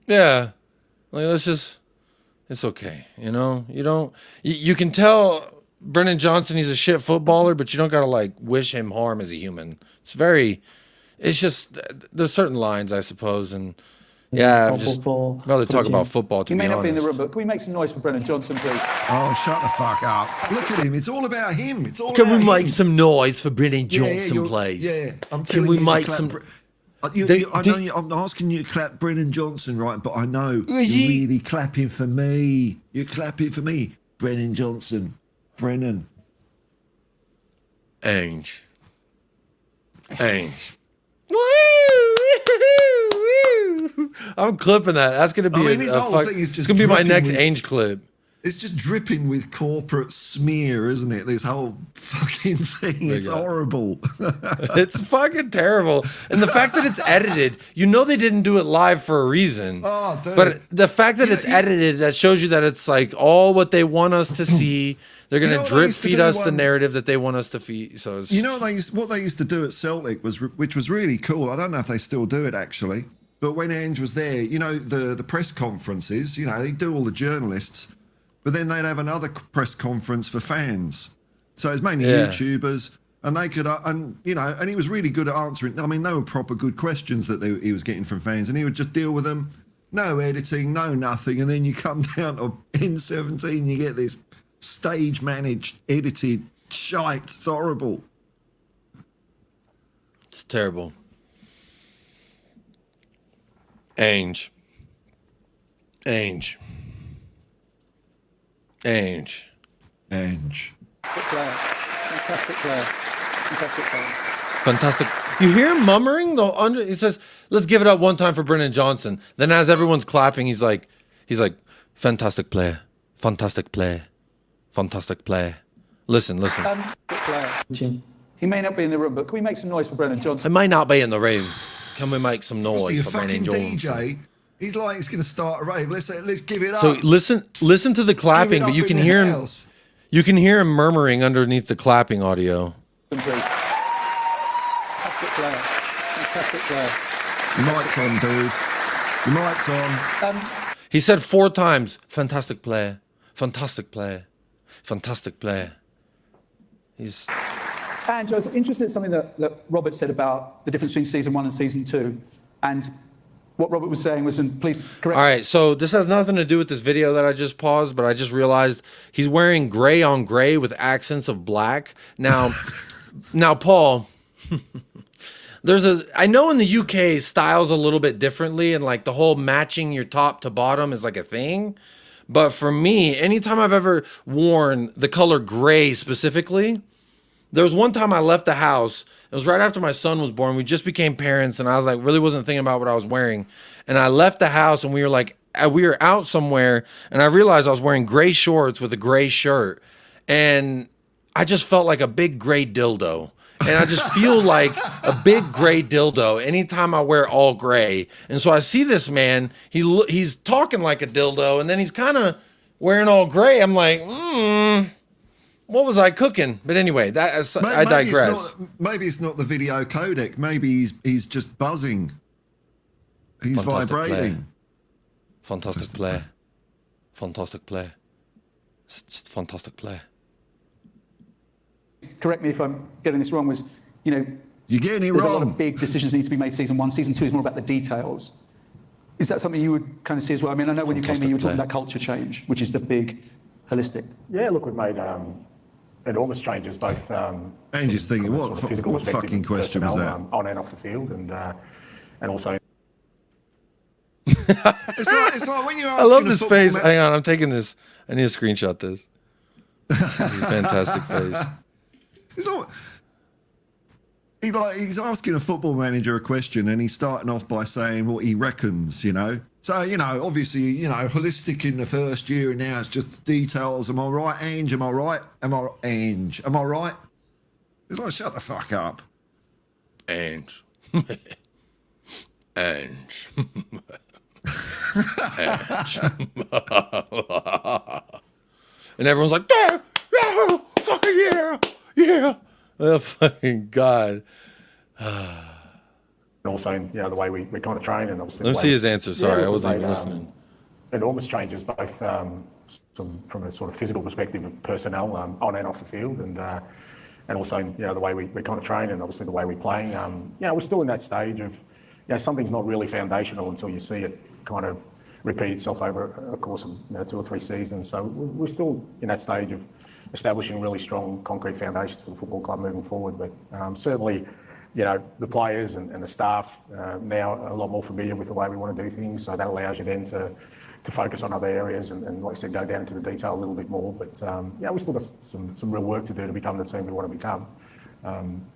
Yeah. Like, it's okay. You know, you can tell Brendan Johnson, he's a shit footballer, but you don't got to like wish him harm as a human. It's just, there's certain lines, I suppose. And, Yeah, I'm for- just for- rather for the talk team. about football, to He be may not be in the honest. room, but can we make some noise for Brennan Johnson, please? Oh, shut the fuck up. Look at him. It's all about him. It's all Can about we make him. some noise for Brennan Yeah, yeah, Johnson, you're- please? Yeah, I'm Can telling we you to make clap some... I know I'm asking you to clap Brennan Johnson, right? But I know you're really clapping for me. You're clapping for me. Brennan Johnson. Brennan. Ange. Ange. I'm clipping that. That's gonna be his whole thing is it's just gonna be my dripping next with- Ange clip. It's just dripping with corporate smear, isn't it? This whole fucking thing. It's horrible. It's fucking terrible. And the fact that it's edited, you know they didn't do it live for a reason. Oh, dude. But the fact that it's edited, that shows you that it's like all what they want us to see. They're You gonna know what they drip used to feed do, us the narrative that they want us to feed. So it's, You know what they used to do at Celtic was, which was really cool. I don't know if they still do it actually, but when Ange was there, you know, the press conferences, you know, they do all the journalists, but then they'd have another press conference for fans. So it's mainly Yeah. YouTubers, and they could, and you know, and he was really good at answering. I mean, they were proper good questions that he was getting from fans, and he would just deal with them. No editing, no nothing, and then you come down to N17, you get this stage managed, edited shite. It's horrible. it's terrible. Ange. Ange. Ange. Ange. Fantastic player. Fantastic player. Fantastic. You hear him murmuring? He says, let's give it up one time for Brennan Johnson. Then as everyone's clapping, he's like, fantastic play. Fantastic play. Fantastic play. Listen. Team. He may not be in the room, but can we make some noise for Brennan Johnson? It might not be in the room. Can we make some See, noise a for fucking Brennan Johnson? DJ. He's like he's going to start a rave. Let's give it up. So listen to the clapping, but you can hear him. You can hear him murmuring underneath the clapping audio. Fantastic player. Fantastic player. Your mic's on, dude. Your mic's on. He said 4 times, fantastic play, fantastic play, fantastic play. He's And I was interested in something that Robert said about the difference between season 1 and season 2. And what Robert was saying was, and please correct. all right. So this has nothing to do with this video that I just paused, but I just realized he's wearing gray on gray with accents of black. Now, Paul, I know in the UK styles a little bit differently, and like the whole matching your top to bottom is like a thing. But for me, anytime I've ever worn the color gray specifically, there was one time I left the house. It was right after my son was born. We just became parents, and I was like, really wasn't thinking about what I was wearing. And I left the house, and we were out somewhere, and I realized I was wearing gray shorts with a gray shirt, and I just felt like a big gray dildo. And I just feel like a big gray dildo anytime I wear all gray. And so I see this man, he's talking like a dildo, and then he's kind of wearing all gray. I'm like, what was I cooking? But anyway, I digress. Maybe it's not the video codec. Maybe he's just buzzing. He's Fantastic vibrating. Play. Fantastic play. Fantastic play. It's just fantastic play. Correct me if I'm getting this wrong, was, you know, you're getting it there's wrong. a lot of big decisions that need to be made season 1. Season 2 is more about the details. Is that something you would kind of see as well? I mean, I know when you came in, you were talking about culture change, which is the big holistic. Yeah, look, we've made enormous changes, both Ange's thinking, from a what, sort of physical what perspective fucking of question was that? personnel, on and off the field, and also. It's like when you're I love asking a this football face. ma- Hang on, I'm taking this. I need to screenshot this. This is a fantastic face. It's not. He's asking a football manager a question, and he's starting off by saying what he reckons, you know. So, you know, obviously, you know, holistic in the first year, and now it's just details. Am I right, Ange? Am I right? Ange? Am I right? It's like, shut the fuck up. Ange. Ange. Ange. And everyone's like, yeah, fucking yeah. Oh, fucking God. And also, you know, the way we kind of train, and obviously. Let me see his answer. Sorry, I we've wasn't even made, listening. Enormous changes, both from a sort of physical perspective of personnel on and off the field, and also, you know, the way we kind of train, and obviously the way we play. You know, we're still in that stage of, you know, something's not really foundational until you see it kind of repeat itself over a course of 2 or 3 seasons. So we're still in that stage of establishing really strong concrete foundations for the football club moving forward. But certainly, you know, the players and the staff now are a lot more familiar with the way we want to do things. So that allows you then to focus on other areas and like I said, go down into the detail a little bit more. But yeah, we still got some real work to do to become the team we want to become.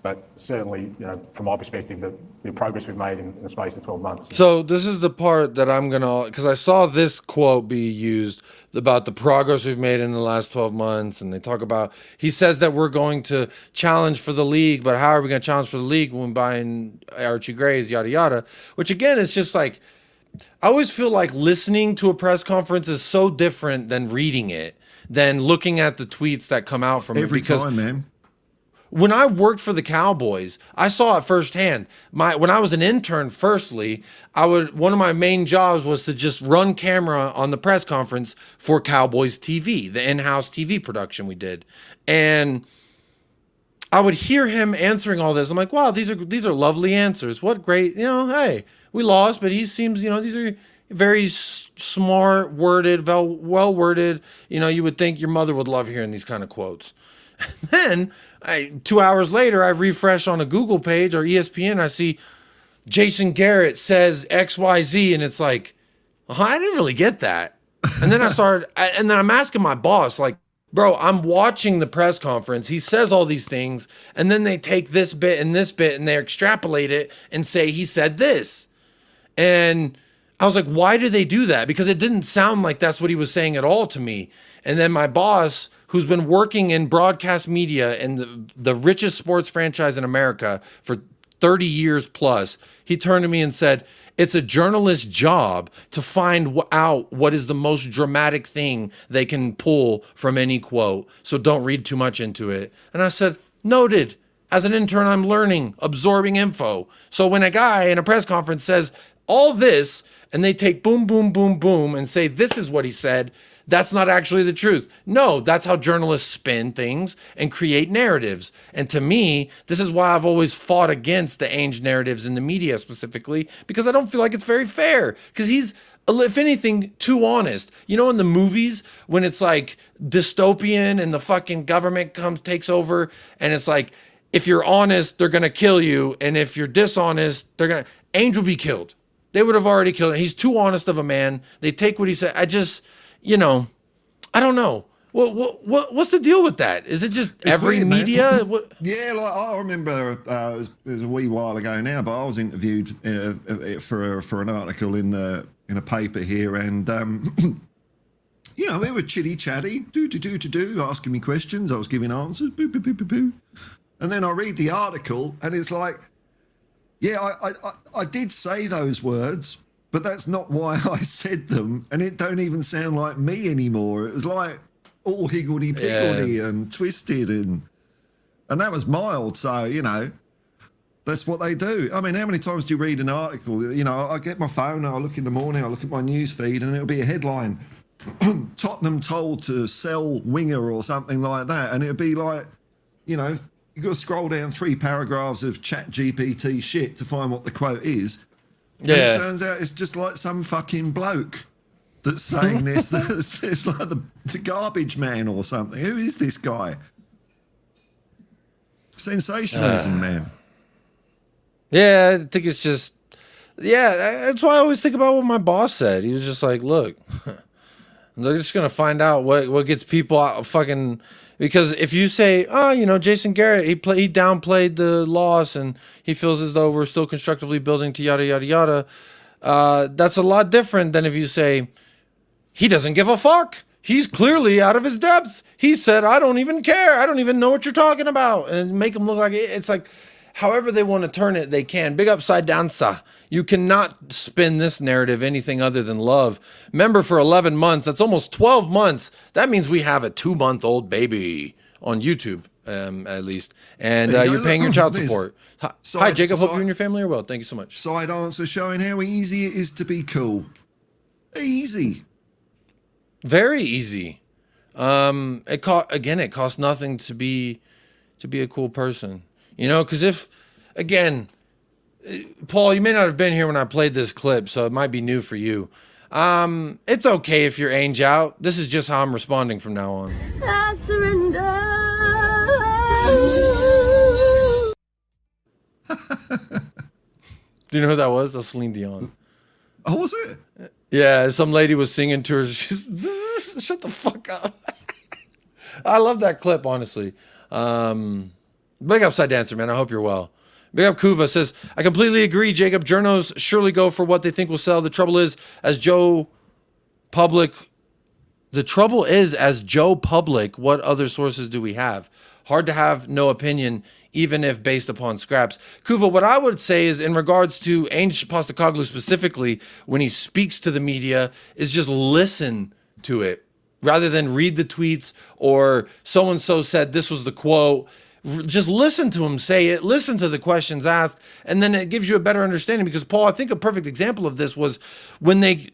But certainly, you know, from my perspective, the progress we've made in the space of 12 months. So this is the part that I'm gonna, because I saw this quote be used about the progress we've made in the last 12 months, and they talk about, he says that we're going to challenge for the league, but how are we going to challenge for the league when buying Archie Gray's, yada yada, which again is just like, I always feel like listening to a press conference is so different than reading it, than looking at the tweets that come out from every it. Because time, man. when I worked for the Cowboys, I saw it firsthand. When I was an intern, firstly, one of my main jobs was to just run camera on the press conference for Cowboys TV, the in-house TV production we did. And I would hear him answering all this. I'm like, wow, these are lovely answers. What great, hey, we lost, but he seems, these are very smart worded, well worded. You would think your mother would love hearing these kind of quotes. And then 2 hours later, I refresh on a Google page or ESPN. I see Jason Garrett says XYZ, and it's like, I didn't really get that. And then and then I'm asking my boss, like, bro, I'm watching the press conference. He says all these things, and then they take this bit, and they extrapolate it and say he said this. And I was like, why do they do that? Because it didn't sound like that's what he was saying at all to me. And then my boss, who's been working in broadcast media and the richest sports franchise in America for 30 years plus, he turned to me and said, it's a journalist's job to find out what is the most dramatic thing they can pull from any quote. So don't read too much into it. And I said, noted. As an intern, I'm learning, absorbing info. So when a guy in a press conference says all this, and they take boom, boom, boom, boom, and say, this is what he said, that's not actually the truth. No, that's how journalists spin things and create narratives. And to me, this is why I've always fought against the ANGE narratives in the media specifically, because I don't feel like it's very fair. Because he's, if anything, too honest. In the movies, when it's like dystopian and the fucking government takes over, and it's like, if you're honest, they're going to kill you. And if you're dishonest, ANGE will be killed. They would have already killed him. He's too honest of a man. They take what he said. I don't know. What's the deal with that? Is it just it's every weird, media? Yeah, like I remember it was a wee while ago now, but I was interviewed for an article in a paper here, and they were chitty chatty, asking me questions. I was giving answers, boo boo boo boo boo, and then I read the article, and it's like, yeah, I did say those words, but that's not why I said them, and it don't even sound like me anymore. It was like all higgledy-piggledy and twisted, and that was mild, so, that's what they do. I mean, how many times do you read an article? I get my phone, I look in the morning, I look at my news feed, and it'll be a headline, Tottenham told to sell winger or something like that, and it'll be like, you've got to scroll down 3 paragraphs of chat GPT shit to find what the quote is. Yeah. And it turns out it's just like some fucking bloke that's saying this. It's like the garbage man or something. Who is this guy? Sensationalism, man. Yeah, I think it's just, that's why I always think about what my boss said. He was just like, look, they're just going to find out what gets people out fucking... Because if you say, Jason Garrett, he downplayed the loss and he feels as though we're still constructively building to yada, yada, yada, that's a lot different than if you say, he doesn't give a fuck. He's clearly out of his depth. He said, I don't even care. I don't even know what you're talking about. And make him look like it's like, however they want to turn it, they can. Big upside down, sa. You cannot spin this narrative anything other than love. Remember, for 11 months, that's almost 12 months. That means we have a 2-month-old baby on YouTube, at least. And you're paying your child support. Hi, Jacob. Hope you and your family are well. Thank you so much. Side answer showing how easy it is to be cool. Easy. Very easy. It costs nothing to be a cool person. Because if, again, Paul, you may not have been here when I played this clip, so it might be new for you. It's okay if you're Ainge out. This is just how I'm responding from now on. I surrender. Do you know who that was? That's Celine Dion. Oh, was it? Yeah, some lady was singing to her. She's, shut the fuck up. I love that clip, honestly. Big upside dancer, man. I hope you're well. Big up Kuva says, I completely agree, Jacob. Journos surely go for what they think will sell. The trouble is, as Joe Public, what other sources do we have? Hard to have no opinion, even if based upon scraps. Kuva, what I would say is in regards to Ainge Postecoglou specifically, when he speaks to the media, is just listen to it rather than read the tweets or so-and-so said this was the quote. Just listen to him say it, listen to the questions asked, and then it gives you a better understanding. Because Paul, I think a perfect example of this was when they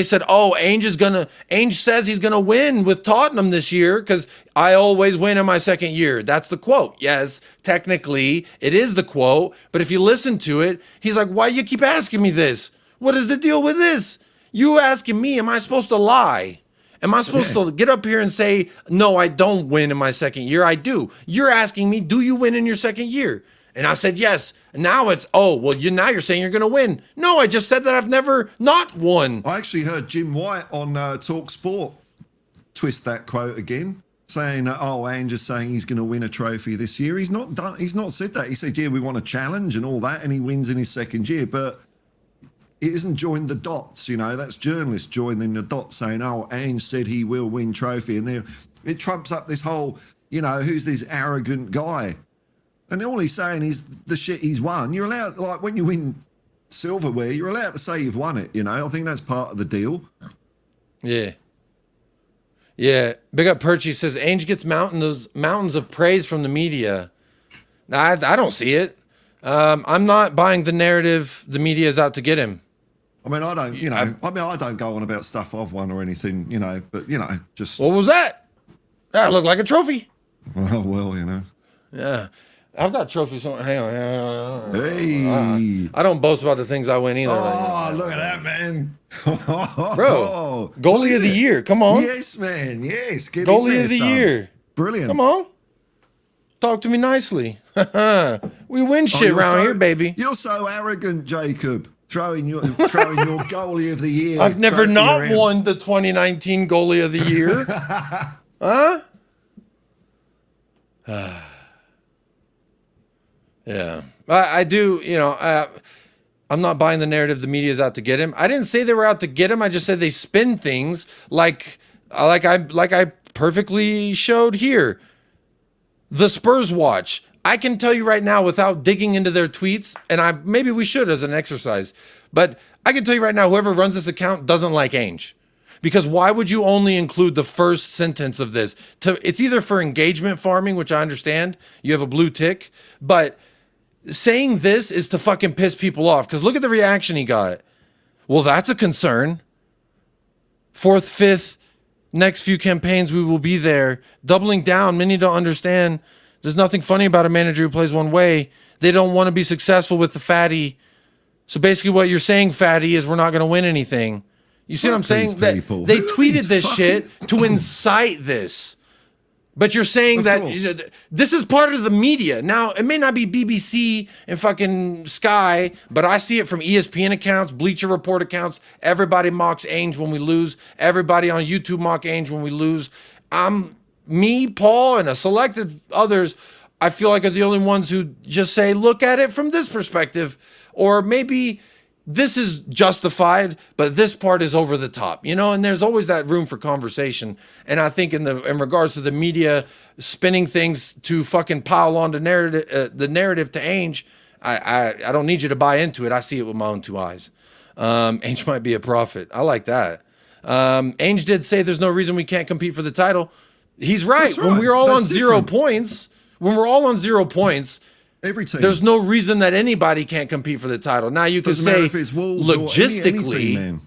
said, oh, Ainge says he's gonna win with Tottenham this year because I always win in my second year. That's the quote. Yes, technically it is the quote, but if you listen to it, he's like, why you keep asking me this? What is the deal with this? You asking me, am I supposed to lie? Am I supposed to get up here and say, no, I don't win in my second year? I do. You're asking me, do you win in your second year? And I said, yes. And now it's, oh, well, now you're saying you're going to win. No, I just said that I've never not won. I actually heard Jim White on Talk Sport twist that quote again, saying, oh, Ainge is saying he's going to win a trophy this year. He's not done. He's not said that. He said, yeah, we want a challenge and all that, and he wins in his second year. But it isn't joined the dots, you know. That's journalists joining the dots saying, oh, Ainge said he will win trophy. And it trumps up this whole, you know, who's this arrogant guy? And all he's saying is the shit he's won. You're allowed, like, when you win silverware, you're allowed to say you've won it, you know. I think that's part of the deal. Yeah. Yeah. Big up Perchy says, Ainge gets mountains of praise from the media. I don't see it. I'm not buying the narrative the media is out to get him. I mean, I don't, you know, I don't go on about stuff I've won or anything, you know, but, you know, just... What was that? That looked like a trophy. Oh, well, you know. Yeah. I've got trophies on. Hang on. Hey. I don't boast about the things I win either. Oh, look at that, man. Bro, goalie of the year. Come on. Yes, man. Yes. Get goalie of the year. Brilliant. Come on. Talk to me nicely. We win shit around here, baby. You're so arrogant, Jacob. Throwing your goalie of the year. I've never not won the 2019 goalie of the year. Huh? Yeah. I do, you know, I'm not buying the narrative the media's out to get him. I didn't say they were out to get him. I just said they spin things like I perfectly showed here. The Spurs watch. I can tell you right now without digging into their tweets, and maybe we should as an exercise, but I can tell you right now, whoever runs this account doesn't like Ainge. Because why would you only include the first sentence of this? It's either for engagement farming, which I understand. You have a blue tick. But saying this is to fucking piss people off. Because look at the reaction he got. Well, that's a concern. 4th, 5th, next few campaigns, we will be there. Doubling down. Many don't understand. There's nothing funny about a manager who plays one way. They don't want to be successful with the fatty. So basically what you're saying, fatty, is we're not going to win anything. You see what I'm saying? That they tweeted this shit to incite this. But you're saying that this is part of the media. Now, it may not be BBC and fucking Sky, but I see it from ESPN accounts, Bleacher Report accounts. Everybody mocks Ainge when we lose. Everybody on YouTube mock Ainge when we lose. Me, Paul, and a selected others, I feel like are the only ones who just say, look at it from this perspective. Or maybe this is justified, but this part is over the top, you know, and there's always that room for conversation. And I think in regards to the media spinning things to fucking pile on the narrative to Ainge, I don't need you to buy into it. I see it with my own 2 eyes. Ainge might be a prophet. I like that. Ainge did say there's no reason we can't compete for the title. He's right. When we're all on 0 points, every team. There's no reason that anybody can't compete for the title. Now you could say logistically,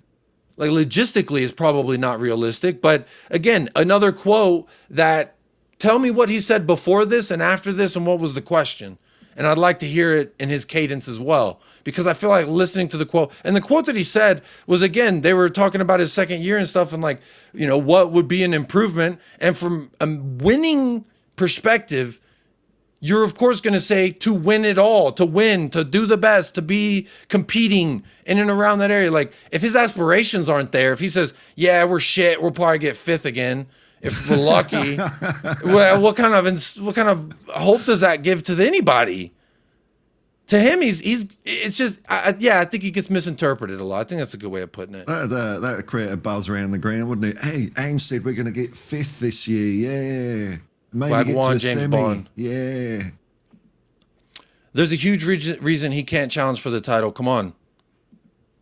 logistically is probably not realistic. But again, another quote that tell me what he said before this and after this and what was the question. And I'd like to hear it in his cadence as well, because I feel like listening to the quote, and the quote that he said was, again, they were talking about his second year and stuff, and like, you know, what would be an improvement. And from a winning perspective, you're of course going to say to win it all, to win, to do the best, to be competing in and around that area. Like, if his aspirations aren't there, if he says, yeah, we're shit, we'll probably get 5th again if we're lucky, well, what kind of hope does that give to anybody? To him, it's just, yeah, I think he gets misinterpreted a lot. I think that's a good way of putting it. That would create a buzz around the ground, wouldn't it? Hey, Ange said we're going to get 5th this year. Yeah. Maybe get to the James semi. Bond. Yeah. There's a huge reason he can't challenge for the title. Come on.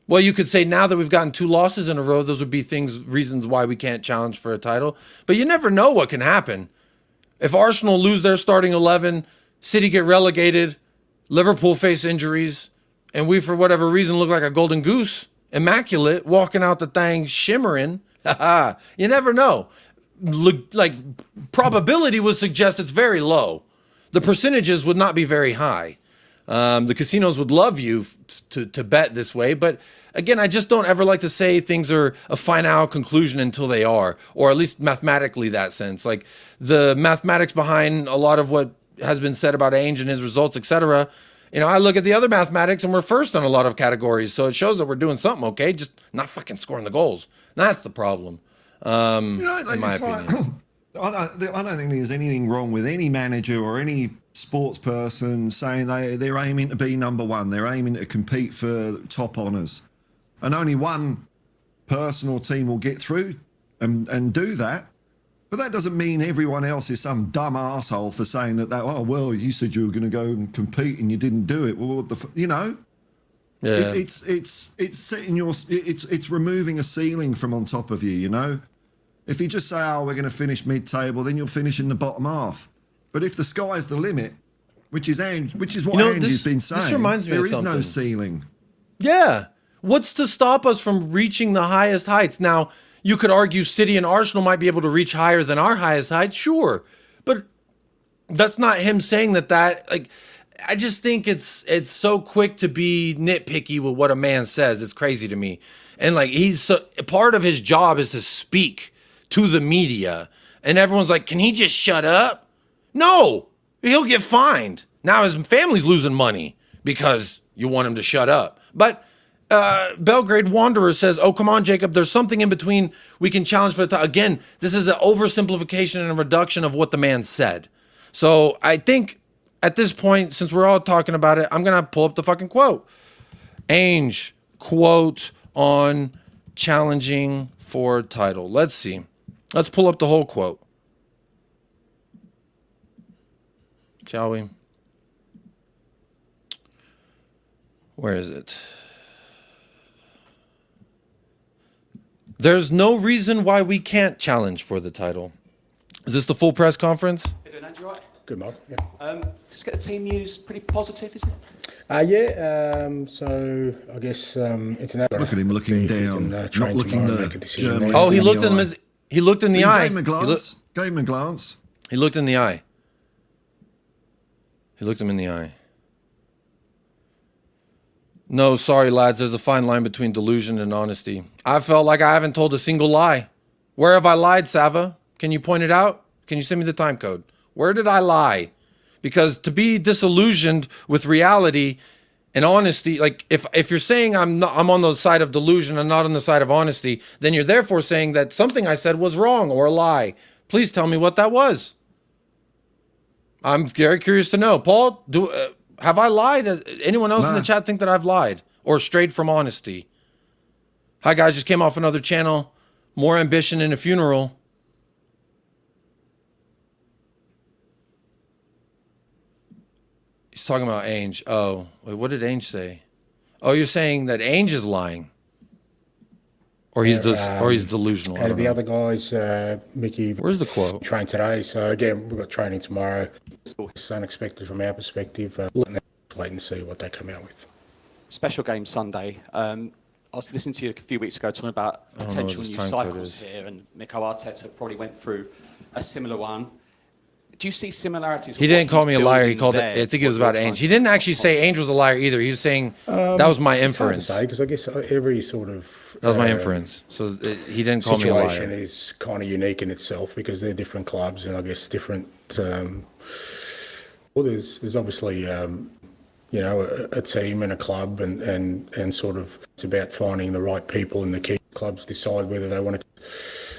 Well, you could say now that we've gotten 2 losses in a row, those would be reasons why we can't challenge for a title. But you never know what can happen. If Arsenal lose their starting 11, City get relegated, Liverpool face injuries, and we, for whatever reason, look like a golden goose, immaculate, walking out the thing shimmering, you never know. Like, probability would suggest it's very low. The percentages would not be very high. The casinos would love you to bet this way, but again, I just don't ever like to say things are a final conclusion until they are, or at least mathematically that sense. Like, the mathematics behind a lot of what has been said about Ainge and his results, etc. You know, I look at the other mathematics and we're first on a lot of categories, so it shows that we're doing something okay, just not fucking scoring the goals. That's the problem, You know, like, in my it's like, opinion. I don't think there's anything wrong with any manager or any sports person saying they're aiming to be number one. They're aiming to compete for top honours. And only one person or team will get through and do that. But that doesn't mean everyone else is some dumb asshole for saying that, oh, well, you said you were going to go and compete and you didn't do it. Well, what the you know? Yeah. It's setting it's removing a ceiling from on top of you, you know? If you just say, oh, we're going to finish mid-table, then you'll finish in the bottom half. But if the sky's the limit, which is what Ange has been saying, this reminds me there of is no something. ceiling. Yeah. What's to stop us from reaching the highest heights? Now, you could argue City and Arsenal might be able to reach higher than our highest heights, sure. But that's not him saying that, like, I just think it's so quick to be nitpicky with what a man says. It's crazy to me. And like, part of his job is to speak to the media. And everyone's like, can he just shut up? No, he'll get fined. Now his family's losing money because you want him to shut up. But Belgrade Wanderer says, oh, come on, Jacob, there's something in between. We can challenge for the title. Again, this is an oversimplification and a reduction of what the man said. So I think at this point, since we're all talking about it, I'm going to pull up the fucking quote. Ainge quote on challenging for title. Let's see. Let's pull up the whole quote. Shall we? Where is it? There's no reason why we can't challenge for the title. Is this the full press conference? You doing, Andrew, right? Good, Mark. Yeah. Just get the team news pretty positive, isn't it? So I guess international. Look at him looking down, not looking the journalist. Oh, he looked in the eye. Gave him a glance. Gave him a glance. He looked in the eye. He looked him in the eye. No, sorry, lads. There's a fine line between delusion and honesty. I felt like I haven't told a single lie. Where have I lied, Sava? Can you point it out? Can you send me the time code? Where did I lie? Because to be disillusioned with reality and honesty, like if you're saying I'm on the side of delusion and not on the side of honesty, then you're therefore saying that something I said was wrong or a lie. Please tell me what that was. I'm very curious to know. Paul, have I lied? Anyone else in the chat think that I've lied or strayed from honesty? Hi guys, just came off another channel. More ambition in a funeral. He's talking about Ainge. Oh, wait, what did Ainge say? Oh, you're saying that Ainge is lying, or he's delusional. And the other guys, Mickey. Where's the quote? Trained today, so again we've got training tomorrow. It's unexpected from our perspective. Let's wait and see what they come out with. Special game Sunday. I was listening to you a few weeks ago talking about potential new cycles here, and Mikel Arteta probably went through a similar one. do you see similarities? He didn't call me a liar. He called it. I think it was about Ainge. He didn't actually say Ainge was a liar either. He was saying that was my inference. Because I guess every sort of that was my inference. So he didn't call me a liar. Situation is kind of unique in itself because they're different clubs and I guess different. Well, there's obviously you know a team and a club and sort of it's about finding the right people and the key clubs decide whether they want to.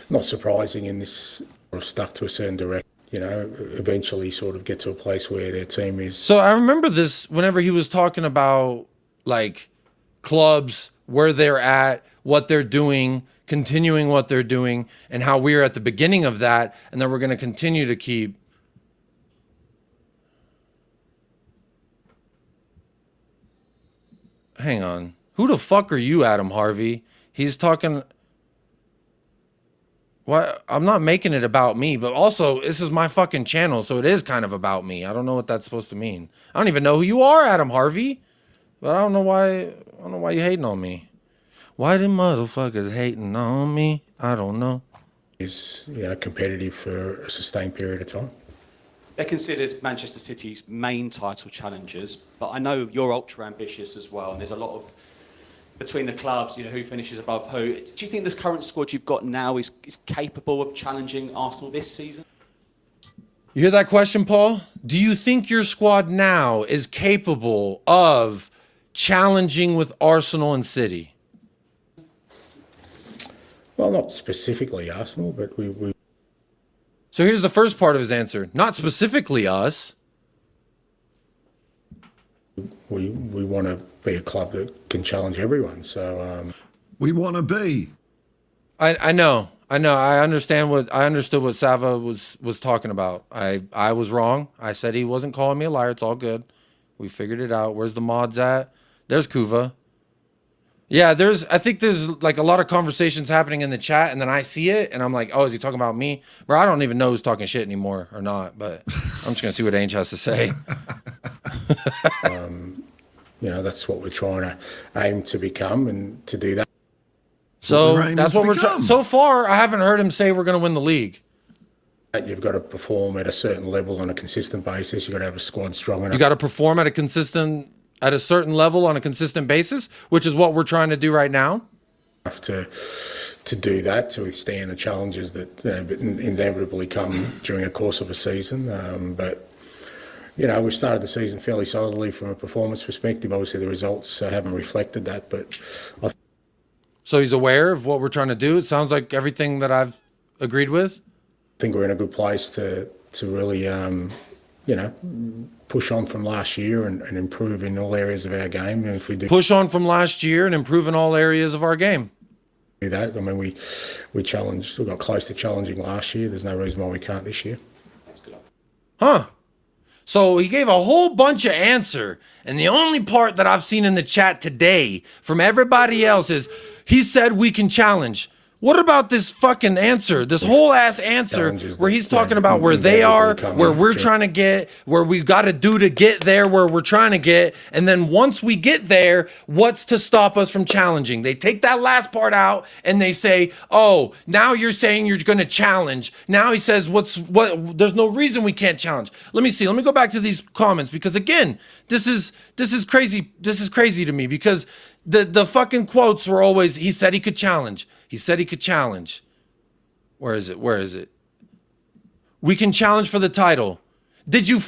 Not surprising in this sort of stuck to a certain direction. You know, eventually sort of get to a place where their team is. So I remember this whenever he was talking about like clubs, where they're at, what they're doing, continuing what they're doing, and how we're at the beginning of that, and that we're going to continue to keep. Hang on. Who the fuck are you, Adam Harvey? He's talking. What? I'm not making it about me, but also this is my fucking channel, so it is kind of about me. I don't know what that's supposed to mean. I don't even know who you are, Adam Harvey. But I don't know why. I don't know why you hating on me. Why the motherfuckers hating on me? I don't know. Is competitive for a sustained period of time. They're considered Manchester City's main title challengers, but I know you're ultra ambitious as well, and there's a lot of between the clubs, who finishes above who. Do you think this current squad you've got now is capable of challenging Arsenal this season? You hear that question, Paul? Do you think your squad now is capable of challenging with Arsenal and City? Well, not specifically Arsenal, but we. So here's the first part of his answer. Not specifically us. We want to be a club that can challenge everyone. So we want to be. I know. I understood what Sava was talking about. I was wrong. I said he wasn't calling me a liar. It's all good. We figured it out. Where's the mods at? There's Kuva. Yeah, I think there's like a lot of conversations happening in the chat, and then I see it, and I'm like, oh, is he talking about me? Bro, I don't even know who's talking shit anymore or not, but I'm just going to see what Ainge has to say. That's what we're trying to aim to become and to do that. So that's what we're trying. So far, I haven't heard him say we're going to win the league. You've got to perform at a certain level on a consistent basis. You've got to have a squad strong enough. You got to perform at a certain level on a consistent basis, which is what we're trying to do right now. To do that, to withstand the challenges that inevitably come during the course of a season. But we've started the season fairly solidly from a performance perspective. Obviously, the results haven't reflected that, but so he's aware of what we're trying to do. It sounds like everything that I've agreed with. I think we're in a good place to really, push on from last year and improve in all areas of our game. And if we do push on from last year and improve in all areas of our game. Do that. I mean, we challenged. We got close to challenging last year. There's no reason why we can't this year. Huh. So he gave a whole bunch of answer, and the only part that I've seen in the chat today from everybody else is he said we can challenge. What about this fucking answer, this whole ass answer where he's talking about where they are, where we're trying to get, where we've got to do to get there, where we're trying to get, and then once we get there, what's to stop us from challenging? They take that last part out and they say, oh, now you're saying you're going to challenge. Now he says, there's no reason we can't challenge. Let me see. Let me go back to these comments because again, this is crazy. This is crazy to me because the fucking quotes were always, he said he could challenge. He said he could challenge. Where is it? We can challenge for the title. Did you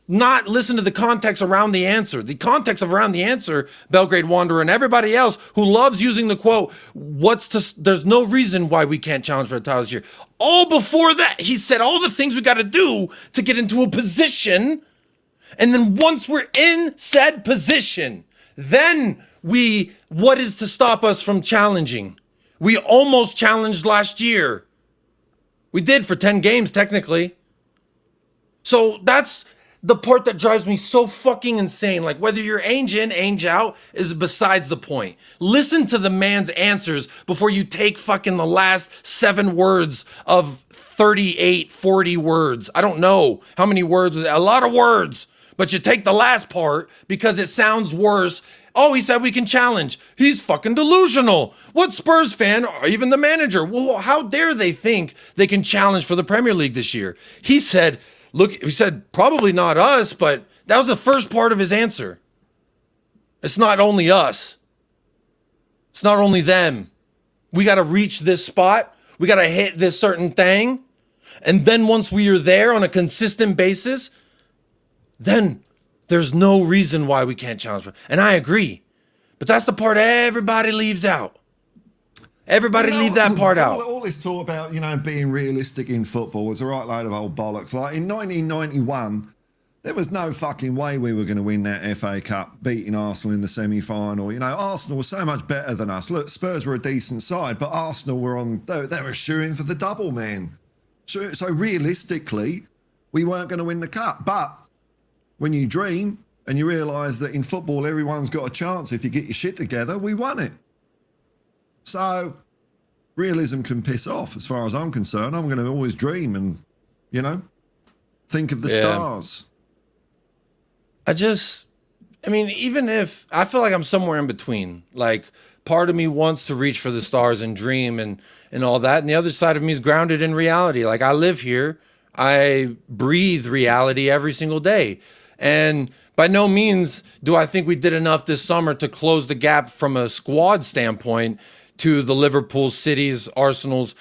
not listen to the context around the answer? The context of around the answer, Belgrade Wanderer and everybody else who loves using the quote, there's no reason why we can't challenge for the title this year. All before that, he said all the things we got to do to get into a position. And then once we're in said position, then what is to stop us from challenging? We almost challenged last year. We did for 10 games, technically. So that's the part that drives me so fucking insane. Like whether you're Ainge in, Ainge out is besides the point. Listen to the man's answers before you take fucking the last 7 words of 38, 40 words. I don't know how many words, a lot of words, but you take the last part because it sounds worse. Oh, he said we can challenge. He's fucking delusional. What Spurs fan, or even the manager? Well, how dare they think they can challenge for the Premier League this year? He said, look, he said, probably not us, but that was the first part of his answer. It's not only us. It's not only them. We got to reach this spot. We got to hit this certain thing. And then once we are there on a consistent basis, then there's no reason why we can't challenge. And I agree. But that's the part everybody leaves out. Everybody leave that part out. All this talk about, being realistic in football was a right load of old bollocks. Like in 1991, there was no fucking way we were going to win that FA Cup, beating Arsenal in the semi-final. Arsenal was so much better than us. Look, Spurs were a decent side, but Arsenal were they were shooing for the double, man. So realistically, we weren't going to win the cup. But when you dream and you realise that in football everyone's got a chance if you get your shit together, we won it. So realism can piss off as far as I'm concerned. I'm going to always dream and, think of the stars. Even if I feel like I'm somewhere in between, like part of me wants to reach for the stars and dream and all that. And the other side of me is grounded in reality. Like I live here, I breathe reality every single day. And by no means do I think we did enough this summer to close the gap from a squad standpoint to the Liverpool, Cities, Arsenals.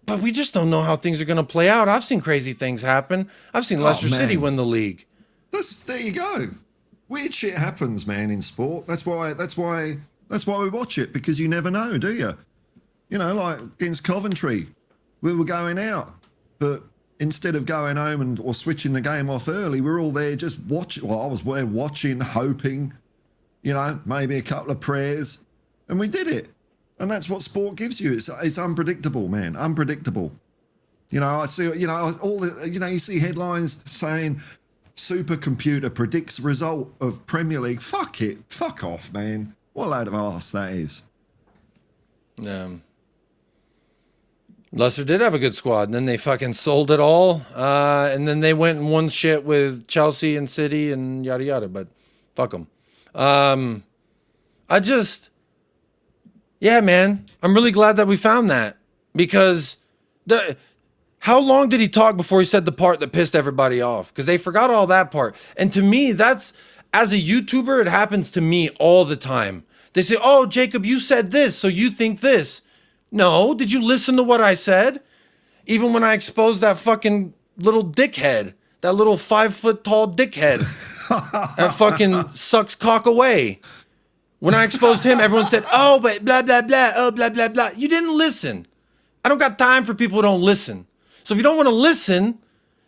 But we just don't know how things are going to play out. I've seen crazy things happen. I've seen Leicester City win the league. There you go. Weird shit happens, man, in sport. That's why we watch it, because you never know, do you? Like against Coventry, we were going out, but instead of going home or switching the game off early, we're all there just watching. Well, I was there watching, hoping, maybe a couple of prayers, and we did it. And that's what sport gives you. It's unpredictable, man. Unpredictable. I see. All the. You see headlines saying, "Supercomputer predicts result of Premier League." Fuck it. Fuck off, man. What a load of arse that is. Leicester did have a good squad, and then they fucking sold it all, and then they went and won shit with Chelsea and City and yada yada. But fuck them. Yeah, man, I'm really glad that we found that, because how long did he talk before he said the part that pissed everybody off? Because they forgot all that part. And to me, as a YouTuber, it happens to me all the time. They say, "Oh, Jacob, you said this, so you think this." No, did you listen to what I said? Even when I exposed that fucking little dickhead, that little 5 foot tall dickhead that fucking sucks cock away. When I exposed him, everyone said, "Oh, but blah, blah, blah, oh, blah, blah, blah." You didn't listen. I don't got time for people who don't listen. So if you don't want to listen,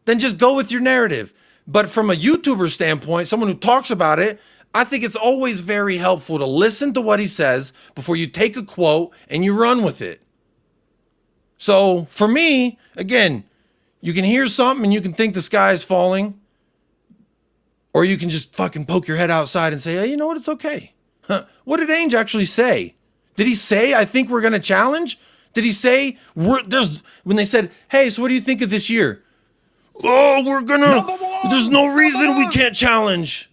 then just go with your narrative. But from a YouTuber standpoint, someone who talks about it, I think it's always very helpful to listen to what he says before you take a quote and you run with it. So for me, again, you can hear something and you can think the sky is falling, or you can just fucking poke your head outside and say, "Hey, you know what? It's okay." What did Ainge actually say? Did he say, "I think we're going to challenge"? Did he say, when they said, "Hey, so what do you think of this year?" "Oh, we're going to, there's no reason we can't challenge.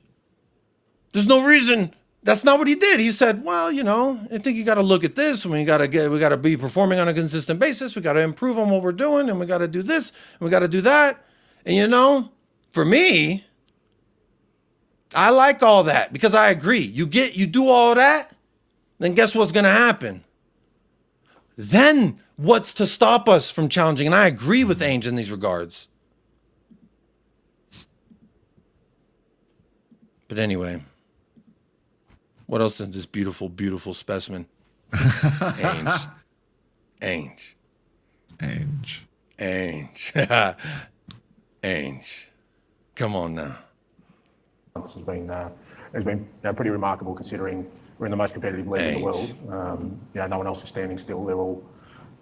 There's no reason." That's not what he did. He said, "Well, I think you got to look at this, and we got to be performing on a consistent basis. We got to improve on what we're doing, and we got to do this, and we got to do that." And for me, I like all that, because I agree. You do all that, then guess what's going to happen? Then what's to stop us from challenging? And I agree with Ainge in these regards. But anyway, what else is this beautiful, beautiful specimen? Ainge. Ainge. Come on now. Has been pretty remarkable, considering we're in the most competitive league in the world. No one else is standing still. They're all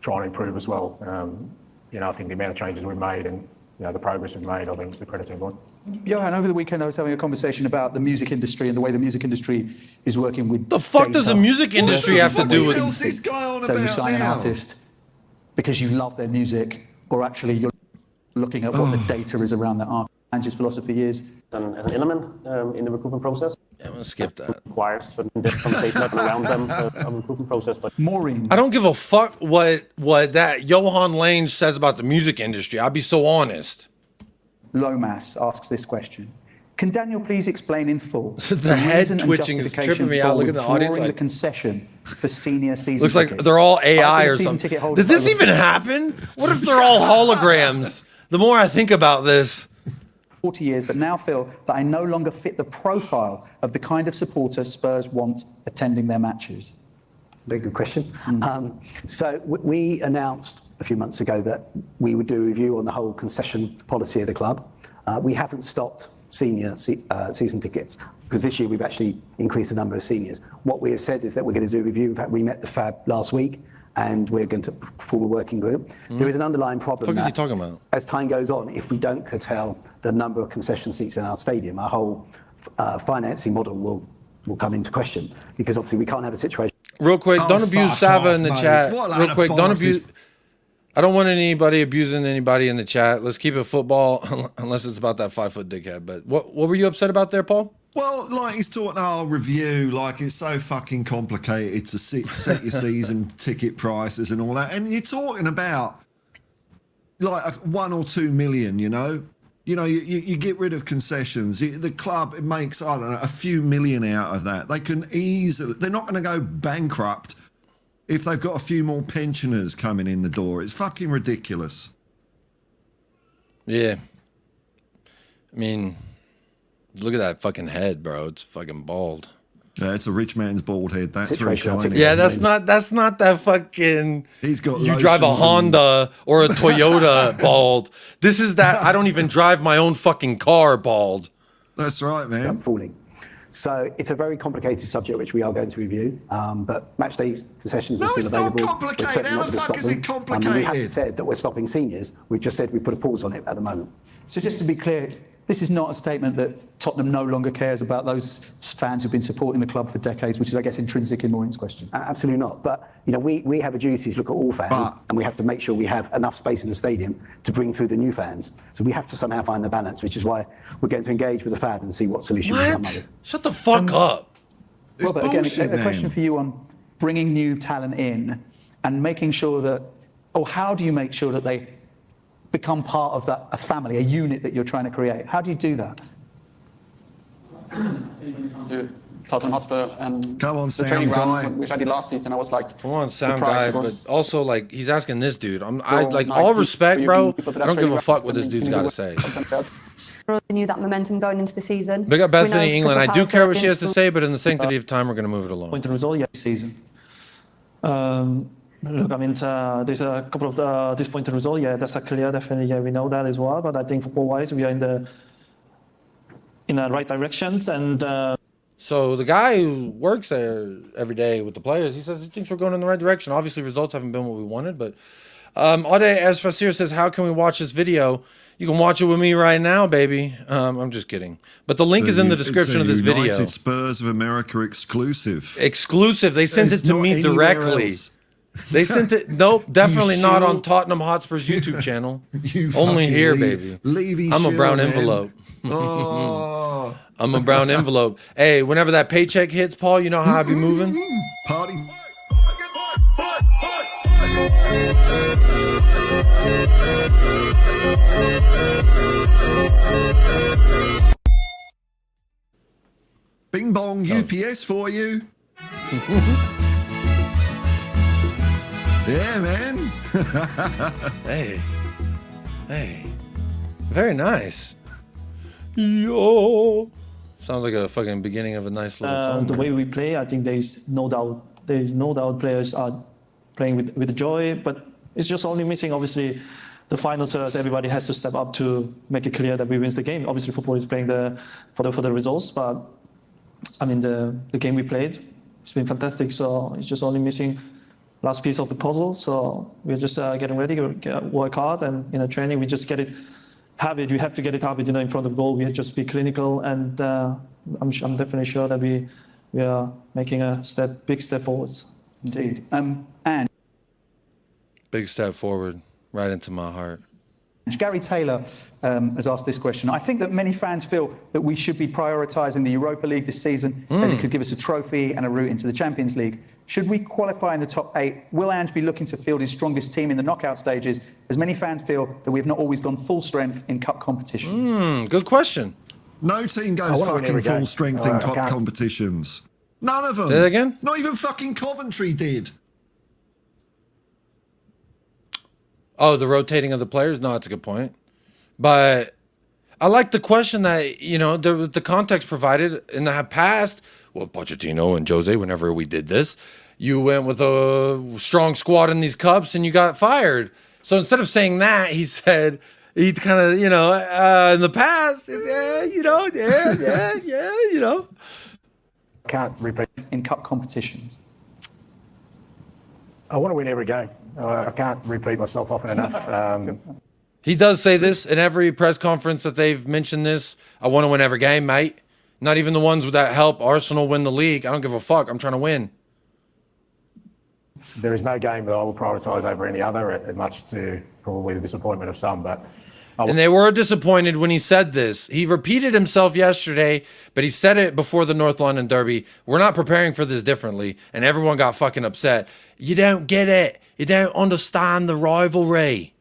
trying to improve as well. I think the amount of changes we've made and the progress we've made, I think it's a credit to everyone. Johan, over the weekend I was having a conversation about the music industry and the way the music industry is working with the fuck does the music industry have to do with this guy on so about you sign an now? artist because you love their music, or actually you're looking at what the data is around that artist. Ange's philosophy is as an element in the recruitment process. Yeah, I'm gonna skip that. Requires certain in-depth conversation around them of recruitment process. But Maureen, I don't give a fuck what that Johan Lange says about the music industry. I'll be so honest. Lomas asks this question. Can Daniel please explain in full The head reason and twitching is justification tripping me out. for Look at the audience, withdrawing like- the concession for senior season Looks like tickets? they're all AI I've been a or season something. ticket holder Did this for over even happen? What if they're all holograms? The more I think about this. 40 years, but now feel that I no longer fit the profile of the kind of supporter Spurs want attending their matches? Very good question. So we announced a few months ago that we would do a review on the whole concession policy of the club. We haven't stopped senior season tickets because this year we've actually increased the number of seniors. What we have said is that we're going to do a review. In fact, we met the FAB last week and we're going to form a working group. There is an underlying problem. What the fuck is he talking about? As time goes on, if we don't curtail the number of concession seats in our stadium, our whole financing model will come into question because obviously we can't have a situation. Real quick, don't abuse Sava in the chat. What a Real load of quick, don't bollocks abuse. is- I don't want anybody abusing anybody in the chat. Let's keep it football, unless it's about that 5 foot dickhead. But what were you upset about there, Paul? Well, like he's talking our review, like it's so fucking complicated to set your season ticket prices and all that, and you're talking about like 1 or 2 million, you know, you get rid of concessions. The club it makes I don't know a few million out of that. They can easily. They're not going to go bankrupt if they've got a few more pensioners coming in the door. It's fucking ridiculous. Yeah. I mean, look at that fucking head, bro. It's fucking bald. Yeah, it's a rich man's bald head. That's very shiny. Yeah, that's not that fucking. He's got. You drive a lotions Honda or a Toyota bald. This is that I don't even drive my own fucking car bald. That's right, man. I'm falling. So it's a very complicated subject which we are going to review. But match day concessions are still available. No, it's not complicated. How the fuck is it complicated? We haven't said that we're stopping seniors. We've just said we put a pause on it at the moment. So just to be clear, this is not a statement that Tottenham no longer cares about those fans who've been supporting the club for decades, which is, I guess, intrinsic in Maureen's question. Absolutely not. But we have a duty to look at all fans, and we have to make sure we have enough space in the stadium to bring through the new fans. So we have to somehow find the balance, which is why we're going to engage with the FAB and see what solution we come up with. Shut the fuck up. Robert, again, a question for you on bringing new talent in and making sure that, or how do you make sure that they become part of a family, a unit that you're trying to create? How do you do that? To Tottenham Hotspur and come on, the training sound ground, guy. which I did last season, I was like, Come on, sound surprised guy, but because also like he's asking this dude. I like nice all for respect, you bro. people to I that don't give training a fuck ground what this when dude's you got do to say. Knew that momentum going into the season. Big up We know Bethany England. I do Crystal care what Palace she has to are say, but in the sanctity of time, we're going to move it along. Point and result, yeah, season. Look, I mean, there's a couple of disappointing results. Yeah, that's a clear, definitely. Yeah, we know that as well. But I think football-wise, we are in the right directions. And so the guy who works there every day with the players, he says he thinks we're going in the right direction. Obviously, results haven't been what we wanted, but Ade as Fasir says, how can we watch this video? You can watch it with me right now, baby. I'm just kidding. But the link is in the description of this video. United Spurs of America exclusive. Exclusive. They sent It's it to not me anywhere directly. else. They sent it. Nope, definitely You not shill. on Tottenham Hotspur's YouTube channel. You Only fucking here, leave- baby. leavey I'm a shill, brown man. envelope. Oh. I'm a brown envelope. Hey, whenever that paycheck hits, Paul, you know how I be moving? Party. Bing bong UPS for you. Yeah, man. Hey. Very nice. Yo. Sounds like a fucking beginning of a nice little song. the way we play, I think there's no doubt players are playing with joy, but it's just only missing, obviously, the final third. Everybody has to step up to make it clear that we win the game. Obviously, football is playing for the results, but I mean, the game we played, it's been fantastic. So it's just only missing last piece of the puzzle. So we're just getting ready, work hard, and in a training we just get it. You have to get it habit, in front of goal. We just be clinical, and I'm definitely sure that we are making a big step forwards. Indeed. And big step forward, right into my heart. Gary Taylor has asked this question. I think that many fans feel that we should be prioritising the Europa League this season as it could give us a trophy and a route into the Champions League. Should we qualify in the top 8? Will Ange be looking to field his strongest team in the knockout stages, as many fans feel that we've not always gone full strength in cup competitions? Good question. No team goes fucking full strength in cup competitions. None of them. Say that again? Not even fucking Coventry did. Oh, the rotating of the players? No, that's a good point. But I like the question that, you know, the context provided in the past. Well, Pochettino and Jose, whenever we did this, you went with a strong squad in these cups and you got fired. So instead of saying that, he said, he kind of, you know, in the past, you know. Can't repeat. In cup competitions. I want to win every game. I can't repeat myself often enough. He does say this in every press conference that they've mentioned this. I want to win every game, mate. Not even the ones that help Arsenal win the league. I don't give a fuck. I'm trying to win. There is no game that I will prioritise over any other, much to probably the disappointment of some. And they were disappointed when he said this. He repeated himself yesterday, but he said it before the North London Derby. We're not preparing for this differently. And everyone got fucking upset. You don't get it. You don't understand the rivalry.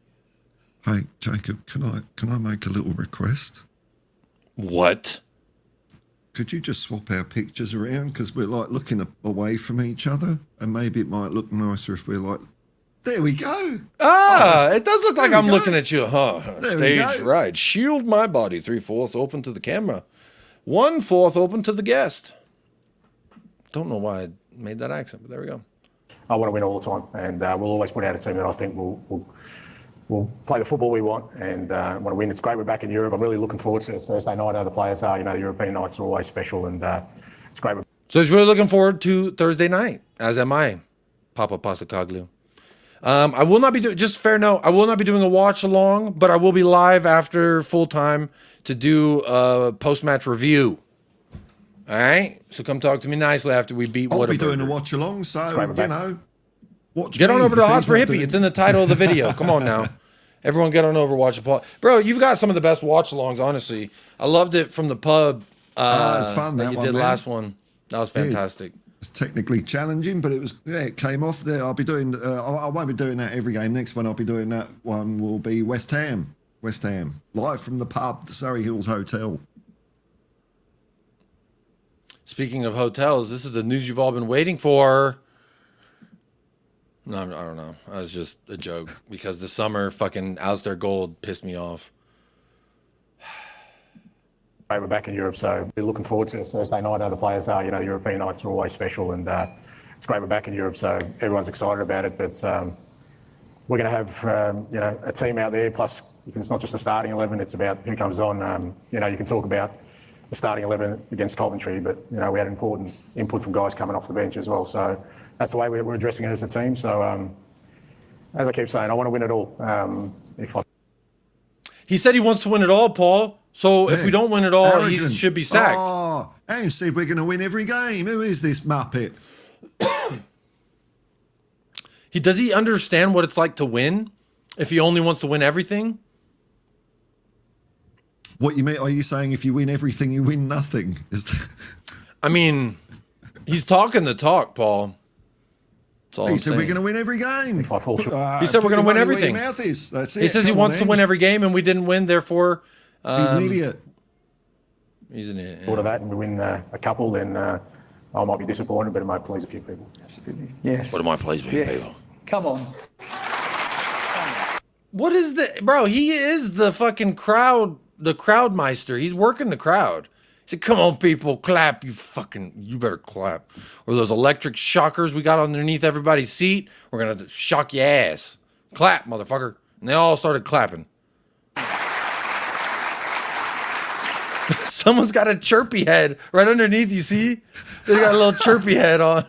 Hey, Jacob, can I make a little request? What? Could you just swap our pictures around? Because we're like looking away from each other. And maybe it might look nicer if we're like, there we go. It does look like I'm looking at you, huh? Stage right. Shield my body. 3/4 open to the camera. 1/4 open to the guest. Don't know why I made that accent, but there we go. I want to win all the time, and we'll always put out a team that I think will play the football we want and want to win. It's great we're back in Europe. I'm really looking forward to Thursday night. I know the players are. You know, the European nights are always special, and it's great. So he's really looking forward to Thursday night, as am I, Papa Pasacoglu. I will not be doing, just fair note, I will not be doing a watch along, but I will be live after full time to do a post-match review. All right? So come talk to me nicely after we beat Whataburger. I'll be doing a watch along, so, you know, watch Get me on over to if he's Hotspur not Hippie. doing- It's in the title of the video. Come on now. Everyone get on over, watch the pod. Bro, you've got some of the best watch alongs, honestly. I loved it from the pub it's fun, that that you one, did man. last one. That was fantastic. It's technically challenging, but it was, it came off there. I'll be doing, I won't be doing that every game. Next one I'll be doing that one will be West Ham. West Ham. Live from the pub, the Surrey Hills Hotel. Speaking of hotels, this is the news you've all been waiting for. No, I don't know. That was just a joke because the summer fucking Alistair Gold pissed me off. We're back in Europe, so we're looking forward to Thursday night. I know the players are. You know, the European nights are always special, and it's great we're back in Europe, so everyone's excited about it. But we're going to have you know, a team out there. Plus, it's not just the starting 11; it's about who comes on. You know, you can talk about the starting 11 against Coventry, but you know, we had important input from guys coming off the bench as well. So that's the way we're addressing it as a team. So as I keep saying, I want to win it all. He said he wants to win it all, Paul. So if we don't win it all, he Arrogant. should be sacked. Oh, Ange said we're going to win every game. Who is this Muppet? Does he understand what it's like to win if he only wants to win everything? What you mean? Are you saying if you win everything, you win nothing? Is that... I mean, he's talking the talk, Paul. That's all He I'm said saying. we're going to win every game. If I fall short. He said we're going to win everything. Mouth is. That's it. He says he Come wants on, to win Ange. every game, and we didn't win. Therefore, He's an idiot. He's an idiot. Short of that, and we win a couple, then I might be disappointed, but it might please a few people. Absolutely. Yes. What am I pleased with, people? Come on. What is the bro? He is the fucking crowd, the crowdmeister. He's working the crowd. He said, "Come on, people, clap! You better clap." Or those electric shockers we got underneath everybody's seat. We're gonna shock your ass. Clap, motherfucker! And they all started clapping. Someone's got a chirpy head right underneath. You see? They got a little chirpy head on.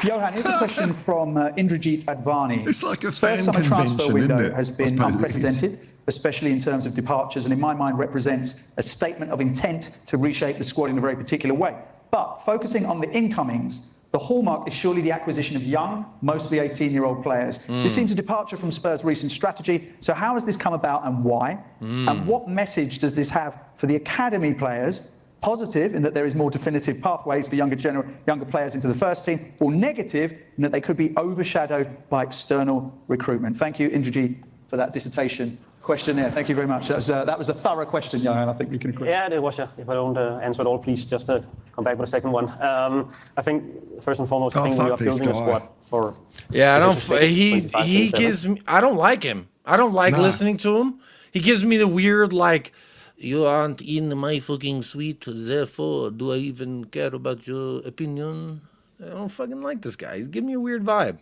Johan, here's a question from Indrajit Advani. It's like a First fan summer transfer convention, window isn't it? has I been suppose it is. unprecedented, especially in terms of departures, and in my mind represents a statement of intent to reshape the squad in a very particular way. But focusing on the incomings, The hallmark is surely the acquisition of young, mostly 18-year-old players. This seems a departure from Spurs' recent strategy. So how has this come about and why? And what message does this have for the academy players? Positive in that there is more definitive pathways for younger players into the first team, or negative in that they could be overshadowed by external recruitment. Thank you, Indrajit, for that dissertation questionnaire. Thank you very much. That was a thorough question, Johan. I think we can agree. Yeah, it was. If I don't answer it all, please just come back with a second one. I think first and foremost, I think we are building a squad for. Yeah, I don't. He gives me. I don't like him. I don't like listening to him. He gives me the weird like. You aren't in my fucking suite, therefore, do I even care about your opinion? I don't fucking like this guy. He's giving me a weird vibe.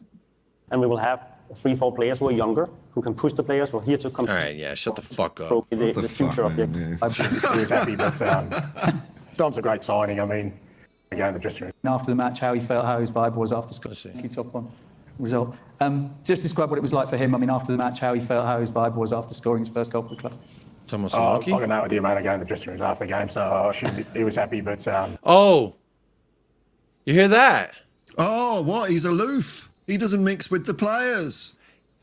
And we will have 3-4 players who are younger, who can push the players who are here to come. All right, yeah, shut the fuck up. The future of the. He was happy, but Dom's a great signing. I mean, again, in the dressing room. After the match, how he felt, how his vibe was after scoring. Top one result. Just describe what it was like for him. I mean, after the match, how he felt, how his vibe was after scoring his first goal for the club. I got no idea, mate. I go in the dressing rooms after the game, so he was happy, but... Oh, you hear that? Oh, what? He's aloof. He doesn't mix with the players.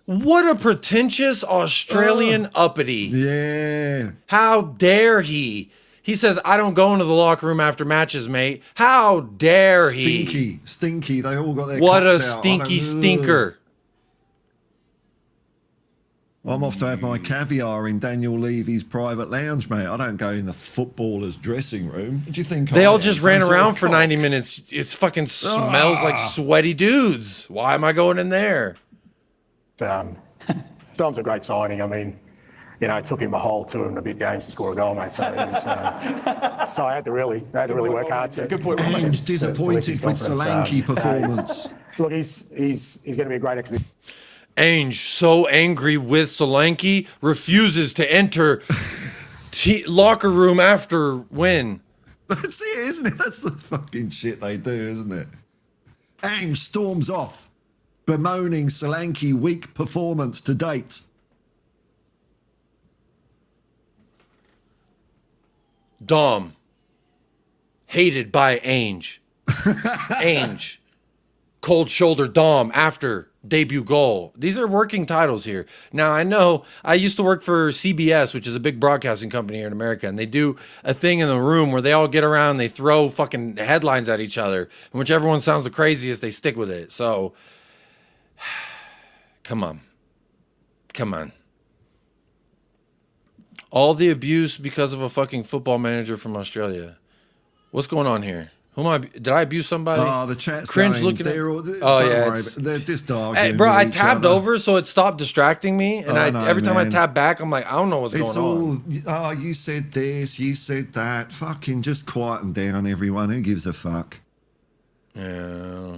What a pretentious Australian uppity. Yeah. How dare he? He says, I don't go into the locker room after matches, mate. How dare he? Stinky. They all got their What a cups out. stinky stinker. I'm off to have my caviar in Daniel Levy's private lounge, mate. I don't go in the footballer's dressing room. What do you think? They all just ran around for 90 minutes. It fucking smells like sweaty dudes. Why am I going in there? Dom's a great signing. I mean, you know, it took him a whole 2 and a bit games to score a goal, mate. So, it was, so I had to really work hard to. Good point. Ange disappointed with Solanke performance. Look, he's going to be a great acquisition. Ange, so angry with Solanke, refuses to enter locker room after win. That's it, isn't it? That's the fucking shit they do, isn't it? Ange storms off, bemoaning Solanke weak performance to date. Dom, hated by Ange. Ange, cold shoulder Dom after debut goal. These are working titles here. Now, I know I used to work for CBS, which is a big broadcasting company here in America, and they do a thing in the room where they all get around, they throw fucking headlines at each other, and whichever one sounds the craziest, they stick with it. So, come on. Come on. All the abuse because of a fucking football manager from Australia. What's going on here? Did I abuse somebody? Oh, the chat's cringe going. Looking at. Oh yeah, they're just arguing. Hey, bro, I tabbed over so it stopped distracting me, and every time I tab back, I'm like, I don't know what's going on. Oh, you said this, you said that. Fucking just quieten down, everyone. Who gives a fuck? Yeah.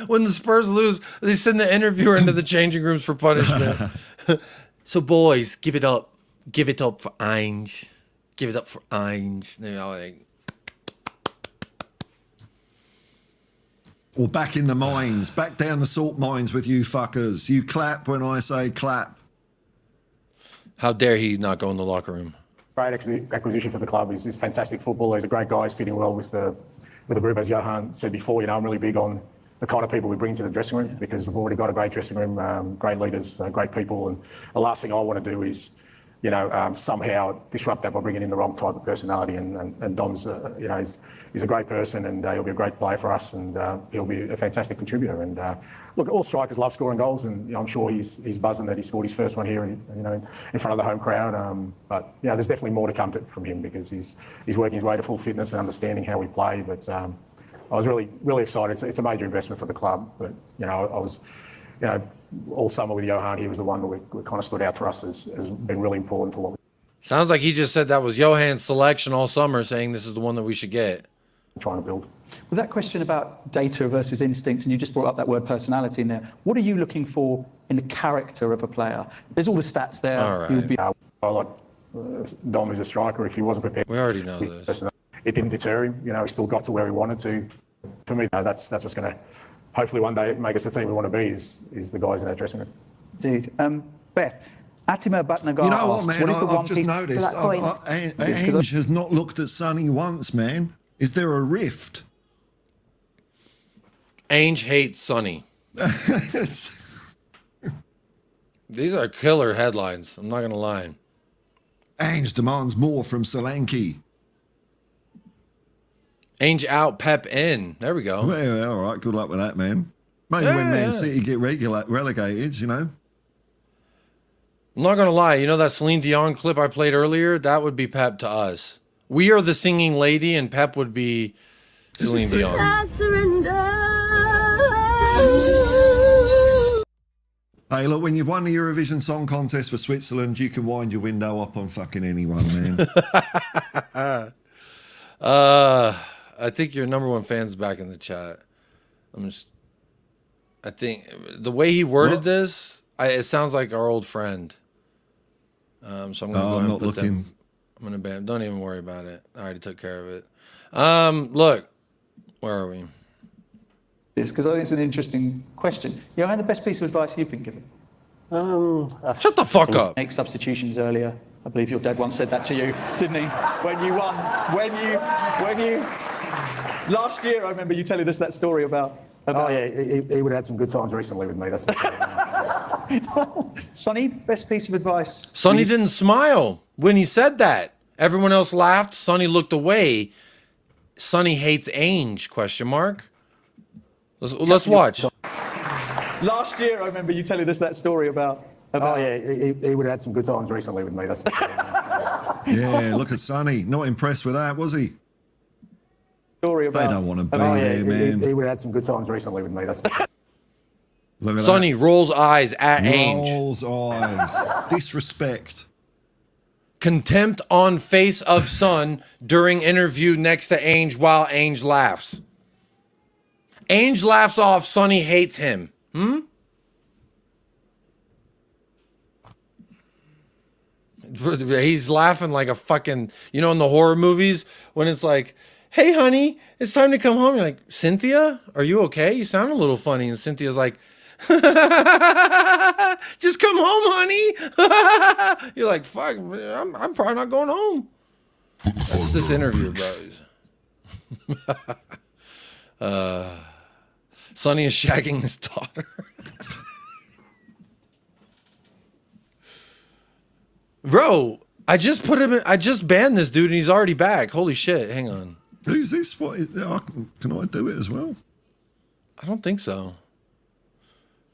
When the Spurs lose, they send the interviewer into the changing rooms for punishment. So boys, give it up. Give it up for Ange. Give it up for Ange. They're all like. Or back in the mines, back down the salt mines with you fuckers. You clap when I say clap. How dare he not go in the locker room? Great acquisition for the club. He's fantastic footballer. He's a great guy. He's fitting well with the group. As Johan said before, you know, I'm really big on the kind of people we bring to the dressing room because we've already got a great dressing room, great leaders, great people. And the last thing I want to do is, you know, somehow disrupt that by bringing in the wrong type of personality. And Dom's, you know, he's a great person and he'll be a great player for us and he'll be a fantastic contributor. And look, all strikers love scoring goals and you know, I'm sure he's buzzing that he scored his first one here, in front of the home crowd. But yeah, there's definitely more to come from him because he's working his way to full fitness and understanding how we play. But I was really, really excited. It's a major investment for the club. But you know, I was, you know, all summer with Johan, he was the one that we kind of stood out for us as being really important for what we Sounds like he just said that was Johan's selection all summer, saying this is the one that we should get. Trying to build. With that question about data versus instinct, and you just brought up that word personality in there, what are you looking for in the character of a player? There's all the stats there. All right. Dom is a striker. If he wasn't prepared, we already know this. It didn't deter him. You know, he still got to where he wanted to. For me, that's what's going to hopefully one day make us the team we want to be. Is the guys in that dressing room. Indeed. Beth, Atima Batnagar You know what, asks, man? what is the I've one just piece noticed. Ange has not looked at Sonny once, man. Is there a rift? Ainge hates Sonny. These are killer headlines. I'm not going to lie. Ainge demands more from Solanke. Ainge out, Pep in. There we go. Well, all right. Good luck with that, man. Maybe when Man City get relegated, you know. I'm not going to lie. You know that Celine Dion clip I played earlier? That would be Pep to us. We are the singing lady, and Pep would be Celine Dion. Hey, look, when you've won the Eurovision Song Contest for Switzerland, you can wind your window up on fucking anyone, man. I think your number one fan's back in the chat. I think the way he worded this, it sounds like our old friend. So I'm going to go ahead and put them. I'm going to ban. Don't even worry about it. I already took care of it. Look, where are we? This, because I think it's an interesting question. Johan, the best piece of advice you've been given? Shut the fuck up. Make substitutions earlier. I believe your dad once said that to you, didn't he? When you won, when you. Last year, I remember you telling us that story about. Oh yeah, he would have had some good times recently with me. That's Sonny, best piece of advice. Sonny didn't smile when he said that. Everyone else laughed. Sonny looked away. Sonny hates Ainge? Question mark. Let's watch. Last year, I remember you telling us that story about. Oh yeah, he would have had some good times recently with me. That's Yeah, look at Sonny. Not impressed with that, was he? Story about. They don't want to be oh, yeah, there, man. He would have had some good times recently with me. That's Look at Sonny that. rolls eyes at Ainge. Rolls eyes. Disrespect. Contempt on face of son during interview next to Ainge while Ainge laughs. Ainge laughs off. Sonny hates him. He's laughing like a fucking, you know, in the horror movies when it's like, hey, honey, it's time to come home. You're like, Cynthia, are you okay? You sound a little funny. And Cynthia's like, just come home, honey. You're like, fuck, I'm probably not going home. That's this interview, bro. Sonny is shagging his daughter. Bro, I just put him in, I just banned this dude and he's already back. Holy shit, hang on. Who's this? What? Can I do it as well? I don't think so.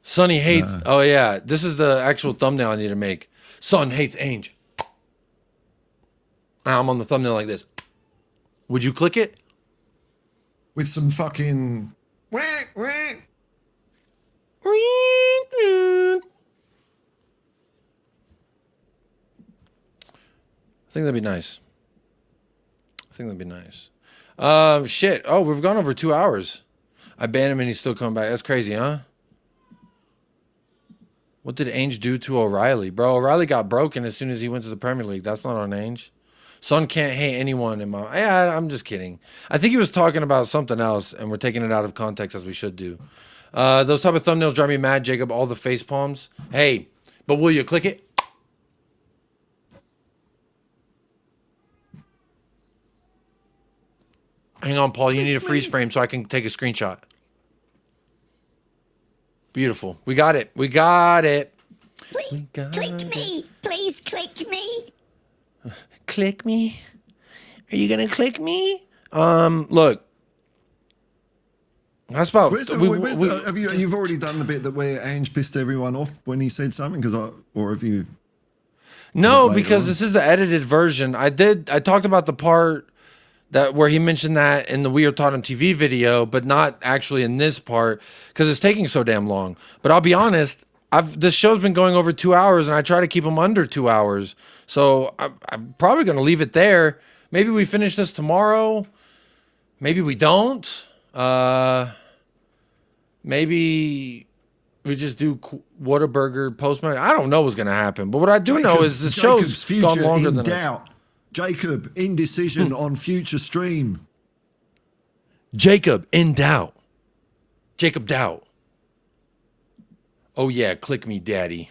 Sonny hates. Oh yeah, this is the actual thumbnail I need to make. Son hates Ainge. I'm on the thumbnail like this. Would you click it? With some fucking. Whack, whack. I think that'd be nice. Shit. Oh, we've gone over 2 hours. I banned him and he's still coming back. That's crazy, huh? What did Ainge do to O'Reilly? Bro, O'Reilly got broken as soon as he went to the Premier League. That's not on Ainge. Son can't hate anyone in my... Yeah, I'm just kidding. I think he was talking about something else and we're taking it out of context as we should do. Those type of thumbnails drive me mad, Jacob. All the face palms. Hey, but will you click it? Hang on, Paul. You need a freeze frame so I can take a screenshot. Beautiful. We got it. We got it. Please click me. Please click me. Click me? Are you going to click me? Look. That's about... You've already done the bit that where Ainge pissed everyone off when he said something? Or have you... No, because this is the edited version. I talked about the part... where he mentioned that in the We Are Tottenham TV video, but not actually in this part because it's taking so damn long. But I'll be honest, this show's been going over 2 hours and I try to keep them under 2 hours. So I'm probably going to leave it there. Maybe we finish this tomorrow. Maybe we don't. Maybe we just do Whataburger Postman. I don't know what's going to happen. But what I do know is the show's gone longer than doubt. Jacob, indecision on future stream. Jacob, in doubt. Jacob doubt. Oh, yeah. Click me, daddy.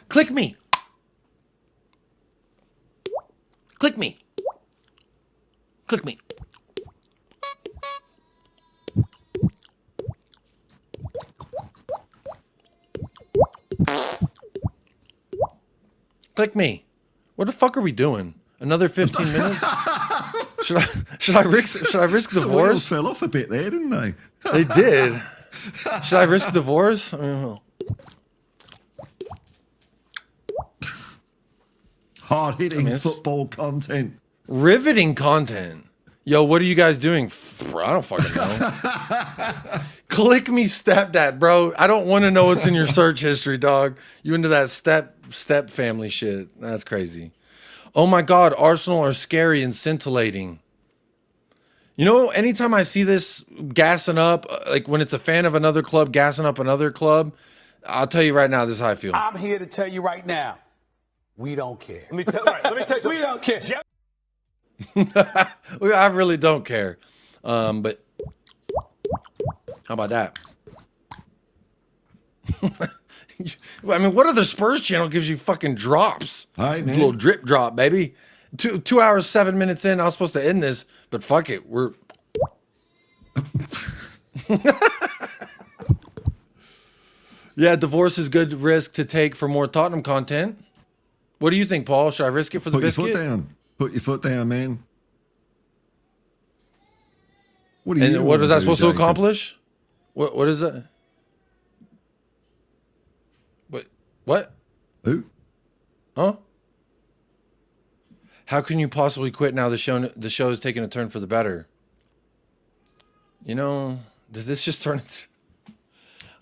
Click me. Click me. Click me. Click me. What the fuck are we doing? Another 15 minutes? Should I risk The divorce? wheels fell off a bit there, didn't they? They did. Should I risk divorce? I don't know. Hard-hitting football content. Riveting content. Yo, what are you guys doing? Bro, I don't fucking know. Click me stepdad, bro. I don't want to know what's in your search history, dog. You into that step family shit. That's crazy. Oh my God, Arsenal are scary and scintillating. You know, anytime I see this gassing up, like when it's a fan of another club gassing up another club, I'll tell you right now, this is how I feel. I'm here to tell you right now, we don't care. Let me tell you. We don't care. I really don't care. But how about that? I mean, what other Spurs channel gives you fucking drops? Hey, man. A little drip drop, baby. 2 hours, 7 minutes in. I was supposed to end this, but fuck it. We're. Yeah, divorce is good risk to take for more Tottenham content. What do you think, Paul? Should I risk it for the biscuit? Put your foot down. Put your foot down, man. What was that supposed to accomplish? What is that? What? Who? Huh? How can you possibly quit now the show is taking a turn for the better? You know, does this just turn into...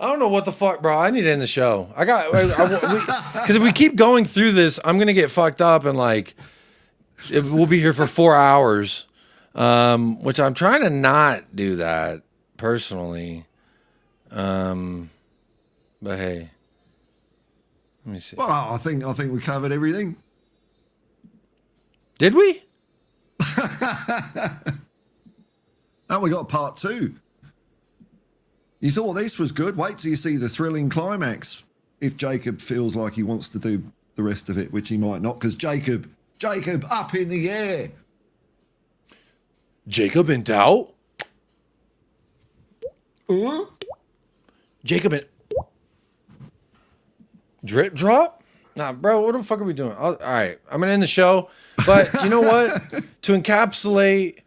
I don't know what the fuck, bro. I need to end the show. Because if we keep going through this, I'm going to get fucked up and like, we'll be here for 4 hours, which I'm trying to not do that personally. But hey, let me see. Well, I think we covered everything. Did we? Now we got part 2. You thought this was good? Wait till you see the thrilling climax. If Jacob feels like he wants to do the rest of it, which he might not, because Jacob up in the air. Jacob in doubt? Jacob in... Drip drop? Nah, bro, what the fuck are we doing? All right, I'm going to end the show. But you know what? To encapsulate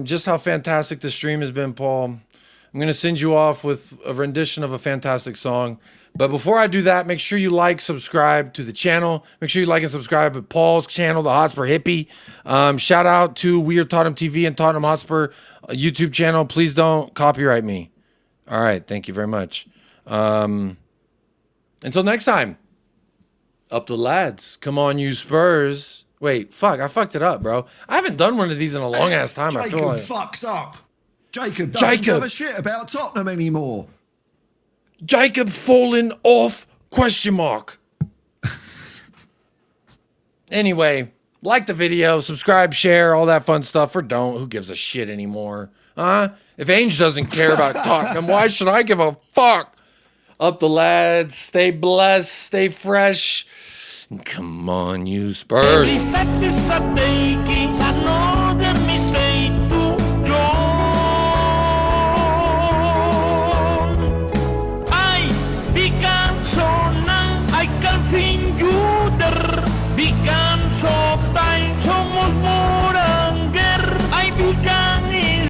just how fantastic the stream has been, Paul, I'm going to send you off with a rendition of a fantastic song. But before I do that, make sure you like, subscribe to the channel. Make sure you like and subscribe to Paul's channel, The Hotspur Hippie. Shout out to Weird Tottenham TV and Tottenham Hotspur YouTube channel. Please don't copyright me. All right. Thank you very much. Until next time. Up the lads. Come on, you Spurs. Wait, fuck. I fucked it up, bro. I haven't done one of these in a long ass time. Jacob I feel like... fucks up. Jacob doesn't give a shit about Tottenham anymore. Jacob falling off? Question mark. Anyway, like the video, subscribe, share, all that fun stuff, or don't. Who gives a shit anymore? Huh? If Ange doesn't care about Tottenham, why should I give a fuck? Up the lads. Stay blessed. Stay fresh. Come on, you Spurs.